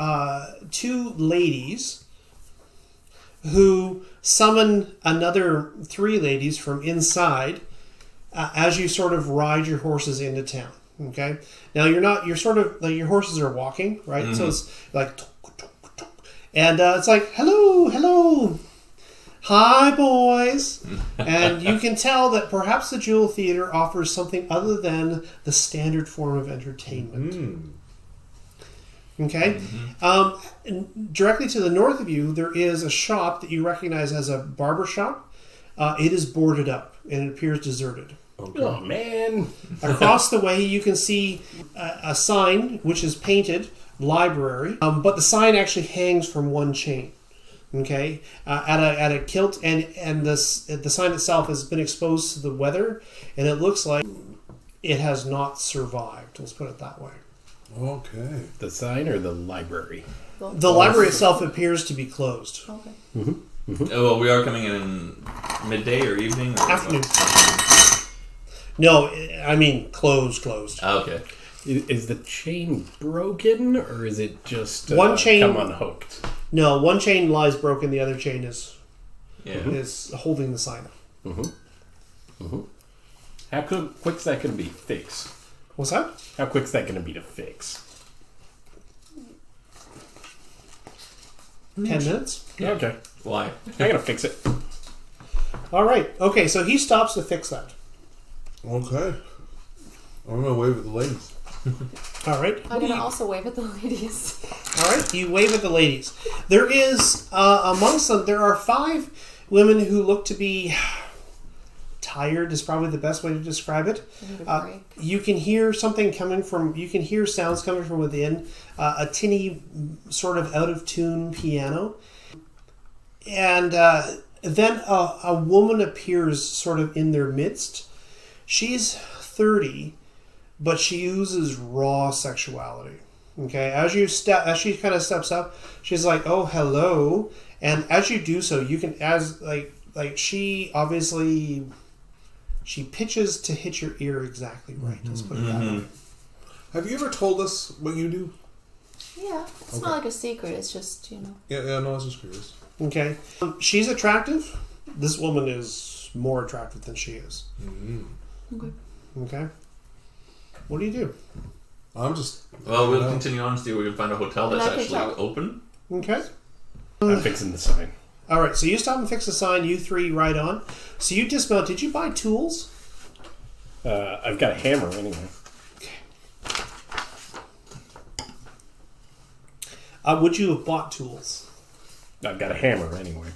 S1: 2 ladies who summon another 3 ladies from inside as you sort of ride your horses into town. Okay. Now you're sort of like your horses are walking, right? So it's like, and it's like, hello, hi boys, and you can tell that perhaps the Jewel Theater offers something other than the standard form of entertainment. Okay. Directly to the north of you, there is a shop that you recognize as a barber shop. It is boarded up and it appears deserted.
S4: Okay. Oh, man.
S1: Across the way, you can see a sign which is painted library, but the sign actually hangs from one chain. Okay, at a kilt, and the sign itself has been exposed to the weather, and it looks like it has not survived. Let's put it that way.
S2: Okay.
S4: The sign or the library?
S1: The library itself appears to be closed.
S5: Okay.
S3: Oh, well, we are coming in midday or evening? Or
S1: Afternoon. No, I mean closed.
S3: Ah, okay.
S4: Is the chain broken, or is it just
S1: One chain-
S4: come unhooked?
S1: No, one chain lies broken. The other chain is
S3: Yeah.
S1: holding the sign up.
S4: How quick's that going to be fixed?
S1: What's that?
S4: How quick's that going to be to fix?
S1: 10 minutes.
S4: Okay.
S3: Why?
S4: I got to fix it.
S1: All right. Okay, so he stops to fix that.
S2: Okay. I'm gonna wave at the ladies.
S1: All right.
S5: I'm going to also wave at the ladies.
S1: All right, you wave at the ladies. There is, amongst them, there are 5 women who look to be tired is probably the best way to describe it.
S5: I need a break.
S1: You can hear sounds coming from within, a tinny sort of out of tune piano. And then a woman appears sort of in their midst. She's 30, but she oozes raw sexuality. Okay, as she kind of steps up, she's like, "Oh, hello," and as you do so, you can she obviously she pitches to hit your ear exactly right. Let's put it that way.
S2: Have you ever told us what you do?
S5: Yeah, it's not like a secret. It's just,
S2: Yeah, no, I was just curious.
S1: Okay, she's attractive. This woman is more attractive than she is.
S5: Okay.
S1: Okay, what do you do?
S2: I'm just.
S3: Well, we'll continue on and see if we can find a hotel
S5: And
S3: that's
S5: I can
S3: actually
S5: tell-
S3: open.
S1: Okay.
S4: I'm fixing the sign.
S1: All right, so you stop and fix the sign. You 3 ride on. So you dismount. Did you buy tools?
S4: I've got a hammer anyway.
S1: Would you have bought tools?
S4: I've got a hammer anyway.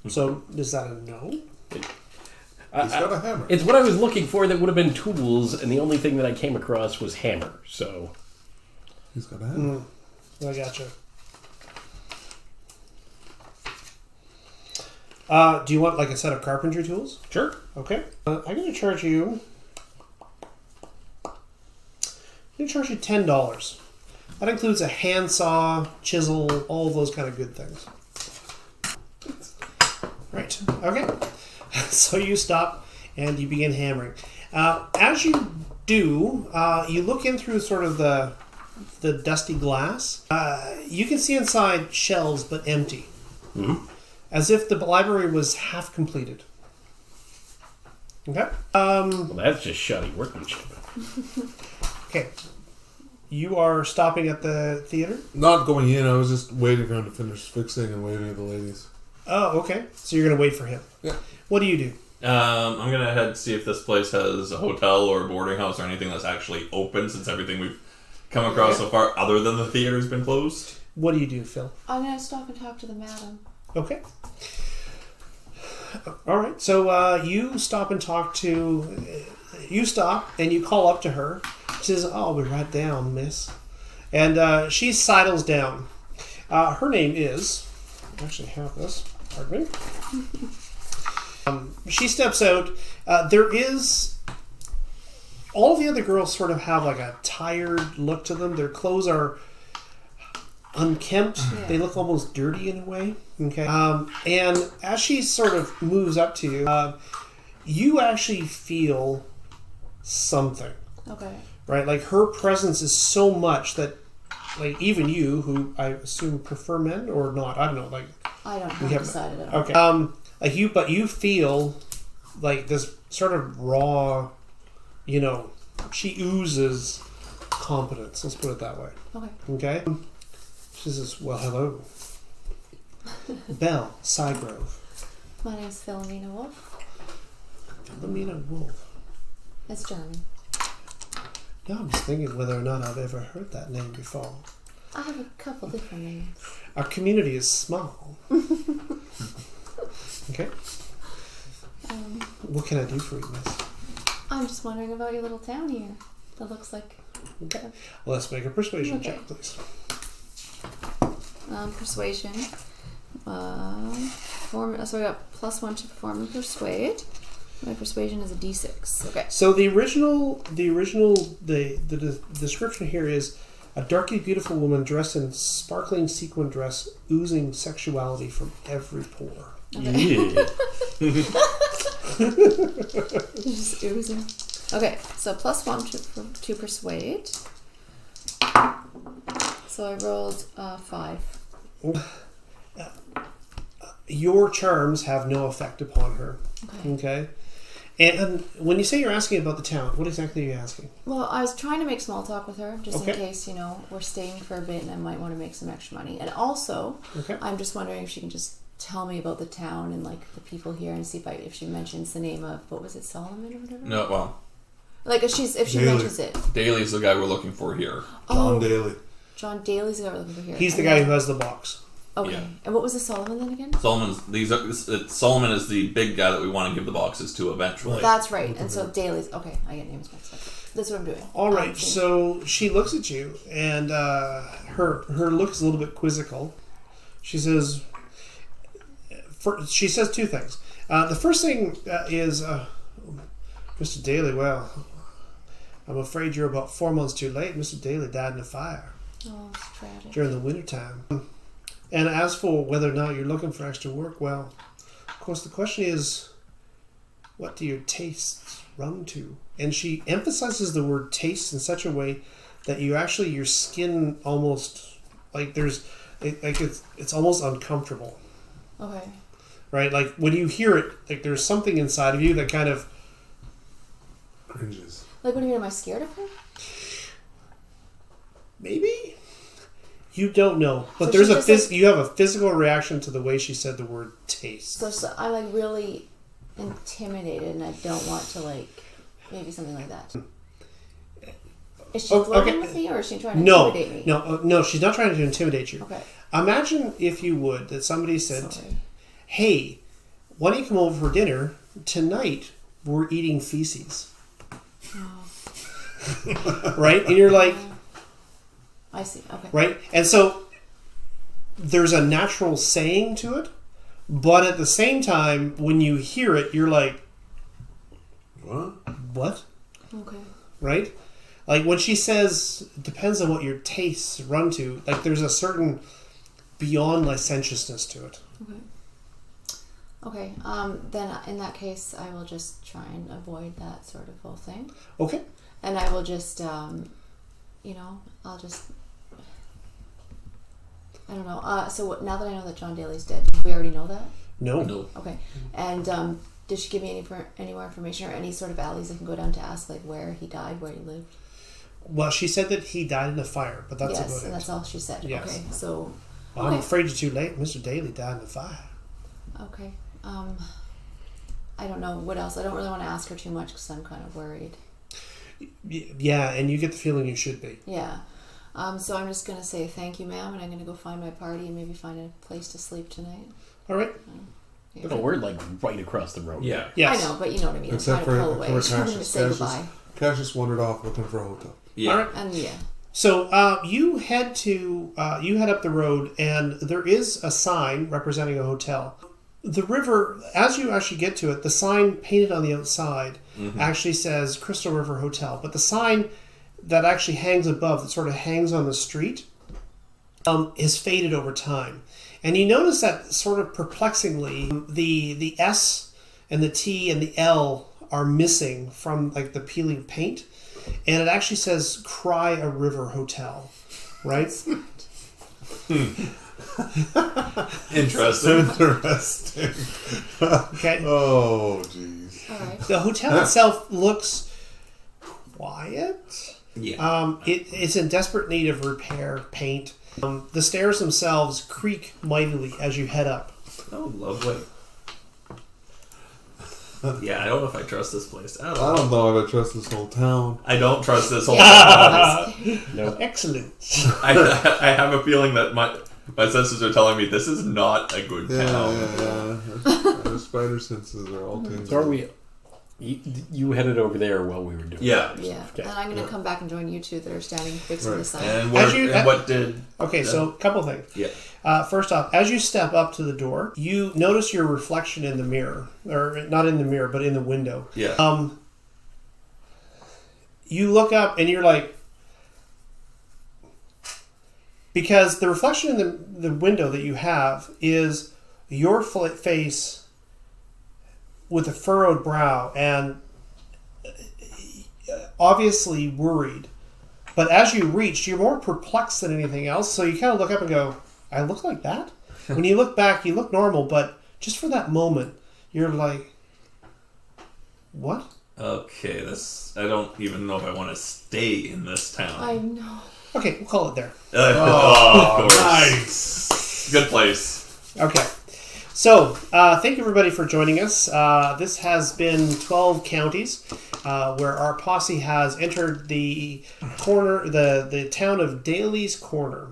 S1: So is that a no?
S2: He's got a hammer.
S4: It's what I was looking for that would have been tools, and the only thing that I came across was hammer. So
S2: He's got a hammer.
S1: I gotcha. Do you want like a set of carpentry tools?
S4: sure.
S1: Okay. I'm going to charge you. I'm going to charge you $10. That includes a handsaw, chisel, all of those kind of good things. Right. Okay. So you stop and you begin hammering. As you do, you look in through sort of the dusty glass. You can see inside shelves, but empty. As if the library was half completed. Okay.
S4: Well, that's just shoddy workmanship.
S1: Okay. You are stopping at the theater?
S2: Not going in. I was just waiting for him to finish fixing and waving at the ladies.
S1: Oh, okay. So you're going to wait for him.
S2: Yeah.
S1: What do you do?
S3: I'm gonna head see if this place has a hotel or a boarding house or anything that's actually open, since everything we've come across so far, other than the theater's been closed.
S1: What do you do, Phil?
S5: I'm going to stop and talk to the madam.
S1: Okay. All right. So you stop and talk to... You stop and you call up to her. She says, "I'll be right down, miss." And she sidles down. Her name is... I actually have this. Pardon me. She steps out. There is... All of the other girls sort of have like a tired look to them. Their clothes are unkempt.
S5: Yeah.
S1: They look almost dirty in a way. Okay. And as she sort of moves up to you, you actually feel something.
S5: Okay.
S1: Right? Like her presence is so much that like even you, who I assume prefer men or not, I don't know, like
S5: I don't
S1: we
S5: have
S1: have
S5: decided at all.
S1: okay. But you feel like this sort of raw, she oozes competence. Let's put it that way.
S5: Okay.
S1: Okay? She says, well, hello. Belle Sygrove.
S5: My name's Philomena Wolf.
S1: Philomena Wolf.
S5: It's German.
S1: No, I'm just thinking whether or not I've ever heard that name before.
S5: I have a couple different names.
S1: Our community is small. Okay. What can I do for you, miss?
S5: I'm just wondering about your little town here. That looks like...
S1: Okay. Well, let's make a persuasion
S5: Okay.
S1: check, please.
S5: Persuasion. So I got +1 to perform and persuade. My persuasion is a d6. Okay.
S1: So the description here is a darkly beautiful woman dressed in sparkling sequin dress, oozing sexuality from every pore.
S5: Okay. Just oozing. Okay, so +1 to persuade. So I rolled 5.
S1: Your charms have no effect upon her. Okay. And when you say you're asking about the town, what exactly are you asking?
S5: Well, I was trying to make small talk with her, just
S1: Okay.
S5: in case, we're staying for a bit and I might want to make some extra money. And also,
S1: Okay.
S5: I'm just wondering if she can just tell me about the town and, like, the people here and see if she mentions the name of, what was it, Solomon or whatever?
S3: No, well,
S5: Like, if she
S2: Daly.
S5: mentions it.
S3: Daly's the guy we're looking for here.
S2: John Daly.
S5: John Daly's the guy we're looking for here.
S1: He's the
S5: And
S1: guy
S5: then-
S1: who has the box.
S5: Okay.
S3: Yeah.
S5: And what was the Solomon then again?
S3: Solomon is the big guy that we want to give the boxes to eventually.
S5: That's right. And so Daly's... Okay, I get names mixed up. That's what I'm doing.
S1: All right, so she looks at you, and her look is a little bit quizzical. She says, she says two things. The first thing is, Mr. Daly, well, I'm afraid you're about 4 months too late. Mr. Daly died in a fire
S5: Oh, it's tragic.
S1: during the wintertime. And as for whether or not you're looking for extra work, well, of course, the question is, what do your tastes run to? And she emphasizes the word taste in such a way that your skin almost, like it's almost uncomfortable,
S5: Okay.
S1: right? Like when you hear it, like there's something inside of you that kind of
S2: Cringes.
S5: Like, what do you mean? Am I scared of her?
S1: maybe you don't know, but
S5: So
S1: there's
S5: she
S1: a
S5: just,
S1: you have a physical reaction to the way she said the word taste.
S5: So I'm, like, really intimidated and I don't want to, like, maybe something like that. Is she flirting with me or is she trying to intimidate me?
S1: No, she's not trying to intimidate you.
S5: Okay.
S1: Imagine, if you would, that somebody said,
S5: Sorry.
S1: hey, why don't you come over for dinner? Tonight, we're eating feces. Right? And you're like,
S5: I see. Okay.
S1: right? And so, there's a natural saying to it, but at the same time, when you hear it, you're like, what?
S5: Okay.
S1: Right? Like when she says, it depends on what your tastes run to, like there's a certain beyond licentiousness to it.
S5: Okay. Okay. Then in that case, I will just try and avoid that sort of whole thing.
S1: Okay.
S5: And I will just, I'll just, I don't know. So now that I know that John Daly's dead, did we already know that?
S1: No.
S3: No.
S5: Okay. And did she give me any more information or any sort of alleys I can go down to ask, like, where he died, where he lived?
S1: Well, she said that he died in a fire, but that's
S5: yes,
S1: about
S5: and
S1: it.
S5: that's all she said.
S1: Yes.
S5: Okay, so...
S1: Well, I'm afraid you're too late. Mr. Daly died in a fire.
S5: Okay. I don't know what else. I don't really want to ask her too much because I'm kind of worried.
S1: Yeah, and you get the feeling you should be.
S5: Yeah. So I'm just going to say thank you, ma'am, and I'm going to go find my party and maybe find a place to sleep tonight.
S1: All right.
S5: Yeah.
S4: No, we're like right across the road.
S3: Yeah.
S1: Yes.
S5: I know, but you know what I mean.
S2: Except
S5: I'm trying to pull away.
S2: for
S5: I'm going to
S2: Cassius.
S5: say goodbye.
S2: Cassius wandered off looking for a hotel.
S3: Yeah.
S1: All right.
S5: And yeah.
S1: So you head up the road, and there is a sign representing a hotel. The river, as you actually get to it, the sign painted on the outside actually says Crystal River Hotel, but the sign that actually hangs above, that sort of hangs on the street, is faded over time. And you notice that sort of perplexingly, the S and the T and the L are missing from like the peeling paint, and it actually says Cry a River Hotel, right?
S3: Interesting.
S2: Interesting.
S1: Okay.
S2: Oh, jeez.
S5: All right.
S1: The hotel itself looks quiet.
S3: Yeah.
S1: It's in desperate need of repair, paint. The stairs themselves creak mightily as you head up.
S3: Oh, lovely. Yeah, I don't know if I trust this place at
S2: I
S3: all.
S2: don't know if I trust this whole town.
S3: I don't trust this whole thing.
S1: No, excellent.
S3: I have a feeling that my senses are telling me this is not a good town.
S2: Yeah. Our spider senses are all tingling.
S4: So are we? You headed over there while we were doing.
S3: Yeah.
S5: Yeah.
S4: Okay.
S5: And I'm going to come back and join you two that are standing fixing
S2: Right.
S5: the sign.
S3: And
S1: As
S3: what did?
S1: Okay, so a couple things.
S3: Yeah.
S1: First off, as you step up to the door, you notice your reflection in the mirror, or not in the mirror, but in the window.
S3: Yeah.
S1: You look up and you're like, because the reflection in the window that you have is your face with a furrowed brow and obviously worried. But as you reach, you're more perplexed than anything else. So you kind of look up and go, I look like that? When you look back, you look normal, but just for that moment, you're like, what?
S3: Okay, I don't even know if I want to stay in this town.
S5: I know.
S1: Okay, we'll call it there.
S3: Of course.
S2: Nice.
S3: Good place.
S1: Okay. So, thank you everybody for joining us. This has been 12 counties, where our posse has entered the corner, the town of Daly's Corner,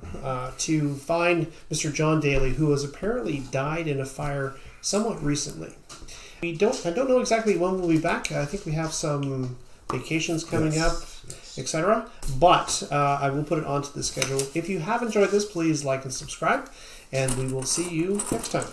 S1: to find Mr. John Daly, who has apparently died in a fire somewhat recently. I don't know exactly when we'll be back. I think we have some vacations coming up, etc. But I will put it onto the schedule. If you have enjoyed this, please like and subscribe, and we will see you next time.